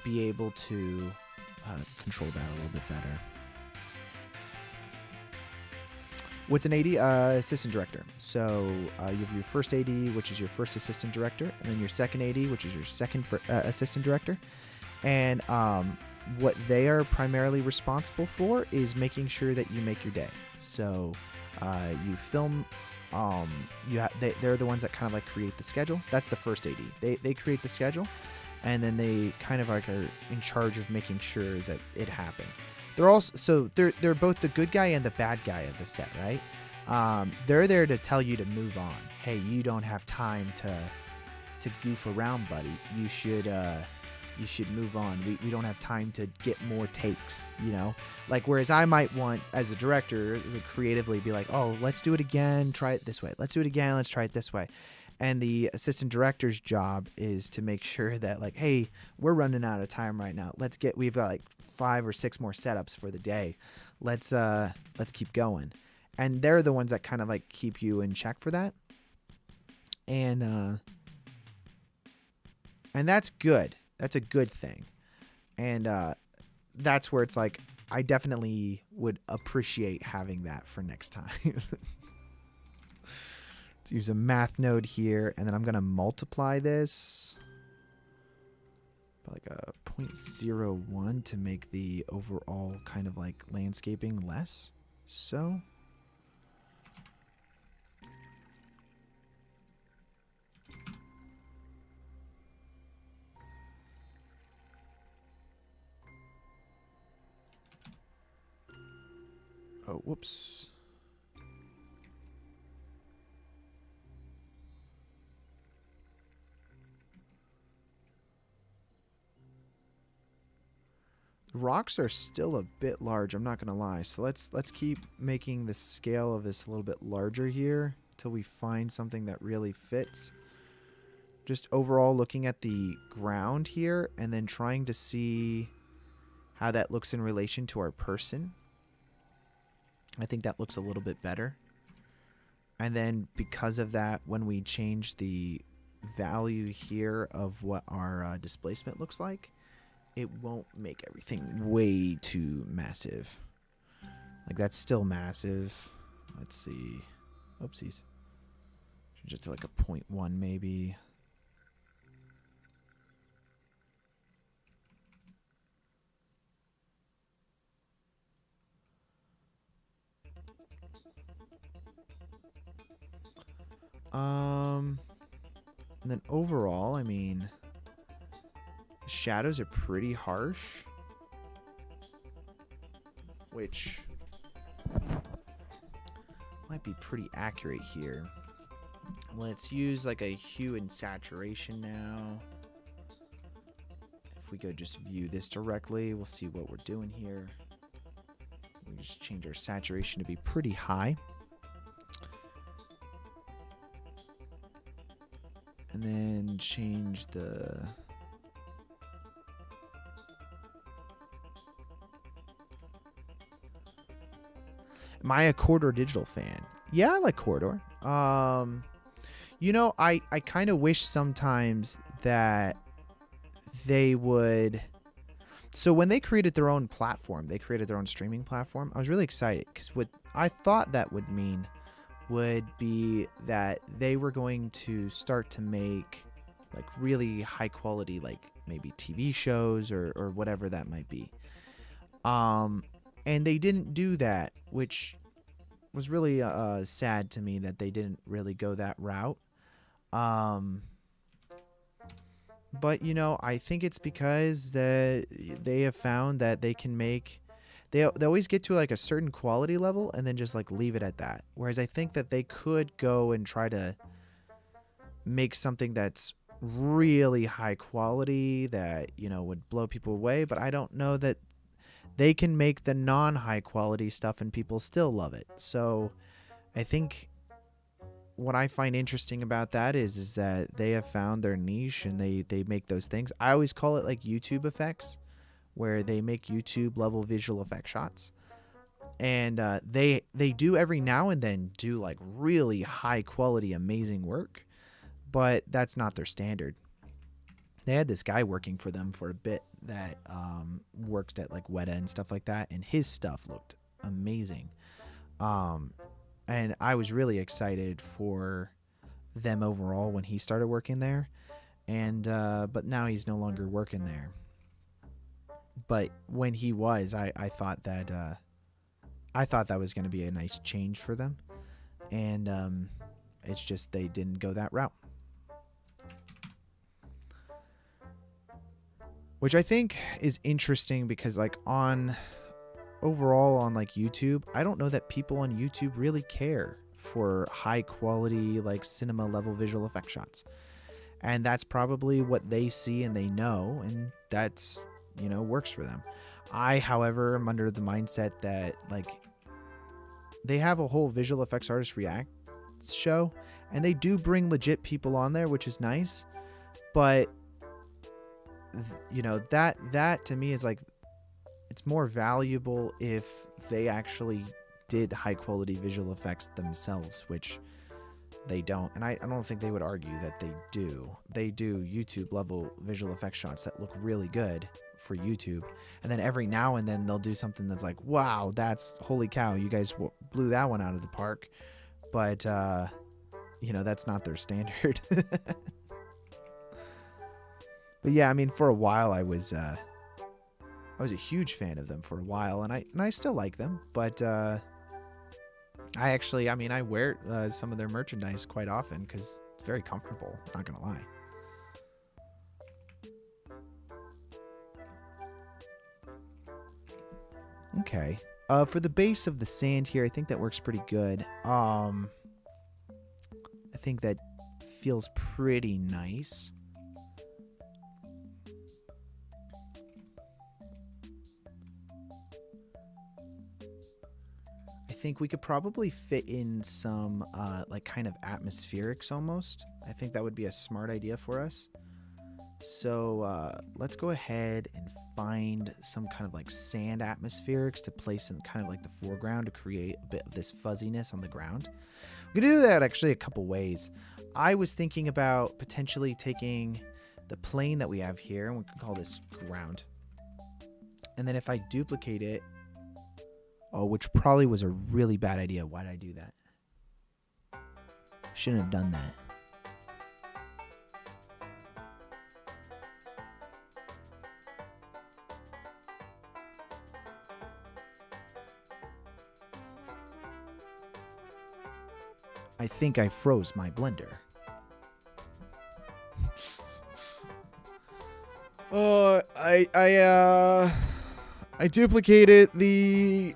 be able to control that a little bit better. What's an AD? Assistant director. So you have your first AD, which is your first assistant director, and then your second AD, which is your second assistant director. And what they are primarily responsible for is making sure that you make your day. So you film. They're the ones that kind of like create the schedule. That's the first AD. They create the schedule, and then they kind of like are in charge of making sure that it happens. They're both the good guy and the bad guy of the set, right? They're there to tell you to move on. Hey, you don't have time to goof around, buddy. You should move on. We don't have time to get more takes, you know? Like, whereas I might want, as a director, to creatively be like, oh, let's do it again, try it this way. Let's do it again, let's try it this way. And the assistant director's job is to make sure that, like, hey, we're running out of time right now. We've got like 5 or 6 more setups for the day. Let's keep going. And they're the ones that kind of like keep you in check for that. And that's good. That's a good thing. And that's where it's like, I definitely would appreciate having that for next time. Let's use a math node here, and then I'm going to multiply this by like a 0.01 to make the overall kind of like landscaping less. So oh, whoops. Rocks are still a bit large, I'm not gonna lie. So let's keep making the scale of this a little bit larger here until we find something that really fits. Just overall looking at the ground here and then trying to see how that looks in relation to our person. I think that looks a little bit better. And then because of that, when we change the value here of what our displacement looks like, it won't make everything way too massive. Like, that's still massive. Let's see. Oopsies. Change it to like a 0.1 maybe. And then overall, I mean, the shadows are pretty harsh, which might be pretty accurate here. Let's use like a hue and saturation now. If we go just view this directly, we'll see what we're doing here. We just change our saturation to be pretty high. And then change the... Am I a Corridor Digital fan? Yeah, I like Corridor. You know, I kind of wish sometimes that they would... So when they created their own platform, they created their own streaming platform, I was really excited because what I thought that would mean would be that they were going to start to make like really high quality, like maybe TV shows or whatever that might be. And they didn't do that, which was really sad to me that they didn't really go that route. But, you know, I think it's because they have found that they can make... They always get to like a certain quality level and then just like leave it at that. Whereas I think that they could go and try to make something that's really high quality that, you know, would blow people away. But I don't know that they can make the non-high quality stuff and people still love it. So I think what I find interesting about that is that they have found their niche and they make those things. I always call it like YouTube effects, where they make YouTube level visual effect shots. And they do every now and then do like really high quality, amazing work, but that's not their standard. They had this guy working for them for a bit that worked at like Weta and stuff like that, and his stuff looked amazing. And I was really excited for them overall when he started working there, and but now he's no longer working there. But when he was, I thought that was going to be a nice change for them, and it's just they didn't go that route, which I think is interesting because like overall on like YouTube, I don't know that people on YouTube really care for high quality like cinema level visual effect shots, and that's probably what they see and they know, and that's, you know, works for them. I, however, am under the mindset that like they have a whole visual effects artist react show, and they do bring legit people on there, which is nice, but you know, that to me is like, it's more valuable if they actually did high quality visual effects themselves, which they don't. And I don't think they would argue that they do. They do YouTube level visual effects shots that look really good for YouTube. And then every now and then they'll do something that's like, wow, that's holy cow, you guys blew that one out of the park. But, you know, that's not their standard. But yeah, I mean, for a while I was a huge fan of them for a while, and I still like them, but I wear some of their merchandise quite often because it's very comfortable, not gonna lie. Okay, for the base of the sand here, I think that works pretty good. I think that feels pretty nice. I think we could probably fit in some like kind of atmospherics almost. I think that would be a smart idea for us. So let's go ahead and find some kind of like sand atmospherics to place in kind of like the foreground to create a bit of this fuzziness on the ground. We could do that actually a couple ways. I was thinking about potentially taking the plane that we have here, and we can call this ground. And then if I duplicate it, oh, which probably was a really bad idea. Why did I do that? Shouldn't have done that. I think I froze my blender. I duplicated the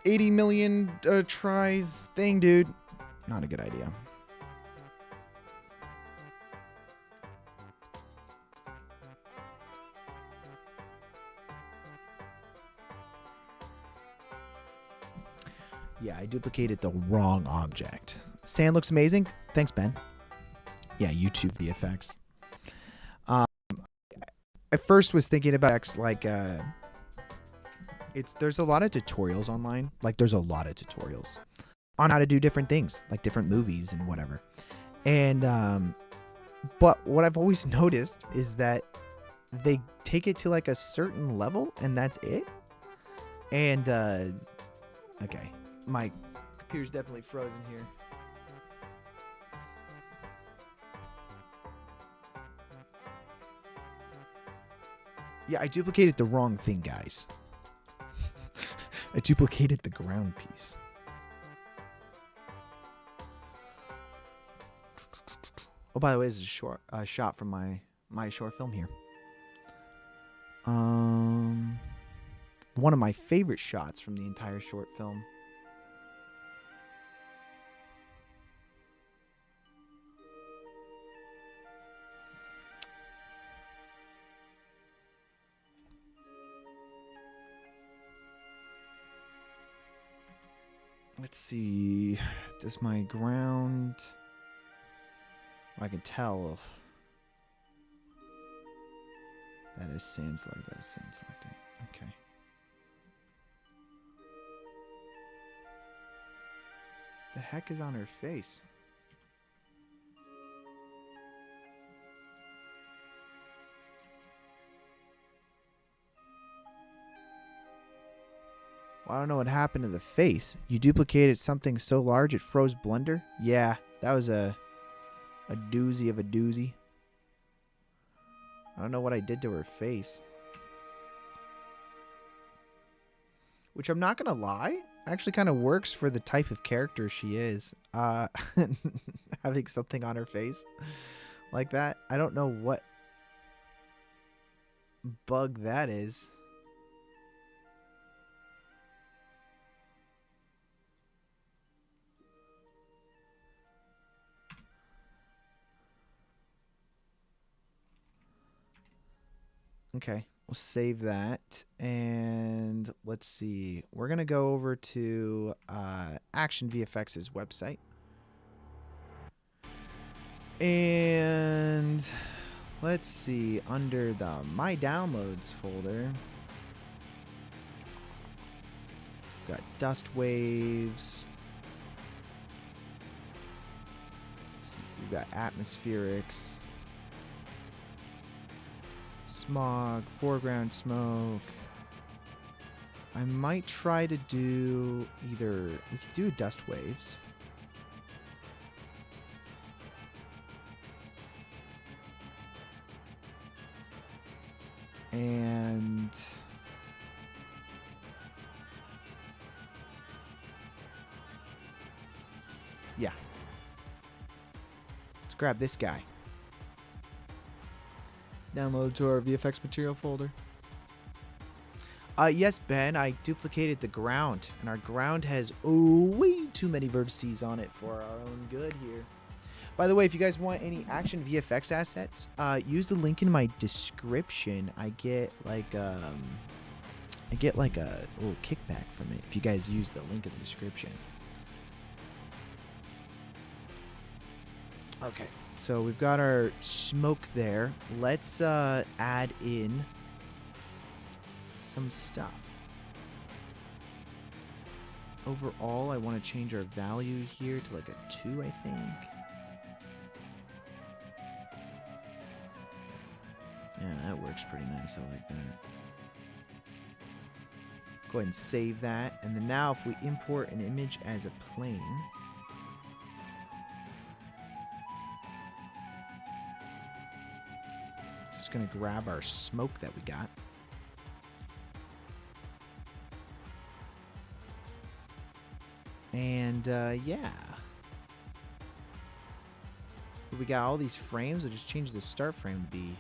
80 million tries thing, dude. Not a good idea. Yeah, I duplicated the wrong object. Sand looks amazing. Thanks, Ben. Yeah, YouTube VFX. I first was thinking about like there's a lot of tutorials online. Like there's a lot of tutorials on how to do different things, like different movies and whatever. And but what I've always noticed is that they take it to like a certain level and that's it. And okay, my computer's definitely frozen here. Yeah, I duplicated the wrong thing, guys. I duplicated the ground piece. Oh, by the way, this is a shot from my short film here. One of my favorite shots from the entire short film. Let's see. Does my ground... I can tell. That is sand select. That is sand selecting. Okay. The heck is on her face? Well, I don't know what happened to the face. You duplicated something so large it froze Blender? Yeah, that was a doozy of a doozy. I don't know what I did to her face. Which I'm not going to lie, actually kind of works for the type of character she is. Having something on her face like that. I don't know what bug that is. Okay, we'll save that. And let's see. We're going to go over to Action VFX's website. And let's see. Under the My Downloads folder, we've got dust waves. Let's see, we've got atmospherics. Smog, foreground smoke. I might try to do either... We could do dust waves. And... yeah. Let's grab this guy. Download to our VFX material folder. Yes, Ben, I duplicated the ground, and our ground has way too many vertices on it for our own good here. By the way, if you guys want any Action VFX assets, use the link in my description. I get like a little kickback from it if you guys use the link in the description. Okay. So we've got our smoke there. Let's add in some stuff. Overall, I want to change our value here to like a 2, I think. Yeah, that works pretty nice. I like that. Go ahead and save that. And then now if we import an image as a plane... Just gonna grab our smoke that we got. And yeah. We got all these frames. We'll just change the start frame to be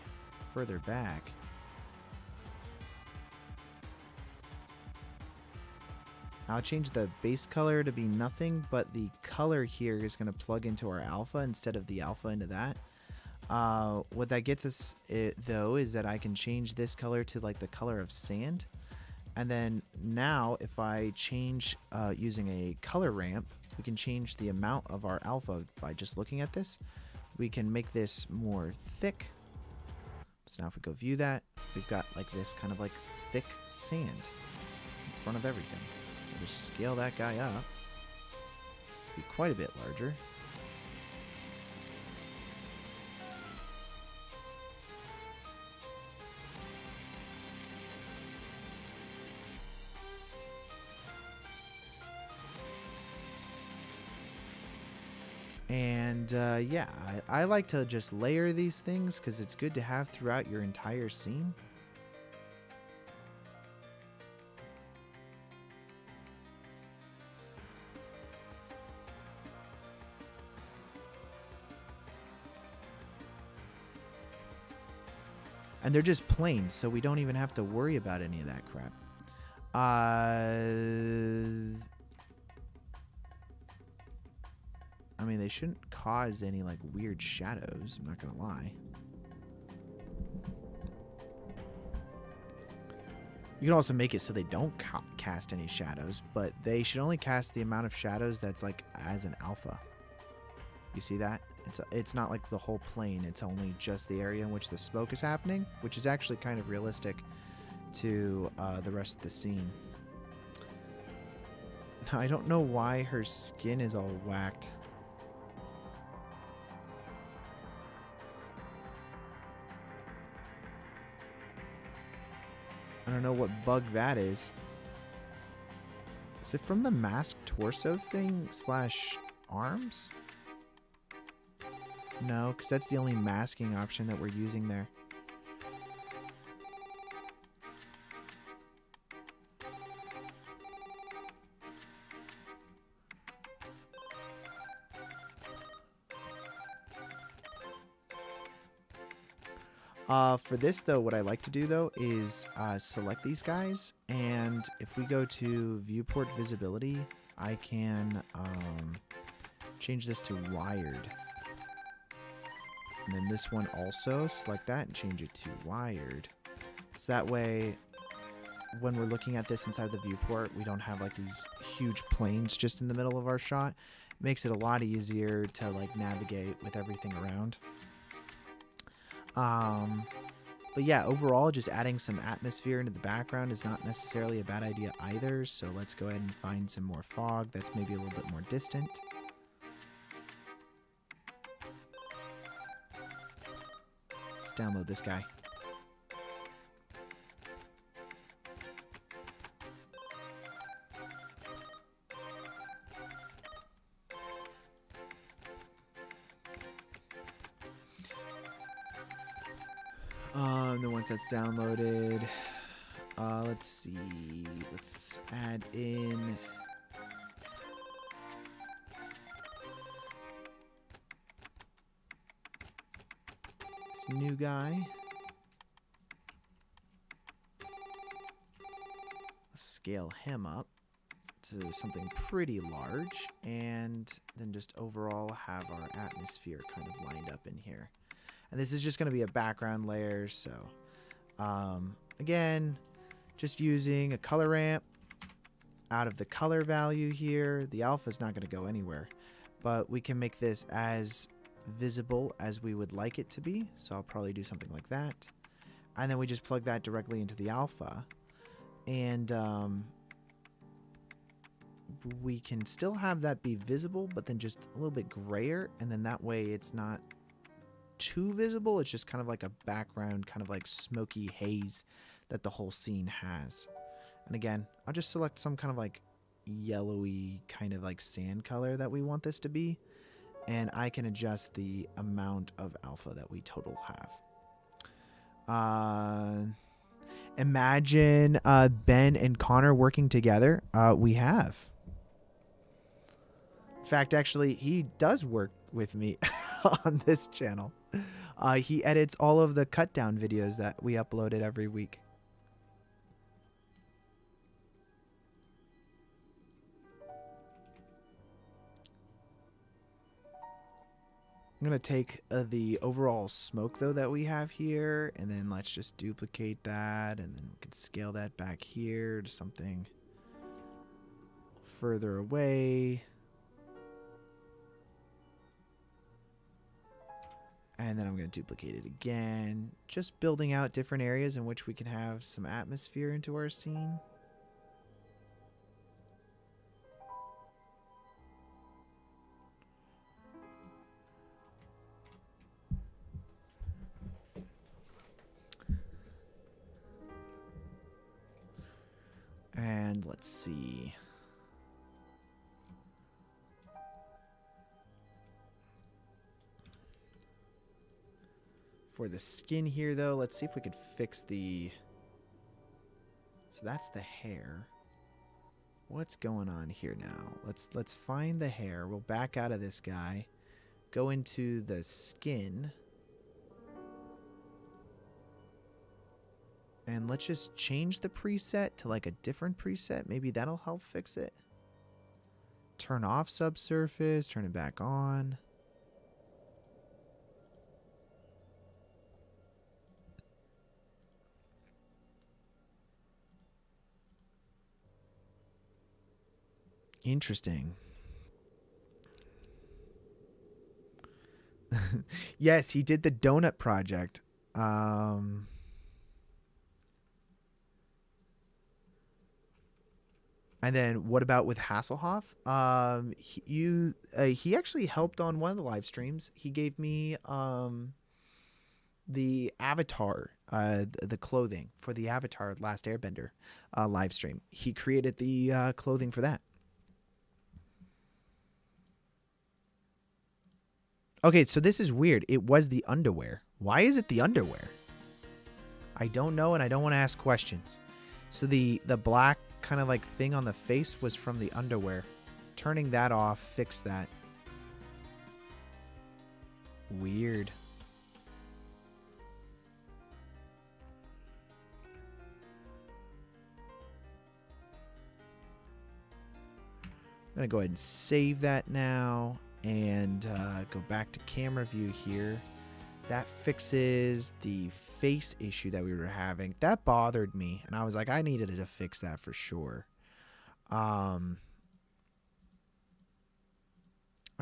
further back. I'll change the base color to be nothing, but the color here is gonna plug into our alpha instead of the alpha into that. What that gets us, though, is that I can change this color to like the color of sand. And then now if I change using a color ramp, we can change the amount of our alpha by just looking at this. We can make this more thick. So now if we go view that, we've got like this kind of like thick sand in front of everything. So just scale that guy up. Be quite a bit larger. And yeah, I like to just layer these things because it's good to have throughout your entire scene. And they're just plain, so we don't even have to worry about any of that crap. I mean, they shouldn't cause any, like, weird shadows. I'm not gonna lie. You can also make it so they don't cast any shadows, but they should only cast the amount of shadows that's like as an alpha. You see that? It's not like the whole plane. It's only just the area in which the smoke is happening, which is actually kind of realistic to the rest of the scene. Now, I don't know why her skin is all whacked. I don't know what bug that is. Is it from the masked torso thing / arms? No, because that's the only masking option that we're using there. For this, though, what I like to do, though, is select these guys. And if we go to viewport visibility, I can change this to wired. And then this one also, select that and change it to wired. So that way, when we're looking at this inside the viewport, we don't have like these huge planes just in the middle of our shot. It makes it a lot easier to like navigate with everything around. But yeah, overall, just adding some atmosphere into the background is not necessarily a bad idea either. So let's go ahead and find some more fog that's maybe a little bit more distant. Let's download this guy. And then once that's downloaded, let's see, let's add in this new guy. Let's scale him up to something pretty large, and then just overall have our atmosphere kind of lined up in here. And this is just going to be a background layer, so again, just using a color ramp out of the color value here. The alpha is not going to go anywhere, but we can make this as visible as we would like it to be. So I'll probably do something like that. And then we just plug that directly into the alpha. And we can still have that be visible, but then just a little bit grayer. And then that way it's not too visible. It's just kind of like a background, kind of like smoky haze that the whole scene has. And again, I'll just select some kind of like yellowy kind of like sand color that we want this to be, and I can adjust the amount of alpha that we total have. Imagine Ben and Connor working together. We have. In fact, actually, he does work with me on this channel. He edits all of the cut down videos that we uploaded every week. I'm going to take the overall smoke, though, that we have here, and then let's just duplicate that, and then we can scale that back here to something further away. And then I'm going to duplicate it again, just building out different areas in which we can have some atmosphere into our scene. And let's see. For the skin here, though, let's see if we could fix the... So that's the hair. What's going on here now? Let's find the hair. We'll back out of this guy. Go into the skin. And let's just change the preset to like a different preset. Maybe that'll help fix it. Turn off subsurface, turn it back on. Interesting. Yes, he did the donut project. And then what about with Hasselhoff? He actually helped on one of the live streams. He gave me the avatar, the clothing for the Avatar Last Airbender live stream. He created the clothing for that. Okay, so this is weird. It was the underwear. Why is it the underwear? I don't know, and I don't want to ask questions. So the black kind of like thing on the face was from the underwear. Turning that off fixed that. Weird. I'm going to go ahead and save that now and go back to camera view here. That fixes the face issue that we were having. That bothered me, and I was like, I needed to fix that for sure. I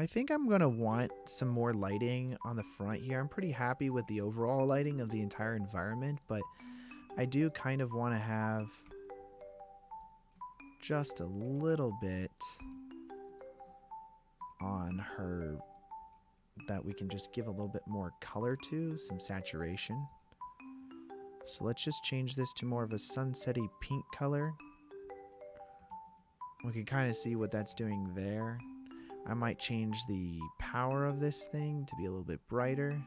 think I'm going to want some more lighting on the front here. I'm pretty happy with the overall lighting of the entire environment, but I do kind of want to have just a little bit on her that we can just give a little bit more color to, some saturation. So let's just change this to more of a sunsetty pink color. We can kind of see what that's doing there. I might change the power of this thing to be a little bit brighter.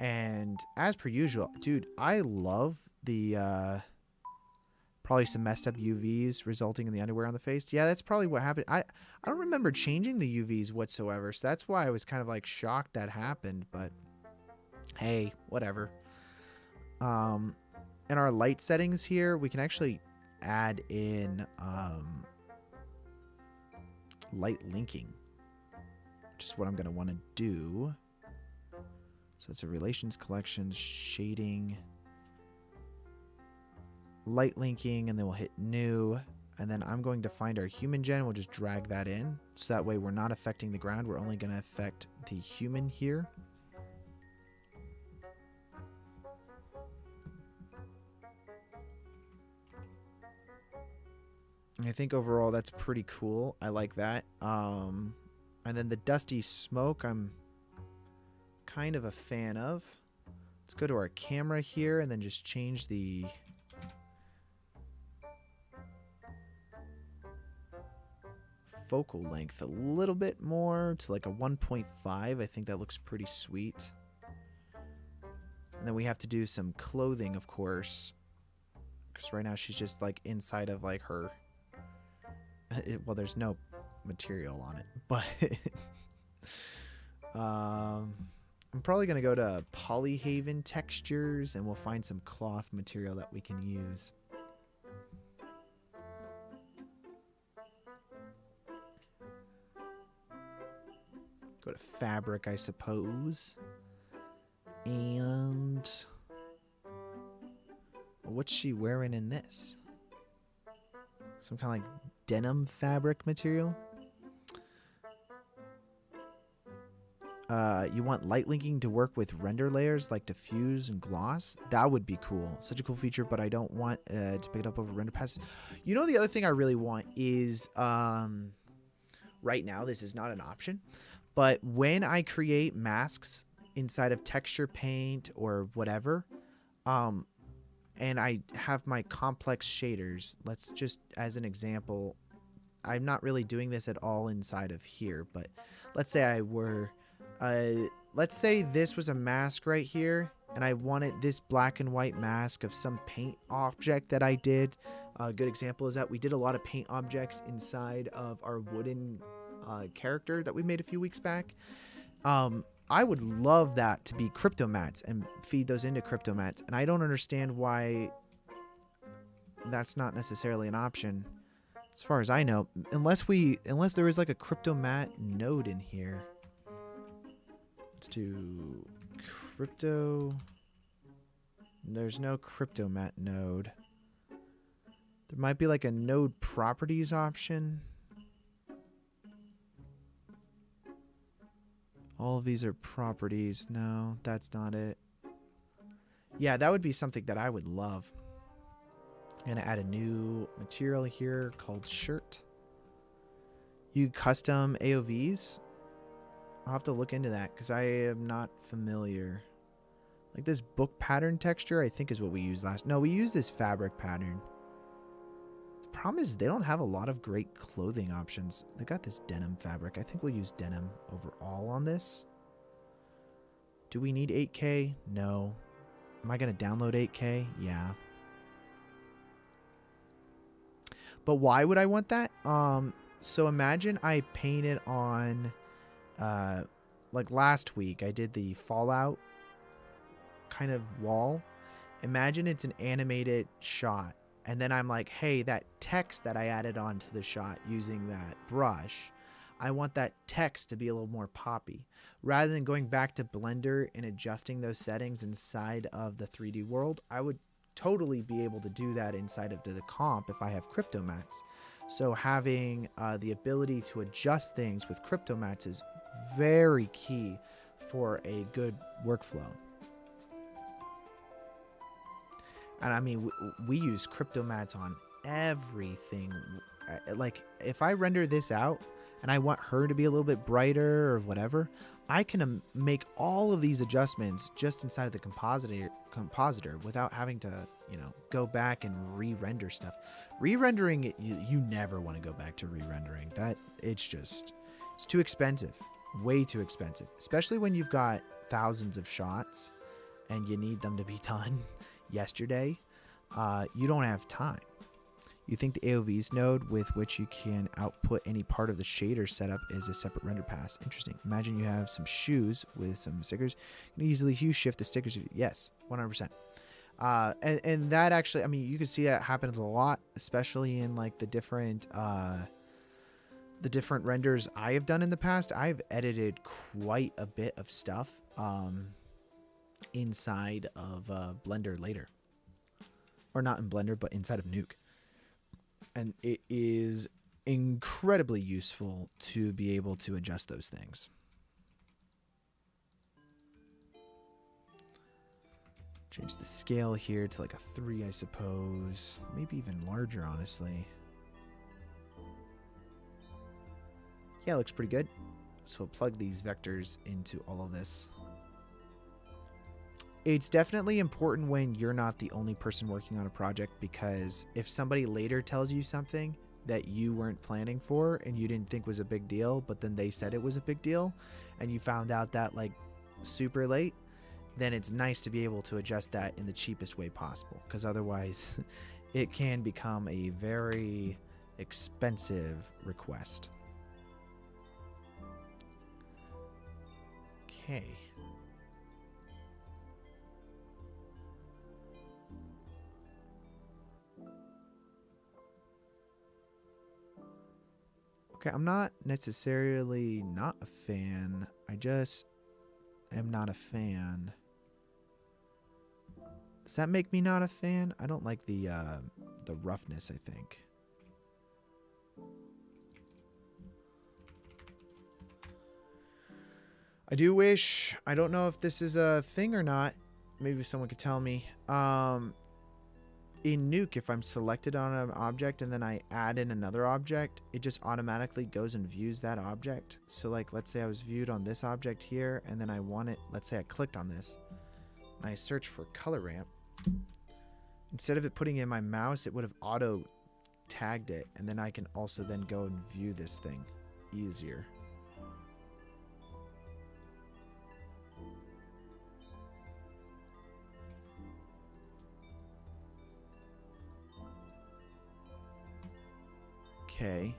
And as per usual, dude, I love the probably some messed up UVs resulting in the underwear on the face. Yeah, that's probably what happened. I don't remember changing the UVs whatsoever, so that's why I was kind of like shocked that happened, but hey, whatever. In our light settings here, we can actually add in light linking, which is what I'm going to want to do. So it's a relations collections, shading, light linking, and then we'll hit new, and then I'm going to find our human gen. We'll just drag that in, so that way we're not affecting the ground. We're only going to affect the human here. I think overall that's pretty cool. I like that. And then the dusty smoke I'm kind of a fan of. Let's go to our camera here and then just change the focal length a little bit more to like a 1.5. I think that looks pretty sweet. And then we have to do some clothing, of course, because right now she's just like inside of like her well, there's no material on it, but I'm probably gonna go to Polyhaven textures and we'll find some cloth material that we can use. Go to fabric, I suppose. And what's she wearing in this? Some kind of like denim fabric material. You want light linking to work with render layers like diffuse and gloss. That would be cool. Such a cool feature, but I don't want to pick it up over render passes. You know, the other thing I really want is right now this is not an option, but when I create masks inside of texture paint or whatever, and I have my complex shaders, let's just, as an example, I'm not really doing this at all inside of here, but let's say I were, let's say this was a mask right here, and I wanted this black and white mask of some paint object that I did. A good example is that we did a lot of paint objects inside of our wooden character that we made a few weeks back. I would love that to be crypto mats and feed those into crypto mats, and I don't understand why that's not necessarily an option as far as I know, unless there is like a crypto mat node in here. Let's do crypto. There's no crypto mat node. There might be like a node properties option. All of these are properties. No, that's not it. Yeah, that would be something that I would love. I'm gonna add a new material here called shirt. You custom AOVs? I'll have to look into that because I am not familiar. Like this book pattern texture, I think is what we used last. No, we used this fabric pattern. The problem is they don't have a lot of great clothing options. They got this denim fabric. I think we'll use denim overall on this. Do we need 8K? No. Am I going to download 8K? Yeah. But why would I want that? So imagine I painted on, like last week, I did the Fallout kind of wall. Imagine it's an animated shot. And then I'm like, hey, that text that I added onto the shot using that brush, I want that text to be a little more poppy. Rather than going back to Blender and adjusting those settings inside of the 3D world, I would totally be able to do that inside of the comp if I have CryptoMats. So having the ability to adjust things with CryptoMats is very key for a good workflow. And I mean, we use CryptoMats on everything. Like if I render this out and I want her to be a little bit brighter or whatever, I can make all of these adjustments just inside of the compositor without having to, you know, go back and re-render stuff. Re-rendering it, you never want to go back to re-rendering. That it's too expensive, way too expensive, especially when you've got thousands of shots and you need them to be done yesterday. You don't have time. You think the AOVs node with which you can output any part of the shader setup is a separate render pass. Interesting. Imagine you have some shoes with some stickers. You can easily hue shift the stickers. Yes, 100%. And that actually, I mean, you can see that happens a lot, especially in like the different renders I have done in the past. I've edited quite a bit of stuff inside of Blender later. Or not in Blender, but inside of Nuke. And it is incredibly useful to be able to adjust those things. Change the scale here to like a 3, I suppose. Maybe even larger, honestly. Yeah, it looks pretty good. So we'll plug these vectors into all of this. It's definitely important when you're not the only person working on a project, because if somebody later tells you something that you weren't planning for and you didn't think was a big deal, but then they said it was a big deal and you found out that like super late, then it's nice to be able to adjust that in the cheapest way possible, because otherwise it can become a very expensive request. Okay. Okay, I'm not necessarily not a fan. I just am not a fan. Does that make me not a fan? I don't like the roughness, I think. I do wish, I don't know if this is a thing or not. Maybe someone could tell me. In Nuke, if I'm selected on an object and then I add in another object, it just automatically goes and views that object. So like, let's say I was viewed on this object here, and then I want it, let's say I clicked on this, and I search for color ramp. Instead of it putting in my mouse, it would have auto tagged it, and then I can also then go and view this thing easier. Okay,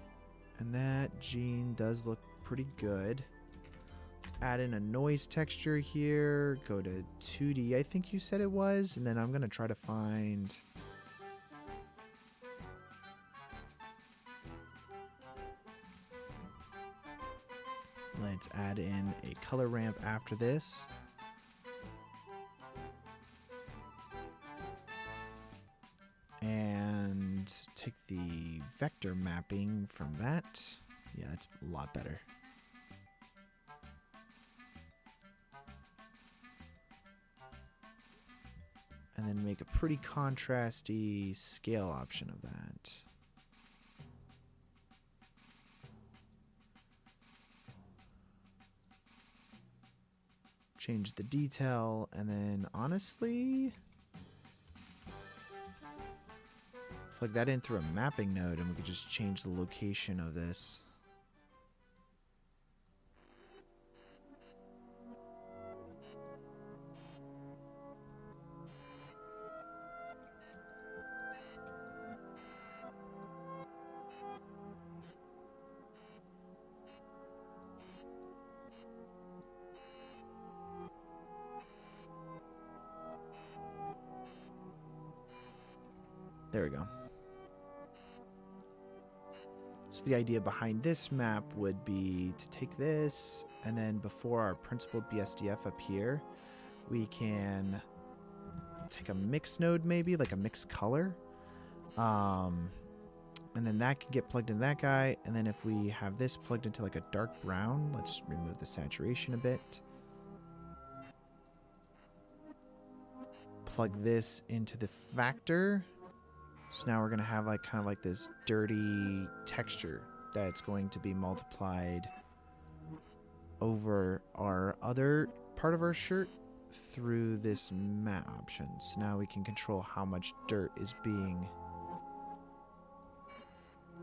and that gene does look pretty good. Add in a noise texture here, go to 2D, I think you said it was, and then I'm gonna try to find... Let's add in a color ramp after this. And take the vector mapping from that. Yeah, it's a lot better. And then make a pretty contrasty scale option of that. Change the detail, and then honestly, plug that in through a mapping node, and we could just change the location of this. There we go. So the idea behind this map would be to take this, and then before our principled BSDF up here, we can take a mix node, maybe like a mix color, and then that can get plugged into that guy. And then if we have this plugged into like a dark brown, let's remove the saturation a bit. Plug this into the factor. So now we're going to have like kind of like this dirty texture that's going to be multiplied over our other part of our shirt through this matte option. So now we can control how much dirt is being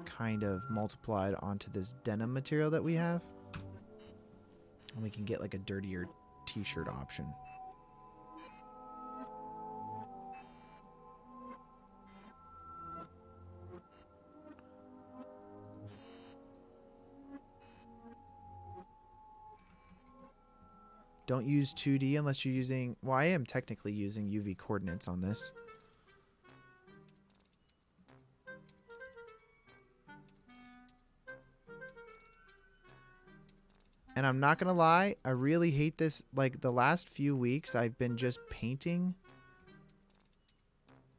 kind of multiplied onto this denim material that we have. And we can get like a dirtier t-shirt option. Don't use 2D unless you're using... Well, I am technically using UV coordinates on this. And I'm not going to lie, I really hate this. Like, the last few weeks, I've been just painting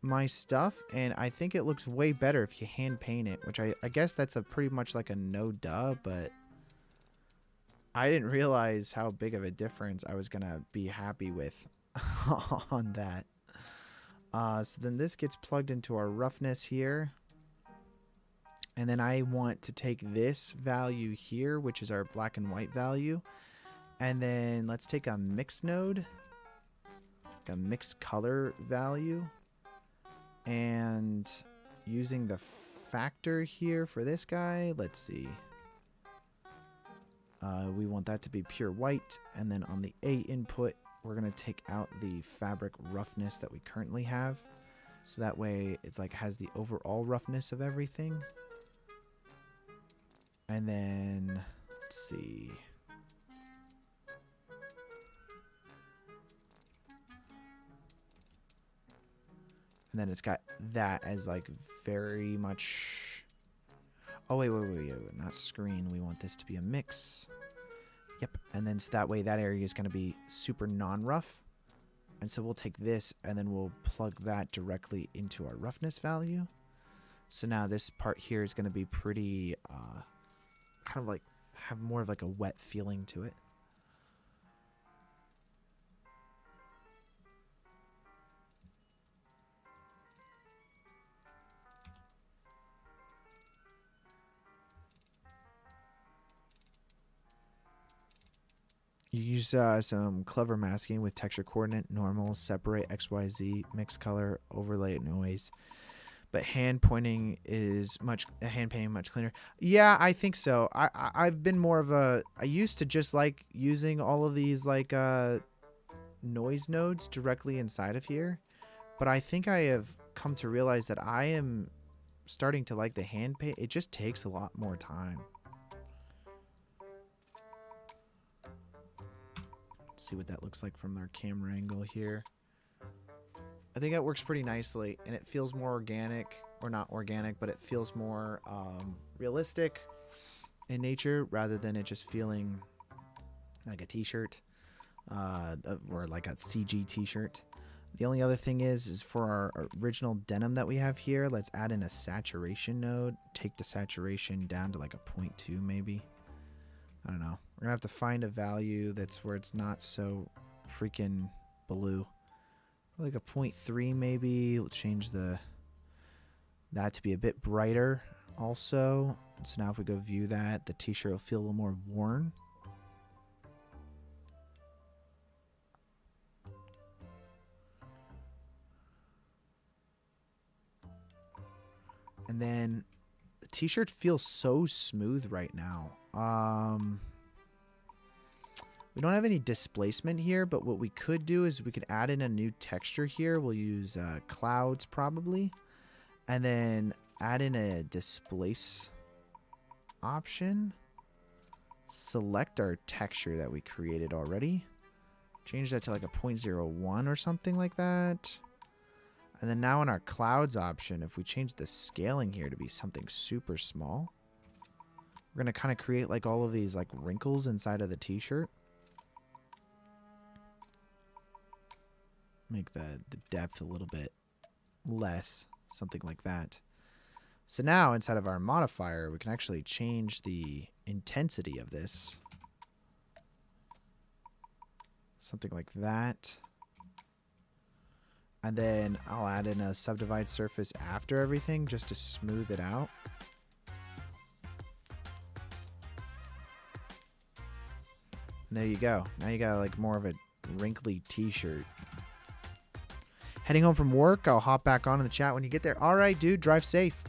my stuff. And I think it looks way better if you hand paint it. Which I guess that's a pretty much like a no-duh, but... I didn't realize how big of a difference I was going to be happy with on that. So then this gets plugged into our roughness here. And then I want to take this value here, which is our black and white value. And then let's take a mix node, like a mixed color value. And using the factor here for this guy, let's see. We want that to be pure white, and then on the A input, we're going to take out the fabric roughness that we currently have. So that way it's like has the overall roughness of everything. And then, let's see. And then it's got that as like very much... Oh, wait, not screen. We want this to be a mix. Yep, and then so that way that area is going to be super non-rough. And so we'll take this and then we'll plug that directly into our roughness value. So now this part here is going to be pretty, kind of like, have more of like a wet feeling to it. You use some clever masking with texture coordinate, normal, separate, XYZ, mix color, overlay noise. But hand painting much cleaner. Yeah, I think so. I've been more of a... I used to just like using all of these like noise nodes directly inside of here. But I think I have come to realize that I am starting to like the hand paint. It just takes a lot more time. See what that looks like from our camera angle here. I think that works pretty nicely, and it feels more organic, or not organic, but it feels more realistic in nature rather than it just feeling like a t-shirt or like a CG t-shirt. The only other thing is for our original denim that we have here, let's add in a saturation node. Take the saturation down to like a 0.2 maybe. I don't know. We're gonna have to find a value that's where it's not so freaking blue. Like a 0.3 maybe. We'll change that to be a bit brighter also. So now if we go view that, the t-shirt will feel a little more worn. And then the t-shirt feels so smooth right now. We don't have any displacement here, but what we could do is we could add in a new texture here. We'll use clouds probably. And then add in a displace option. Select our texture that we created already. Change that to like a 0.01 or something like that. And then now in our clouds option, if we change the scaling here to be something super small, we're going to kind of create like all of these like wrinkles inside of the t-shirt. Make the depth a little bit less, something like that. So now inside of our modifier, we can actually change the intensity of this. Something like that. And then I'll add in a subdivide surface after everything just to smooth it out. And there you go. Now you got like more of a wrinkly t-shirt. Heading home from work, I'll hop back on in the chat when you get there. All right, dude, drive safe.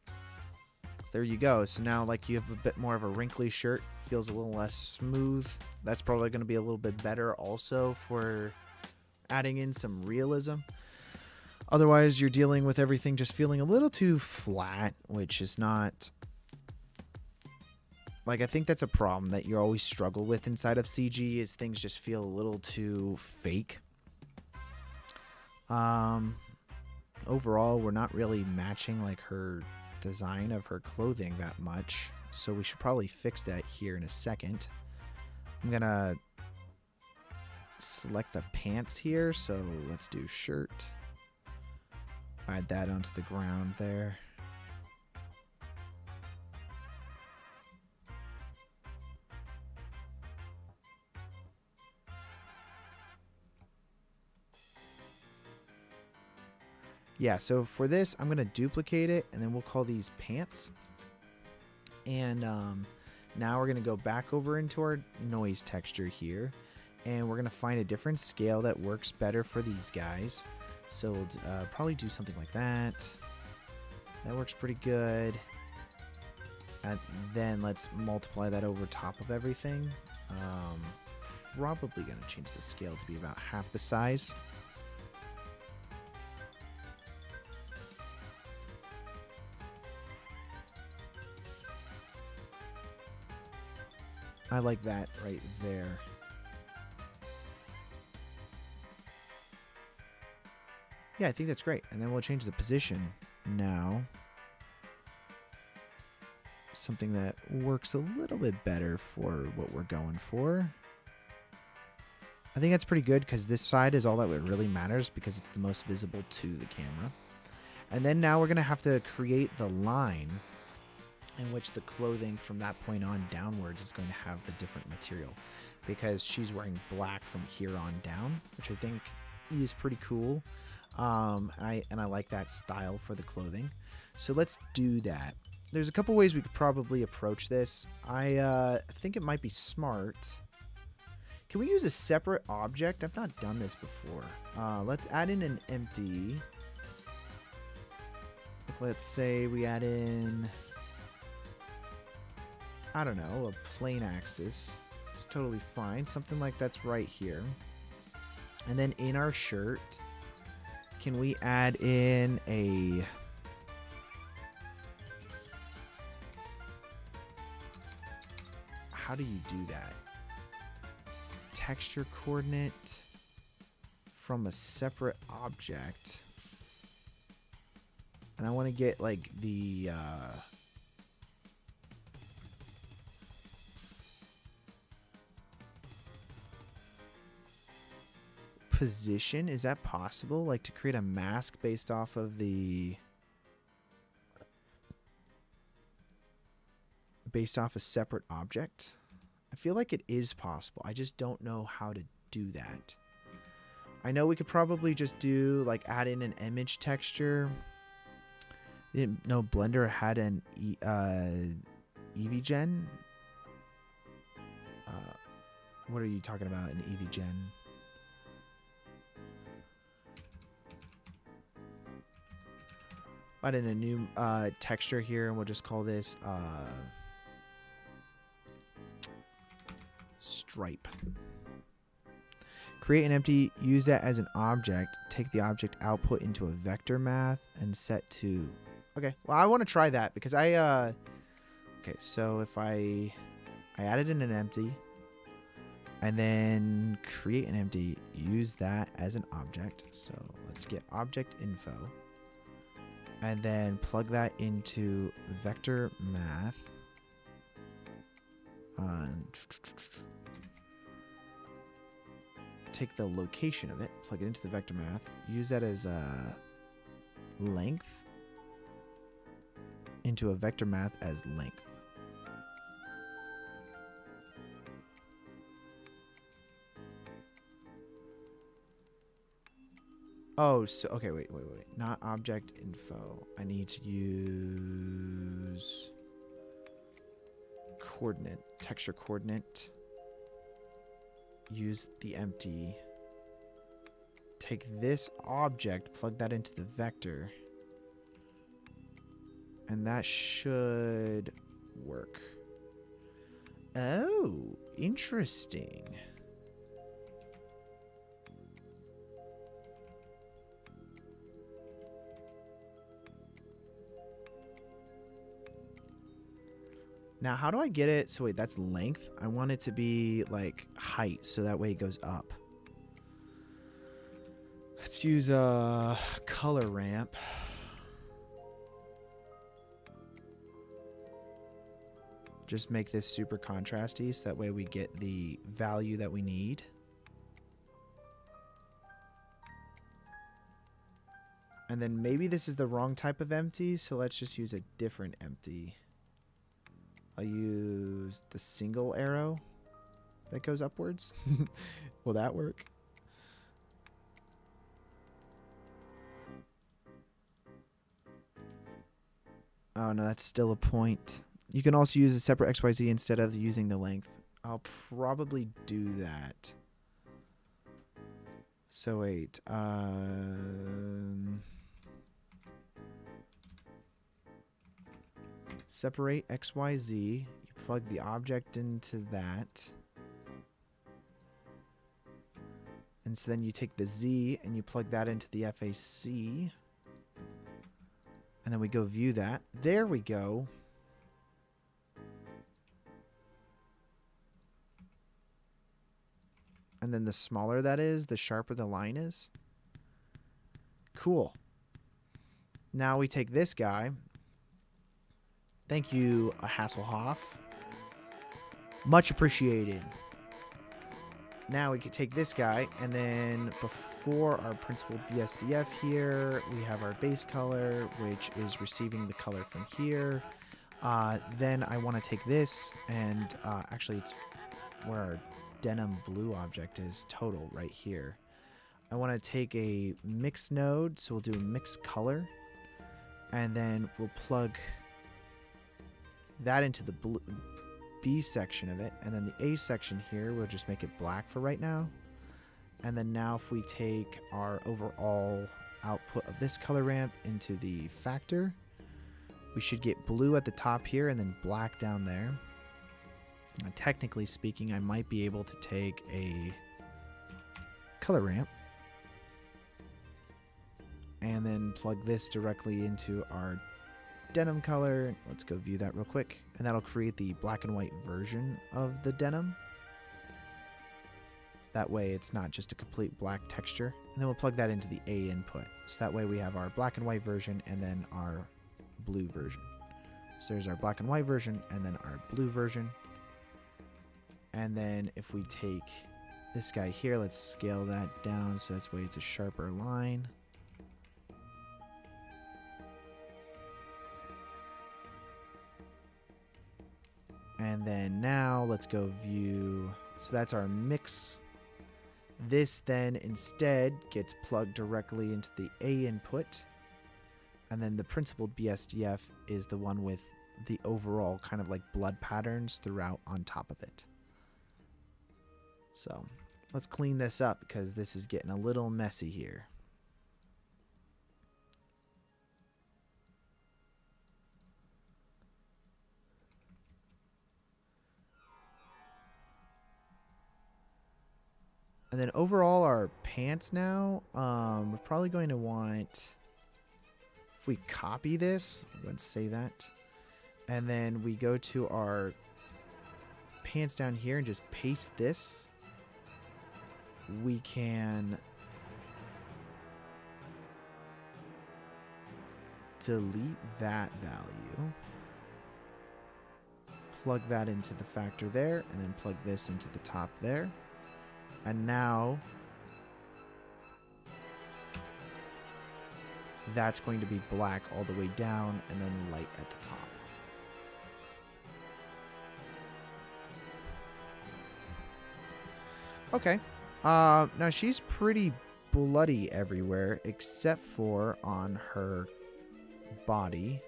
So there you go. So now like you have a bit more of a wrinkly shirt. Feels a little less smooth. That's probably going to be a little bit better also for adding in some realism. Otherwise, you're dealing with everything just feeling a little too flat, which is not... Like, I think that's a problem that you always struggle with inside of CG, is things just feel a little too fake. Overall, we're not really matching like her design of her clothing that much, so we should probably fix that here in a second. I'm gonna select the pants here, so let's do shirt. Add that onto the ground there. Yeah, so for this, I'm going to duplicate it, and then we'll call these pants. And now we're going to go back over into our noise texture here, and we're going to find a different scale that works better for these guys. So we'll probably do something like that. That works pretty good. And then let's multiply that over top of everything. Probably going to change the scale to be about half the size. I like that right there. Yeah, I think that's great. And then we'll change the position now. Something that works a little bit better for what we're going for. I think that's pretty good because this side is all that really matters because it's the most visible to the camera. And then now we're going to have to create the line in which the clothing from that point on downwards is going to have the different material, because she's wearing black from here on down, which I think is pretty cool. And I like that style for the clothing. So let's do that. There's a couple ways we could probably approach this. I think it might be smart. Can we use a separate object? I've not done this before. Let's add in an empty. Let's say we add in, I don't know, a plane axis. It's totally fine. Something like that's right here. And then in our shirt, can we add in a... How do you do that? Texture coordinate from a separate object. And I want to get like the... position? Is that possible? Like to create a mask based off of a separate object? I feel like it is possible. I just don't know how to do that. I know we could probably just do like add in an image texture. I didn't know Blender had an EVGen. What are you talking about, an EVGen? Add in a new texture here, and we'll just call this stripe. Create an empty, use that as an object, take the object output into a vector math, and set to... Okay, well, I want to try that because okay, so if I added in an empty, and then create an empty, use that as an object. So let's get object info, and then plug that into vector math. Take the location of it, plug it into the vector math, use that as length, into a vector math as length. Oh, so okay, wait. Not object info. I need to use coordinate, texture coordinate. Use the empty. Take this object, plug that into the vector. And that should work. Oh, interesting. Now, how do I get it? So wait, that's length. I want it to be like height, so that way it goes up. Let's use a color ramp. Just make this super contrasty, so that way we get the value that we need. And then maybe this is the wrong type of empty, so let's just use a different empty. I'll use the single arrow that goes upwards. Will that work? Oh no, that's still a point. You can also use a separate XYZ instead of using the length. I'll probably do that. So wait, separate XYZ, you plug the object into that. And so then you take the Z and you plug that into the FAC. And then we go view that. There we go. And then the smaller that is, the sharper the line is. Cool. Now we take this guy. Thank you, Hasselhoff. Much appreciated. Now we can take this guy, and then before our principal BSDF here, we have our base color, which is receiving the color from here. Then I want to take this, and actually it's where our denim blue object is total right here. I want to take a mix node, so we'll do mix color, and then we'll plug that into the blue B section of it, and then the A section here, we'll just make it black for right now. And then now if we take our overall output of this color ramp into the factor, we should get blue at the top here and then black down there. Now, technically speaking, I might be able to take a color ramp and then plug this directly into our denim color. Let's go view that real quick, and that'll create the black and white version of the denim. That way it's not just a complete black texture. And then we'll plug that into the A input, so that way we have our black and white version and then our blue version. So there's our black and white version and then our blue version. And then if we take this guy here, let's scale that down so that's why it's a sharper line. And then now let's go view. So that's our mix. This then instead gets plugged directly into the A input. And then the principled BSDF is the one with the overall kind of like blood patterns throughout on top of it. So let's clean this up because this is getting a little messy here. And then overall our pants now, we're probably going to want, if we copy this, I'm going to save that. And then we go to our pants down here and just paste this. We can delete that value. Plug that into the factor there, and then plug this into the top there. And now that's going to be black all the way down and then light at the top. Okay. Now she's pretty bloody everywhere except for on her body.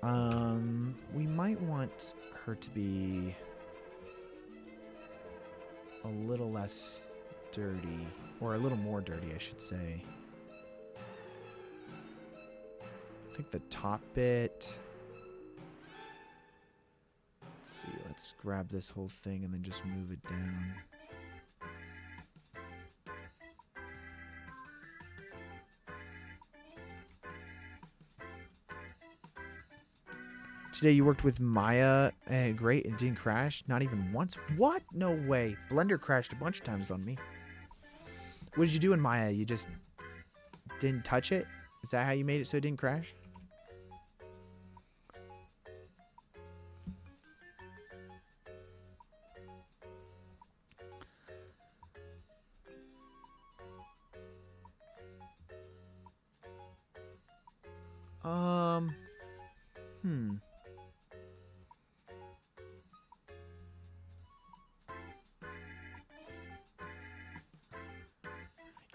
We might want her to be a little less dirty, or a little more dirty, I should say. I think the top bit. Let's see, let's grab this whole thing and then just move it down. Today you worked with Maya and great, and it didn't crash? Not even once? What? No way. Blender crashed a bunch of times on me. What did you do in Maya? You just didn't touch it? Is that how you made it so it didn't crash?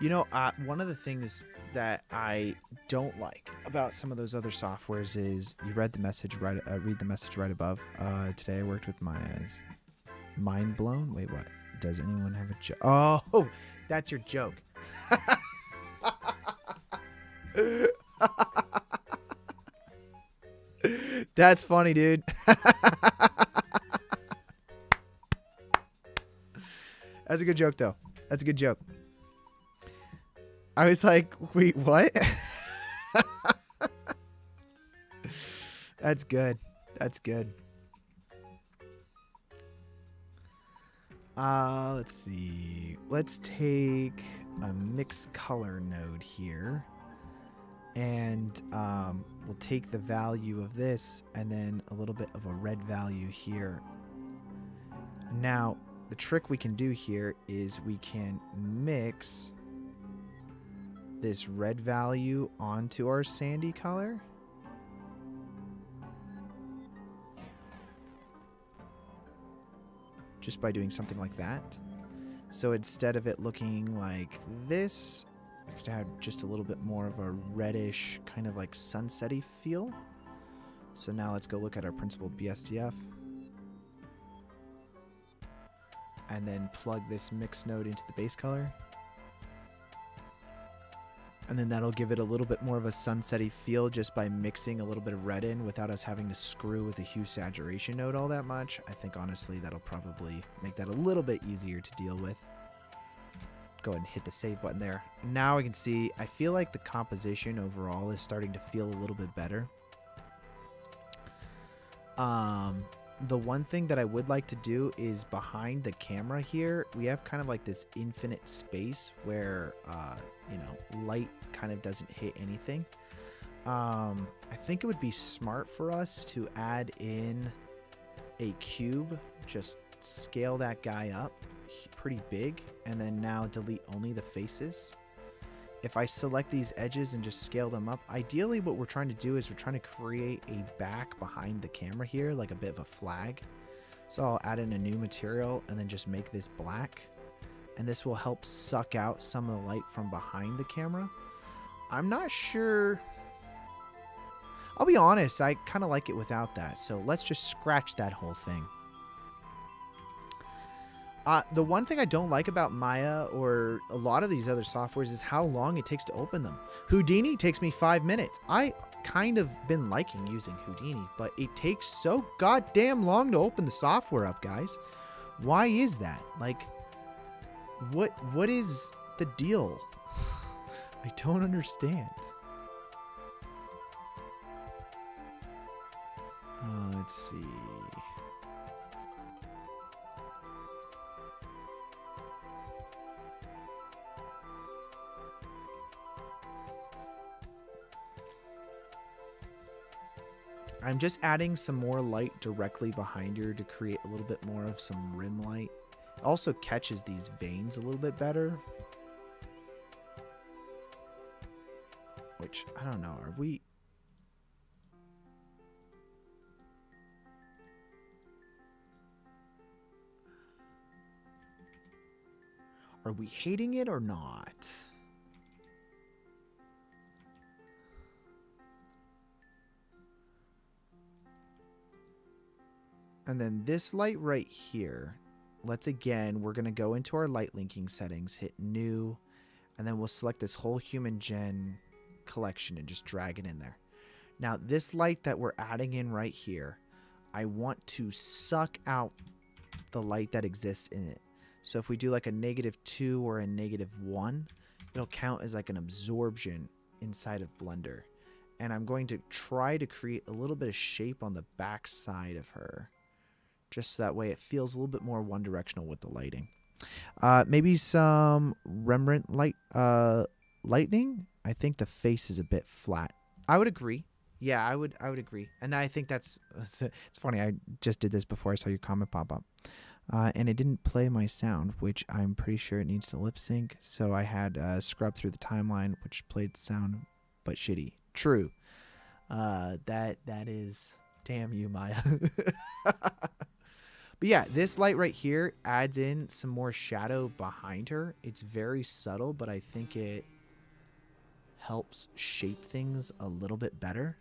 You know, one of the things that I don't like about some of those other softwares is you read the message right. Read the message right above. Today I worked with Maya's. Mind blown. Wait, what? Does anyone have a joke? Oh, that's your joke. That's funny, dude. That's a good joke, though. That's a good joke. I was like, wait, what? That's good. That's good. Let's see. Let's take a mix color node here. And we'll take the value of this and then a little bit of a red value here. Now, the trick we can do here is we can mix this red value onto our sandy color. Just by doing something like that. So instead of it looking like this, we could have just a little bit more of a reddish, kind of like sunsetty feel. So now let's go look at our principled BSDF. And then plug this mix node into the base color. And then that'll give it a little bit more of a sunsetty feel just by mixing a little bit of red in without us having to screw with the hue saturation node all that much. I think honestly that'll probably make that a little bit easier to deal with. Go ahead and hit the save button there. Now I can see, I feel like the composition overall is starting to feel a little bit better. The one thing that I would like to do is behind the camera here, we have kind of like this infinite space where, you know, light kind of doesn't hit anything. I think it would be smart for us to add in a cube, just scale that guy up pretty big, and then now delete only the faces. If I select these edges and just scale them up, ideally what we're trying to do is we're trying to create a back behind the camera here, like a bit of a flag. So I'll add in a new material and then just make this black. And this will help suck out some of the light from behind the camera. I'm not sure. I'll be honest, I kind of like it without that. So let's just scratch that whole thing. The one thing I don't like about Maya or a lot of these other softwares is how long it takes to open them. Houdini takes me 5 minutes. I kind of been liking using Houdini, but it takes so goddamn long to open the software up, guys. Why is that? Like, what is the deal? I don't understand. Let's see. I'm just adding some more light directly behind her to create a little bit more of some rim light. It also catches these veins a little bit better. Which, I don't know, are we... Are we hating it or not? And then this light right here, we're going to go into our light linking settings, hit new, and then we'll select this whole human gen collection and just drag it in there. Now this light that we're adding in right here, I want to suck out the light that exists in it. So if we do like a -2 or a -1, it'll count as like an absorption inside of Blender. And I'm going to try to create a little bit of shape on the back side of her, just so that way it feels a little bit more one directional with the lighting. Maybe some Rembrandt lightning. I think the face is a bit flat. I would agree. Yeah, I would agree. And I think it's funny. I just did this before I saw your comment pop up. And it didn't play my sound, which I'm pretty sure it needs to lip sync. So I had scrub through the timeline, which played sound, but shitty. True. That is, damn you, Maya. But yeah, this light right here adds in some more shadow behind her. It's very subtle, but I think it helps shape things a little bit better.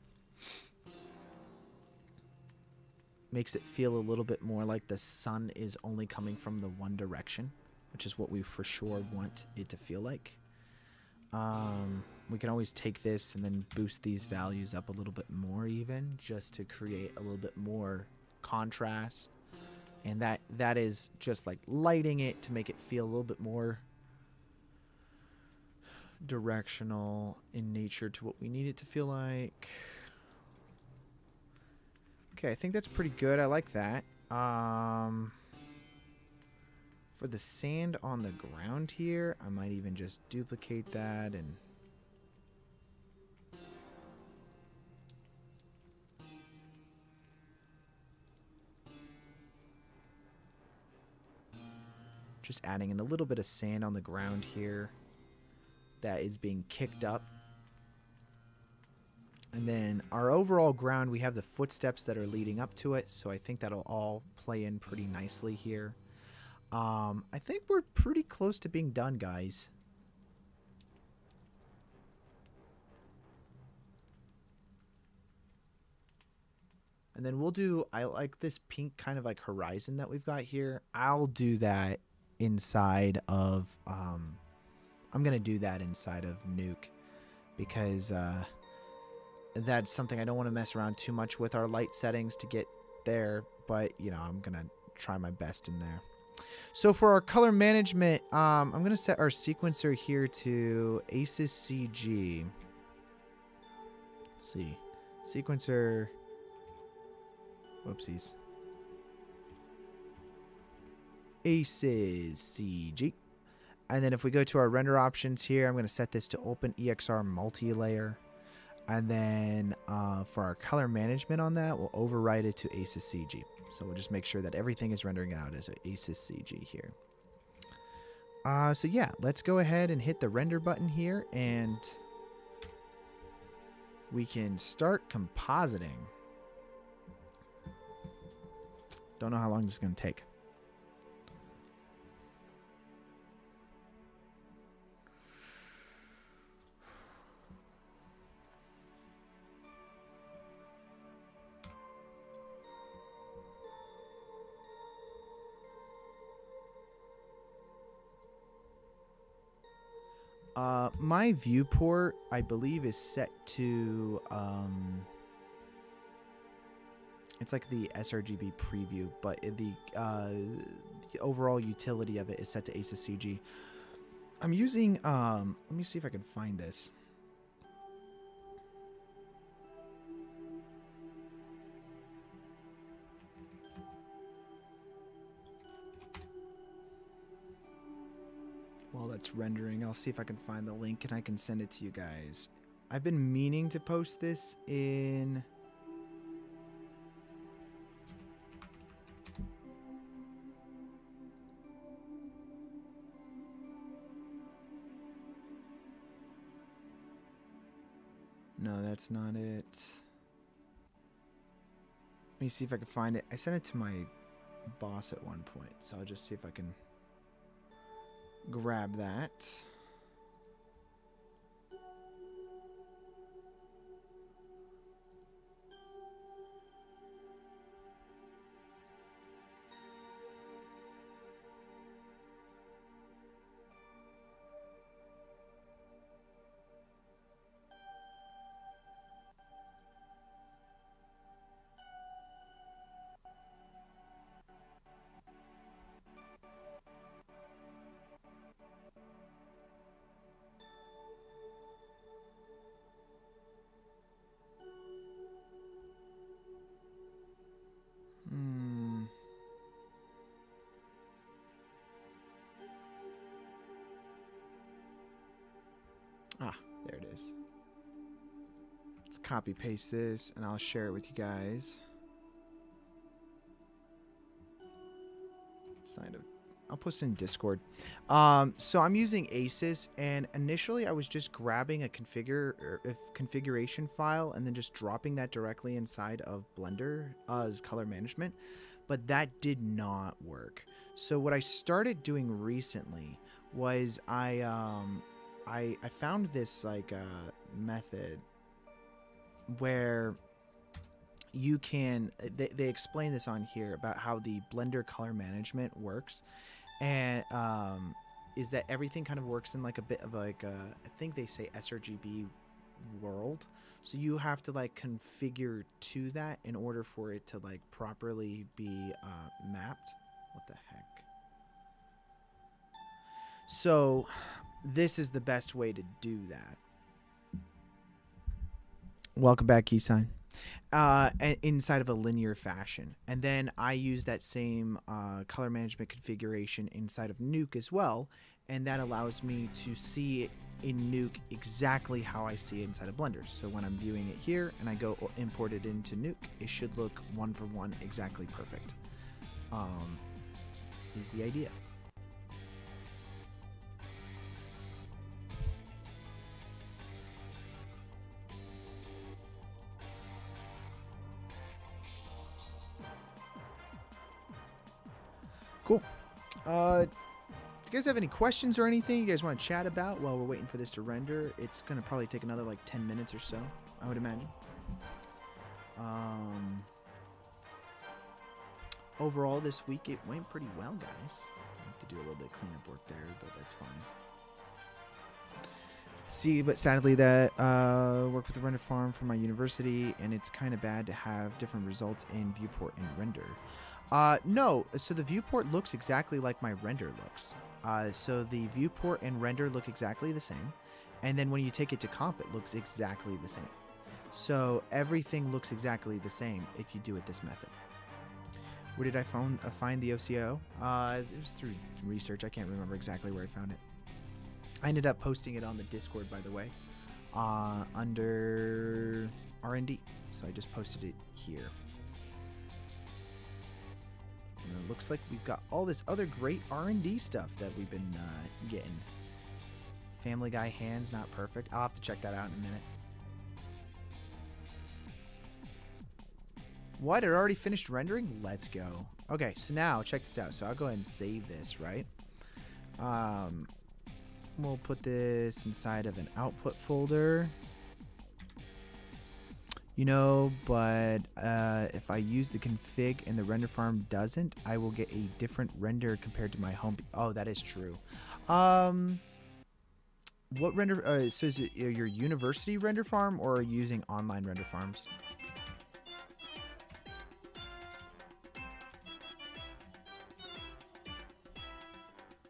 Makes it feel a little bit more like the sun is only coming from the one direction, which is what we for sure want it to feel like. We can always take this and then boost these values up a little bit more even, just to create a little bit more contrast. And that is just like lighting it to make it feel a little bit more directional in nature to what we need it to feel like. Okay, I think that's pretty good. I like that. For the sand on the ground here, I might even just duplicate that and... just adding in a little bit of sand on the ground here that is being kicked up. And then our overall ground, we have the footsteps that are leading up to it, so I think that'll all play in pretty nicely here. I think we're pretty close to being done, guys. And then we'll do, I like this pink kind of like horizon that we've got here. I'll do that inside of, I'm going to do that inside of Nuke because that's something I don't want to mess around too much with our light settings to get there, but you know, I'm going to try my best in there. So for our color management, I'm going to set our sequencer here to ACES CG. Let's see. Sequencer. Whoopsies. ACES CG. And then if we go to our render options here, I'm going to set this to Open EXR Multi-Layer. And then for our color management on that, we'll override it to ACES CG. So we'll just make sure that everything is rendering out as ACES CG here. So yeah, let's go ahead and hit the render button here, and we can start compositing. Don't know how long this is going to take. My viewport, I believe, is set to, it's like the sRGB preview, but the overall utility of it is set to ACES CG. I'm using, let me see if I can find this. While that's rendering, I'll see if I can find the link and I can send it to you guys. I've been meaning to post this in... No, that's not it. Let me see if I can find it. I sent it to my boss at one point, so I'll just see if I can grab that. Ah, there it is. Let's copy paste this and I'll share it with you guys. I'll post it in Discord. So I'm using ACES, and initially I was just grabbing a configuration file and then just dropping that directly inside of Blender as color management, but that did not work. So what I started doing recently was I found this like method where you can, they explain this on here about how the Blender color management works, and is that everything kind of works in like a bit of like a, I think they say sRGB world, so you have to like configure to that in order for it to like properly be mapped. What the heck? So this is the best way to do that. Welcome back, Keysign. Inside of a linear fashion, and then I use that same color management configuration inside of Nuke as well, and that allows me to see it in Nuke exactly how I see it inside of Blender. So when I'm viewing it here and I go import it into Nuke, it should look one for one exactly perfect. Is the idea. Cool. Do you guys have any questions or anything you guys want to chat about while we're waiting for this to render? It's going to probably take another like 10 minutes or so, I would imagine. Overall, this week it went pretty well, guys. I have to do a little bit of cleanup work there, but that's fine. See, but sadly that work with the render farm for my university, and it's kind of bad to have different results in viewport and render. No, so the viewport looks exactly like my render looks. So the viewport and render look exactly the same, and then when you take it to comp, it looks exactly the same. So everything looks exactly the same if you do it this method. Where did I find the OCO? It was through research. I can't remember exactly where I found it. I ended up posting it on the Discord, by the way, under R&D. So I just posted it here. And it looks like we've got all this other great R&D stuff that we've been getting. Family Guy hands not perfect. I'll have to check that out in a minute. What? It already finished rendering? Let's go. Okay, so now check this out. So I'll go ahead and save this, right? We'll put this inside of an output folder. You know, but if I use the config and the render farm doesn't, I will get a different render compared to my home. Oh, that is true. What render? So is it your university render farm or using online render farms?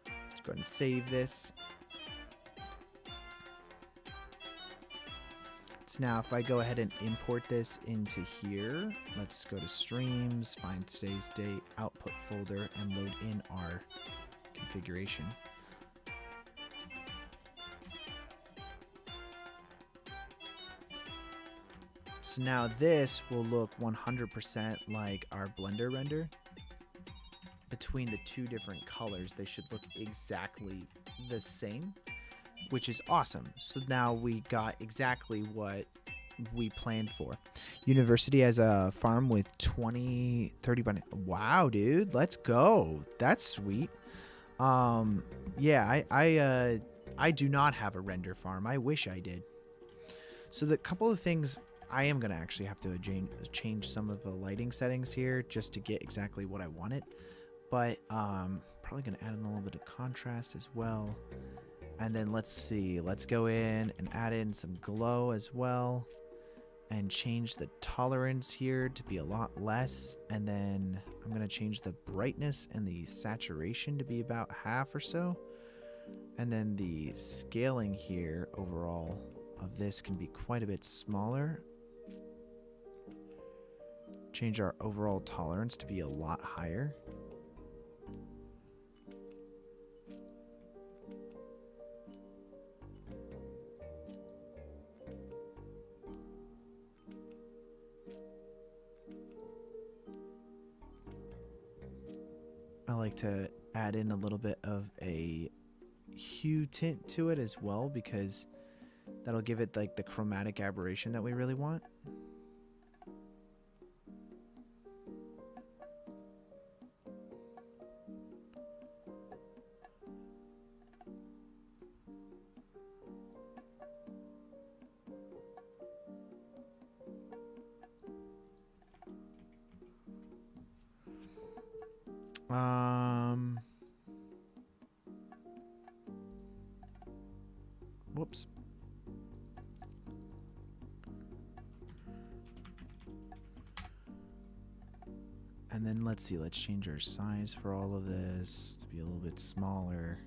Let's go ahead and save this. Now, if I go ahead and import this into here, let's go to streams, find today's date, output folder, and load in our configuration. So now this will look 100% like our Blender render. Between the two different colors, they should look exactly the same, which is awesome. So now we got exactly what we planned for. University has a farm with 20, 30 bunny. Wow, dude, let's go. That's sweet. Yeah, I do not have a render farm. I wish I did. So the couple of things I am gonna actually have to change some of the lighting settings here just to get exactly what I wanted. But probably gonna add in a little bit of contrast as well. And then let's see, let's go in and add in some glow as well and change the tolerance here to be a lot less. And then I'm going to change the brightness and the saturation to be about half or so. And then the scaling here overall of this can be quite a bit smaller. Change our overall tolerance to be a lot higher. I like to add in a little bit of a hue tint to it as well, because that'll give it like the chromatic aberration that we really want. Whoops. And then let's see, let's change our size for all of this to be a little bit smaller.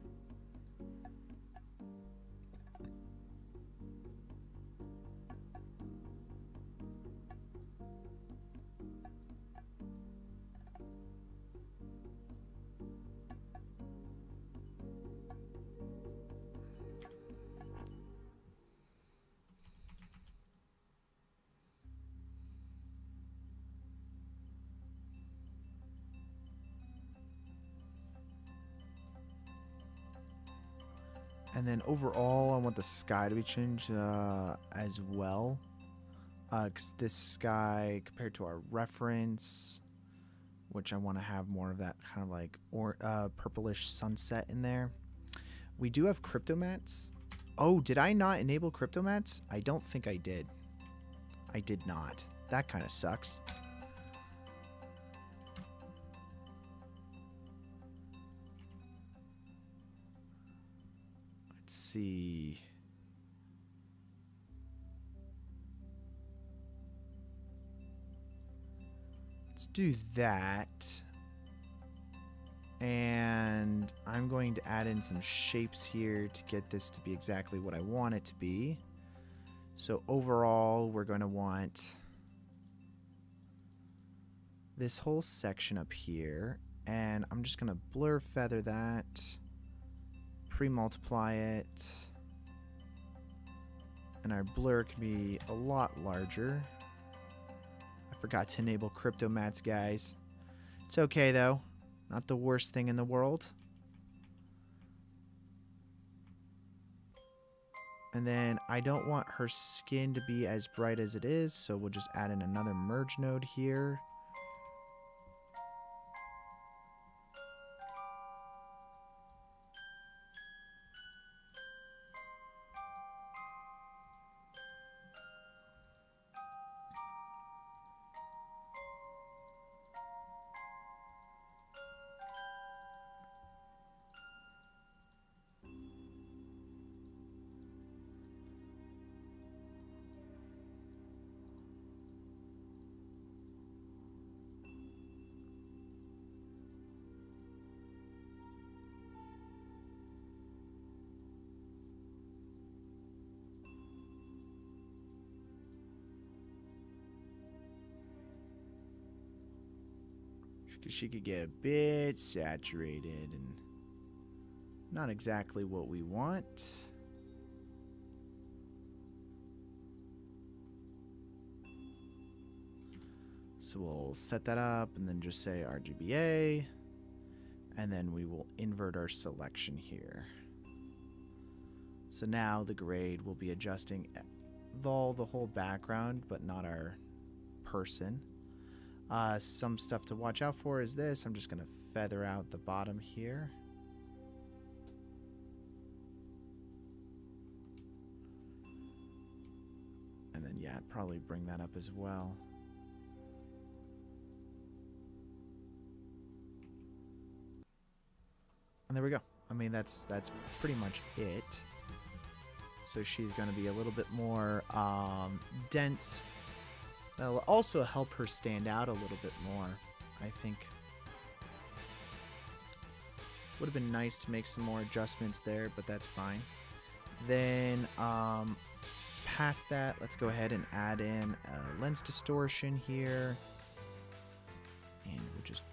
And then overall, I want the sky to be changed as well. Because this sky, compared to our reference, which I want to have more of that kind of like purplish sunset in there. We do have cryptomats. Oh, did I not enable cryptomats? I don't think I did. I did not. That kind of sucks. See, let's do that, and I'm going to add in some shapes here to get this to be exactly what I want it to be. So overall, we're going to want this whole section up here, and I'm just going to blur feather that. Pre-multiply it, and our blur can be a lot larger. I forgot to enable cryptomats, guys. It's okay though. Not the worst thing in the world. And then I don't want her skin to be as bright as it is, so we'll just add in another merge node here. She could get a bit saturated and not exactly what we want. So we'll set that up and then just say RGBA, and then we will invert our selection here. So now the grade will be adjusting the whole background, but not our person. Some stuff to watch out for is this. I'm just going to feather out the bottom here. And then, yeah, probably bring that up as well. And there we go. I mean, that's pretty much it. So she's going to be a little bit more dense. That'll also help her stand out a little bit more, I think. Would have been nice to make some more adjustments there, but that's fine. Then, past that, let's go ahead and add in a lens distortion here. And we're just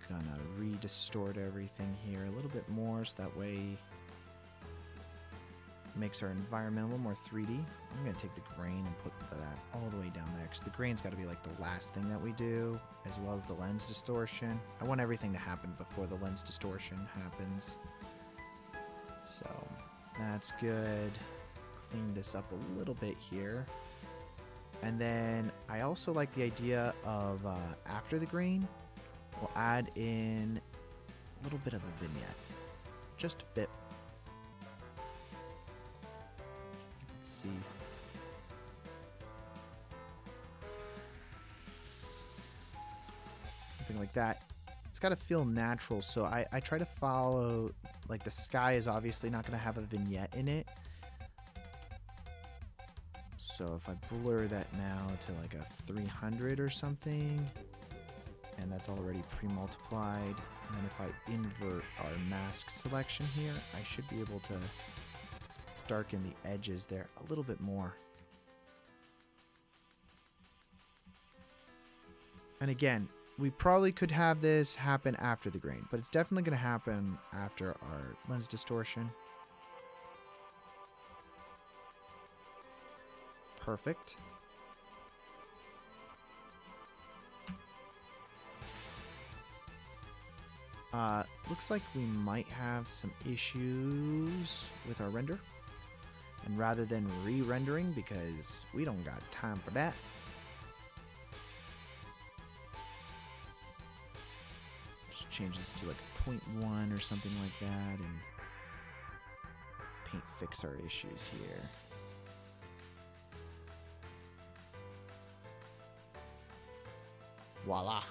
gonna re-distort everything here a little bit more, so that way it makes our environment a little more 3D. I'm gonna take the grain and put that all the way down there, because the grain's got to be like the last thing that we do, as well as the lens distortion. I want everything to happen before the lens distortion happens. So that's good. Clean this up a little bit here. And then I also like the idea of after the grain, we'll add in a little bit of a vignette. Just a bit. Let's see. Something like that. It's got to feel natural, so I try to follow, like the sky is obviously not going to have a vignette in it. So if I blur that now to like a 300 or something, and that's already pre-multiplied, and then if I invert our mask selection here, I should be able to darken the edges there a little bit more. And again, we probably could have this happen after the grain, but it's definitely going to happen after our lens distortion. Perfect. Looks like we might have some issues with our render. And rather than re-rendering, because we don't got time for that, just change this to like a 0.1 or something like that and paint fix our issues here. Voila.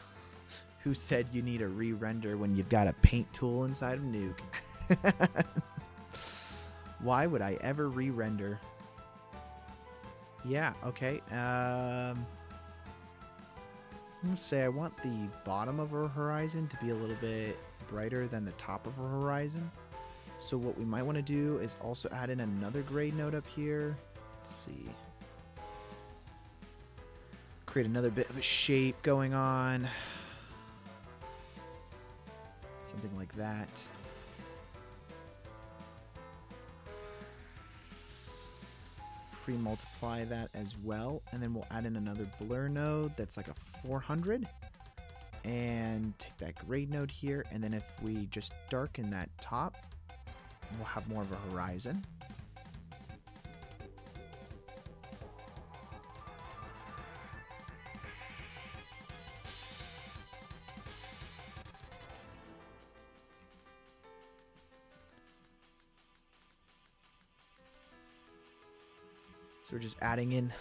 Who said you need a re-render when you've got a paint tool inside of Nuke? Why would I ever re-render? Yeah, okay. I'm going to say I want the bottom of our horizon to be a little bit brighter than the top of our horizon. So what we might want to do is also add in another grade node up here. Let's see. Create another bit of a shape going on. Something like that. Pre-multiply that as well, and then we'll add in another blur node that's like a 400. and take that grade node here, and then if we just darken that top, we'll have more of a horizon. So we're just adding in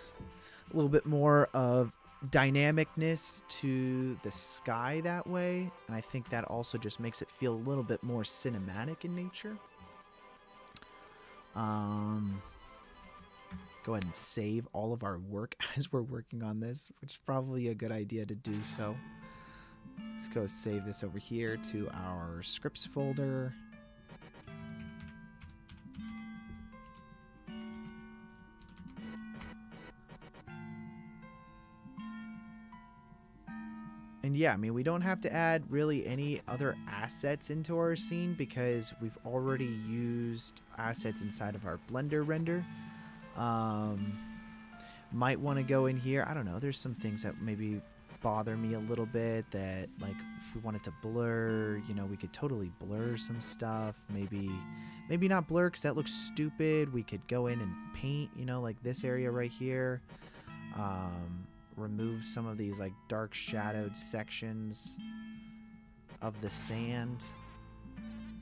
a little bit more of dynamicness to the sky that way, and I think that also just makes it feel a little bit more cinematic in nature. Go ahead and save all of our work as we're working on this, which is probably a good idea to do so. Let's go save this over here to our scripts folder. And yeah, I mean, we don't have to add really any other assets into our scene because we've already used assets inside of our Blender render. Might want to go in here. I don't know. There's some things that maybe bother me a little bit that, like, if we wanted to blur, you know, we could totally blur some stuff. Maybe not blur because that looks stupid. We could go in and paint, you know, like this area right here. Remove some of these like dark shadowed sections of the sand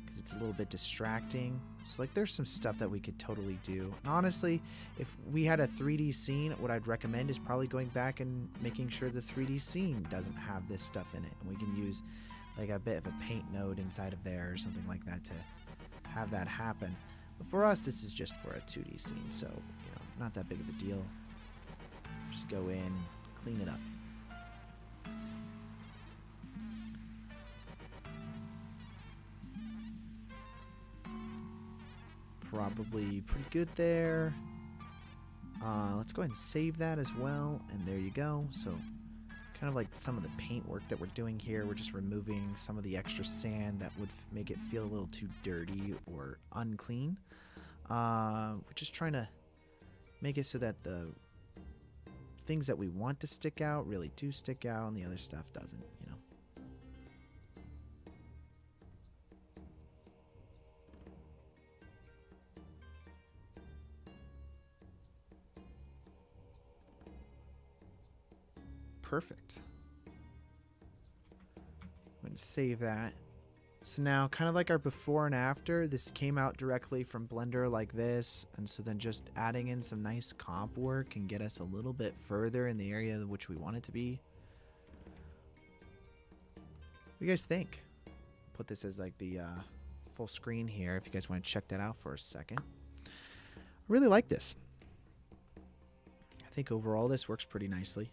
because it's a little bit distracting. So like there's some stuff that we could totally do. And honestly, if we had a 3D scene, what I'd recommend is probably going back and making sure the 3D scene doesn't have this stuff in it, and we can use like a bit of a paint node inside of there or something like that to have that happen. But for us, this is just for a 2D scene, so you know, not that big of a deal. Just go in, clean it up. Probably pretty good there. Let's go ahead and save that as well, and there you go. So kind of like some of the paint work that we're doing here, we're just removing some of the extra sand that would make it feel a little too dirty or unclean. We're just trying to make it so that the things that we want to stick out really do stick out, and the other stuff doesn't, you know. Perfect. I'm going to save that. So now, kind of like our before and after, this came out directly from Blender like this, and so then just adding in some nice comp work can get us a little bit further in the area in which we want it to be. What do you guys think? Put this as like the full screen here if you guys want to check that out for a second. I really like this. I think overall this works pretty nicely.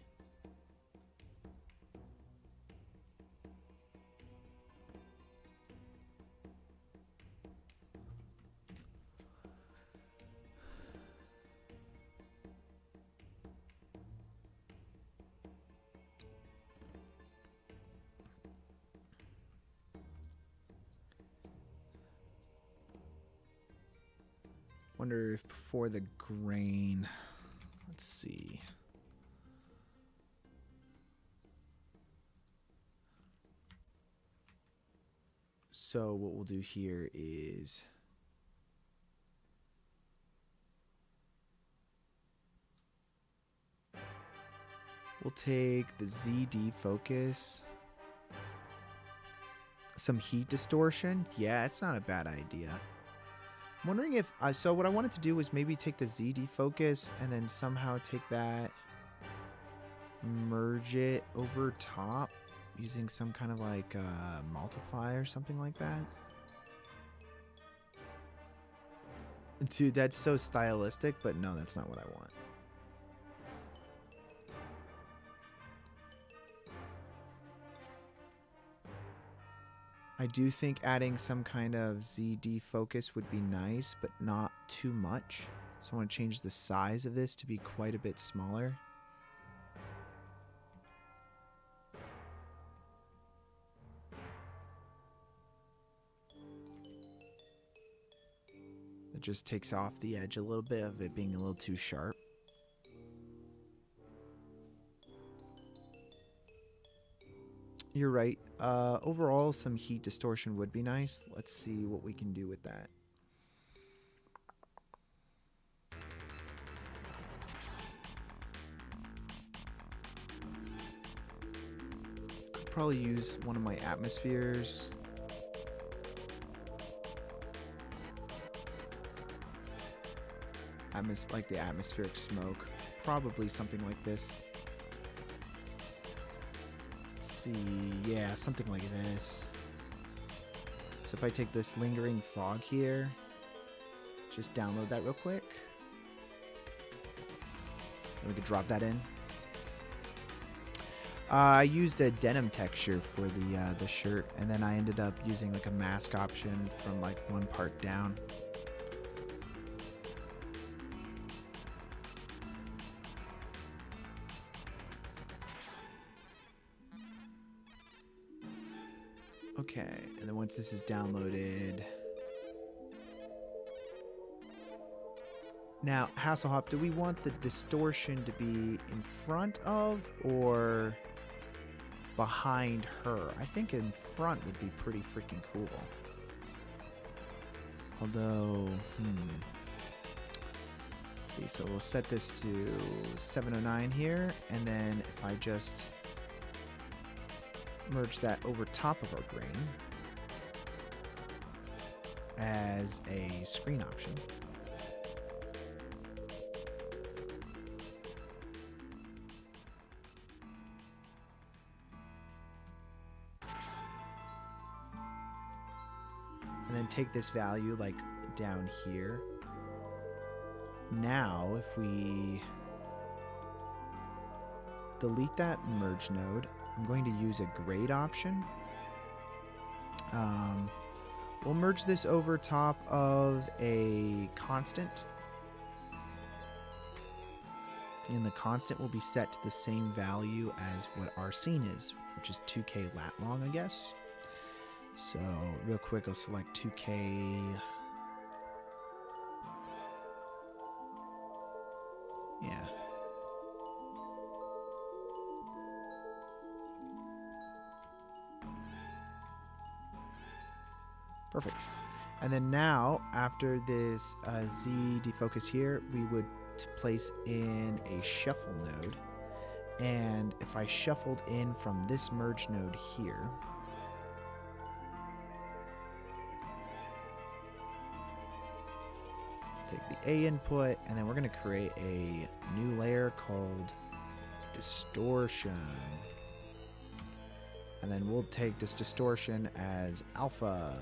Wonder if before the grain, let's see. So what we'll do here is we'll take the ZD focus, some heat distortion. Yeah, it's not a bad idea. I'm wondering if, so what I wanted to do was maybe take the ZD focus and then somehow take that, merge it over top using some kind of like multiply or something like that. Dude, that's so stylistic, but no, that's not what I want. I do think adding some kind of ZD focus would be nice, but not too much. So I want to change the size of this to be quite a bit smaller. It just takes off the edge a little bit of it being a little too sharp. You're right. Overall, some heat distortion would be nice. Let's see what we can do with that. Could probably use one of my atmospheres. Like the atmospheric smoke. Probably something like this. Let's see. Yeah, something like this. So if I take this lingering fog here, just download that real quick. And we could drop that in. I used a denim texture for the shirt, and then I ended up using like a mask option from like one part down. Okay, and then once this is downloaded... Now, Hasselhoff, do we want the distortion to be in front of or behind her? I think in front would be pretty freaking cool. Although, let's see, so we'll set this to 709 here, and then if I just merge that over top of our grain as a screen option. And then take this value like down here. Now, if we delete that merge node, I'm going to use a grade option. We'll merge this over top of a constant. And the constant will be set to the same value as what our scene is, which is 2K lat long, I guess. So real quick, I'll select 2K. Yeah. Perfect. And then now, after this Z defocus here, we would place in a shuffle node. And if I shuffled in from this merge node here, take the A input, and then we're going to create a new layer called distortion. And then we'll take this distortion as alpha.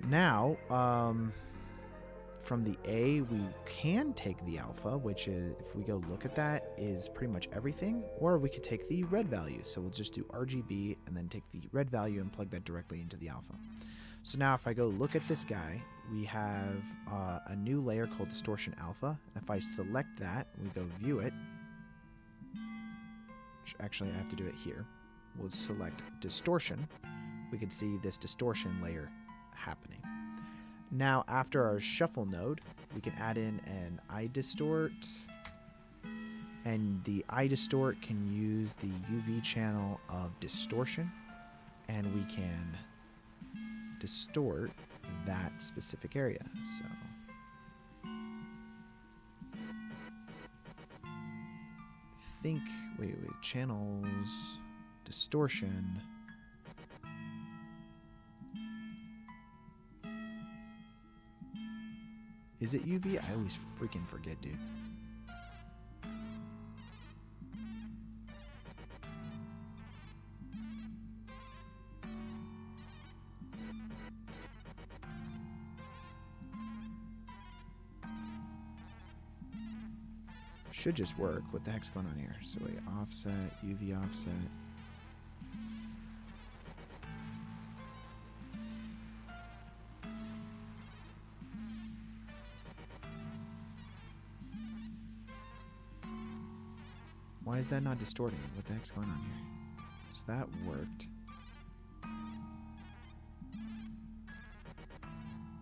Now, from the A, we can take the alpha, which is, if we go look at that, is pretty much everything. Or we could take the red value. So we'll just do RGB and then take the red value and plug that directly into the alpha. So now if I go look at this guy, we have a new layer called distortion alpha. And if I select that, we go view it. Which actually I have to do it here. We'll select distortion. We can see this distortion layer happening. Now after our shuffle node, we can add in an iDistort, and the iDistort can use the UV channel of distortion, and we can distort that specific area. So think, wait, channels, distortion. Is it UV? I always freaking forget, dude. Should just work. What the heck's going on here? So wait, offset, UV offset. Why is that not distorting? What the heck's going on here? So that worked.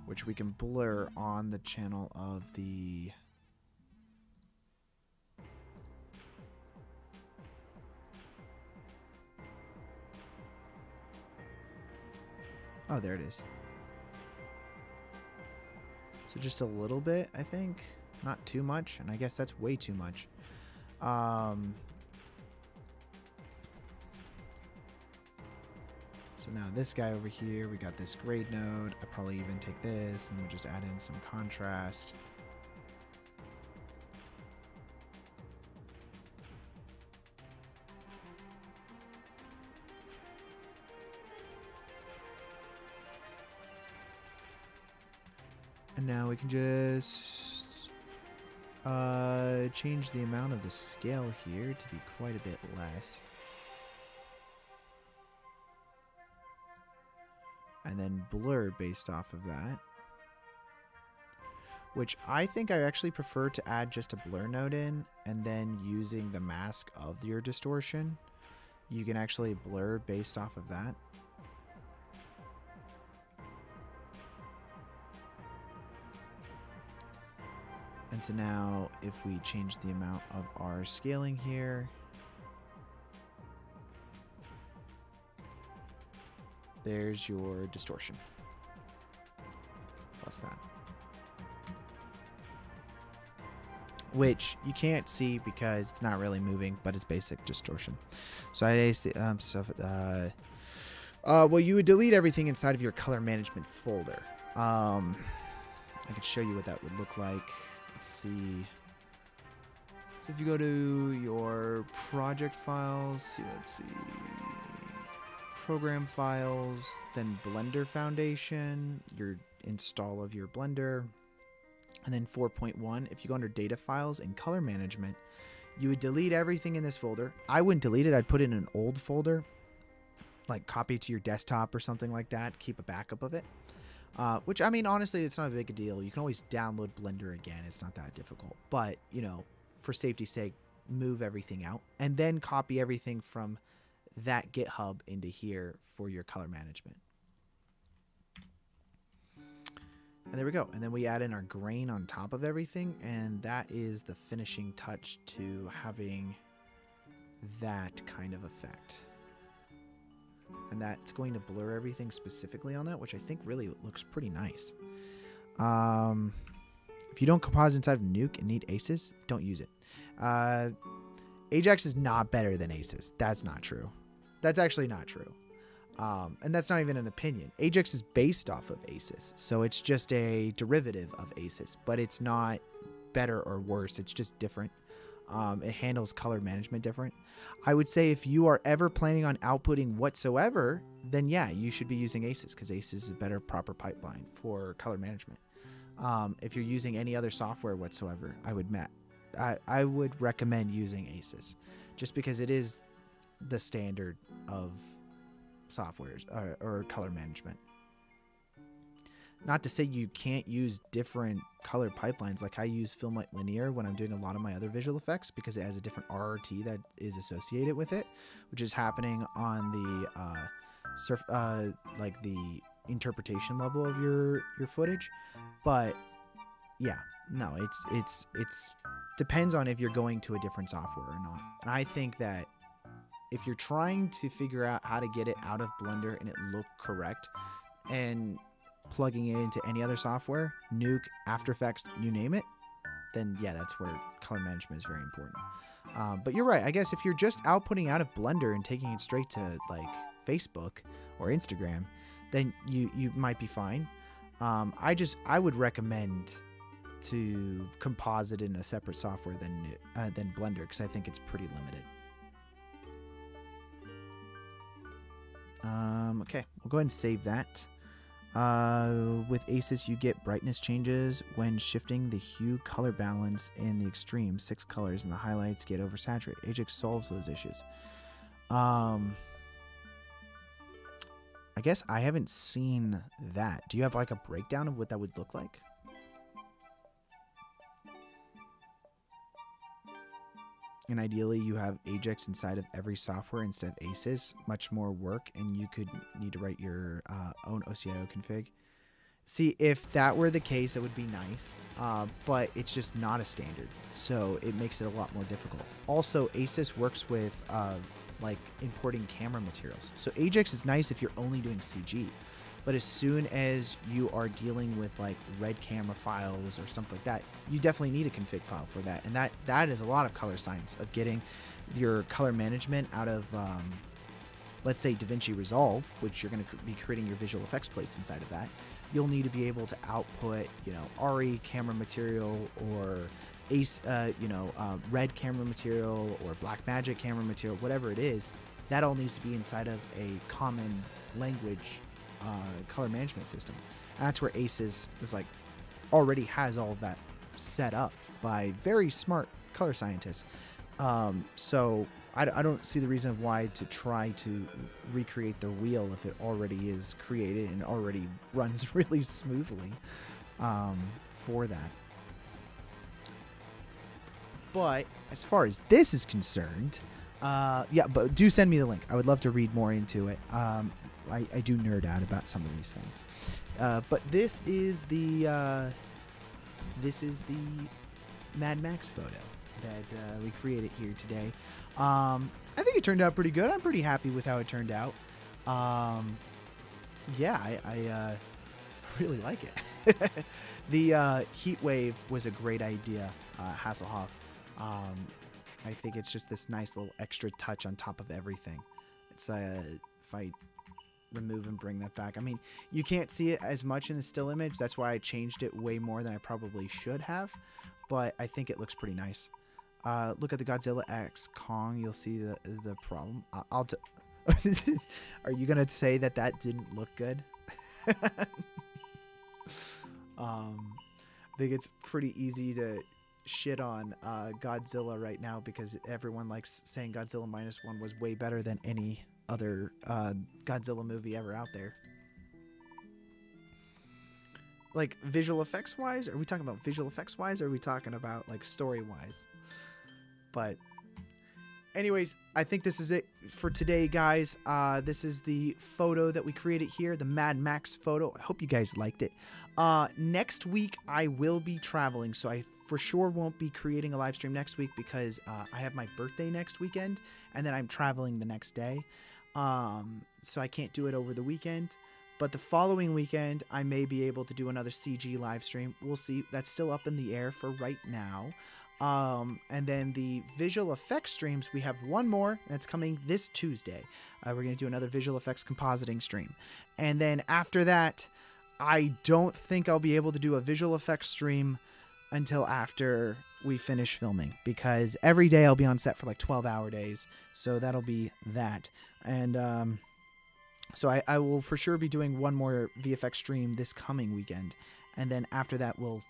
Which we can blur on the channel of the Oh, there it is. So just a little bit, I think. Not too much, and I guess that's way too much. So now this guy over here, we got this grade node. I probably even take this, and we'll just add in some contrast. And now we can just change the amount of the scale here to be quite a bit less. And then blur based off of that. Which I think I actually prefer to add just a blur node in, and then using the mask of your distortion, you can actually blur based off of that. And so now if we change the amount of our scaling here, there's your distortion. Plus that. Which you can't see because it's not really moving, but it's basic distortion. So well, you would delete everything inside of your color management folder. I could show you what that would look like. Let's see. So if you go to your project files, let's see, program files, then Blender Foundation, your install of your Blender, and then 4.1. If you go under data files and color management, you would delete everything in this folder. I wouldn't delete it. I'd put it in an old folder, like copy it to your desktop or something like that. Keep a backup of it. Which, I mean, honestly, it's not a big a deal. You can always download Blender again. It's not that difficult. But, you know, for safety's sake, move everything out. And then copy everything from that GitHub into here for your color management. And there we go. And then we add in our grain on top of everything. And that is the finishing touch to having that kind of effect. And that's going to blur everything specifically on that, which I think really looks pretty nice. If you don't composite inside of Nuke and need Aces, don't use it. Ajax is not better than Aces. That's not true. That's actually not true. And that's not even an opinion. Ajax is based off of Aces, so it's just a derivative of Aces, but it's not better or worse. It's just different. It handles color management different. I would say if you are ever planning on outputting whatsoever, then yeah, you should be using Aces, because Aces is a better proper pipeline for color management. If you're using any other software whatsoever, I would recommend using Aces, just because it is the standard of softwares or color management. Not to say you can't use different color pipelines. Like I use Filmlight Linear when I'm doing a lot of my other visual effects, because it has a different RRT that is associated with it, which is happening on the like the interpretation level of your footage. But yeah, no, it's depends on if you're going to a different software or not. And I think that if you're trying to figure out how to get it out of Blender and it look correct, and plugging it into any other software, Nuke, After Effects, you name it, then yeah, that's where color management is very important. But you're right. I guess if you're just outputting out of Blender and taking it straight to like Facebook or Instagram, then you might be fine. I would recommend to composite in a separate software than Blender, because I think it's pretty limited. Okay, we'll go ahead and save that. With Aces, you get brightness changes when shifting the hue color balance in the extreme 6 colors, and the highlights get oversaturated. Ajax solves those issues. I guess I haven't seen that. Do you have like a breakdown of what that would look like? And ideally, you have Ajax inside of every software instead of Aces. Much more work, and you could need to write your own OCIO config. See, if that were the case, it would be nice, but it's just not a standard, so it makes it a lot more difficult. Also, Aces works with like importing camera materials. So Ajax is nice if you're only doing CG, But as soon as you are dealing with like red camera files or something like that, you definitely need a config file for that. And that is a lot of color science of getting your color management out of, let's say, DaVinci Resolve, which you're going to be creating your visual effects plates inside of that. You'll need to be able to output, RE camera material or Ace, red camera material or Blackmagic camera material, whatever it is. That all needs to be inside of a common language color management system. And that's where Ace is like already has all of that set up by very smart color scientists. So I don't see the reason of why to try to recreate the wheel if it already is created and already runs really smoothly for that. But as far as this is concerned, but do send me the link. I would love to read more into it. I do nerd out about some of these things. But this is the Mad Max photo that we created here today. I think it turned out pretty good. I'm pretty happy with how it turned out. I really like it. The heat wave was a great idea, Hasselhoff. I think it's just this nice little extra touch on top of everything. It's if I remove and bring that back, I mean, you can't see it as much in the still image. That's why I changed it way more than I probably should have, but I think it looks pretty nice. Look at the Godzilla X Kong. You'll see the problem. Are you gonna say that didn't look good? I think it's pretty easy to shit on Godzilla right now because everyone likes saying Godzilla -1 was way better than any other Godzilla movie ever out there. Like visual effects wise, are we talking about visual effects wise, or are we talking about like story wise? But anyways, I think this is it for today, guys. This is the photo that we created here, the Mad Max photo. I hope you guys liked it. Next week, I will be traveling, so I for sure won't be creating a live stream next week because I have my birthday next weekend, and then I'm traveling the next day. So I can't do it over the weekend. But the following weekend, I may be able to do another CG live stream. We'll see. That's still up in the air for right now. And then the visual effects streams, we have one more that's coming this Tuesday. We're going to do another visual effects compositing stream. And then after that, I don't think I'll be able to do a visual effects stream until after we finish filming, because every day I'll be on set for like 12-hour days. So that'll be that. And so I will for sure be doing one more VFX stream this coming weekend. And then after that, we'll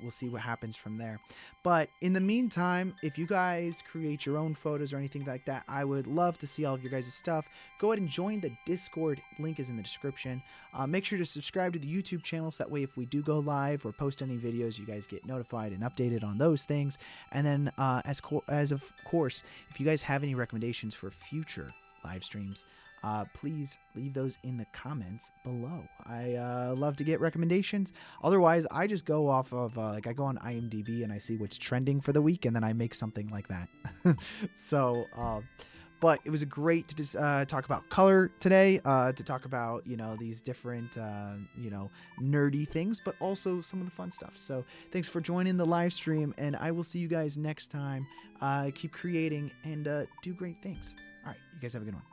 see what happens from there. But in the meantime, if you guys create your own photos or anything like that, I would love to see all of your guys' stuff. Go ahead and join the Discord. Link is in the description. Make sure to subscribe to the YouTube channel, so that way if we do go live or post any videos, you guys get notified and updated on those things. And then as of course, if you guys have any recommendations for future live streams, please leave those in the comments below. I love to get recommendations. Otherwise, I just go off of I go on IMDb and I see what's trending for the week, and then I make something like that. So, but it was great to just talk about color today, to talk about these different nerdy things, but also some of the fun stuff. So thanks for joining the live stream, and I will see you guys next time. Keep creating and do great things. All right, you guys have a good one.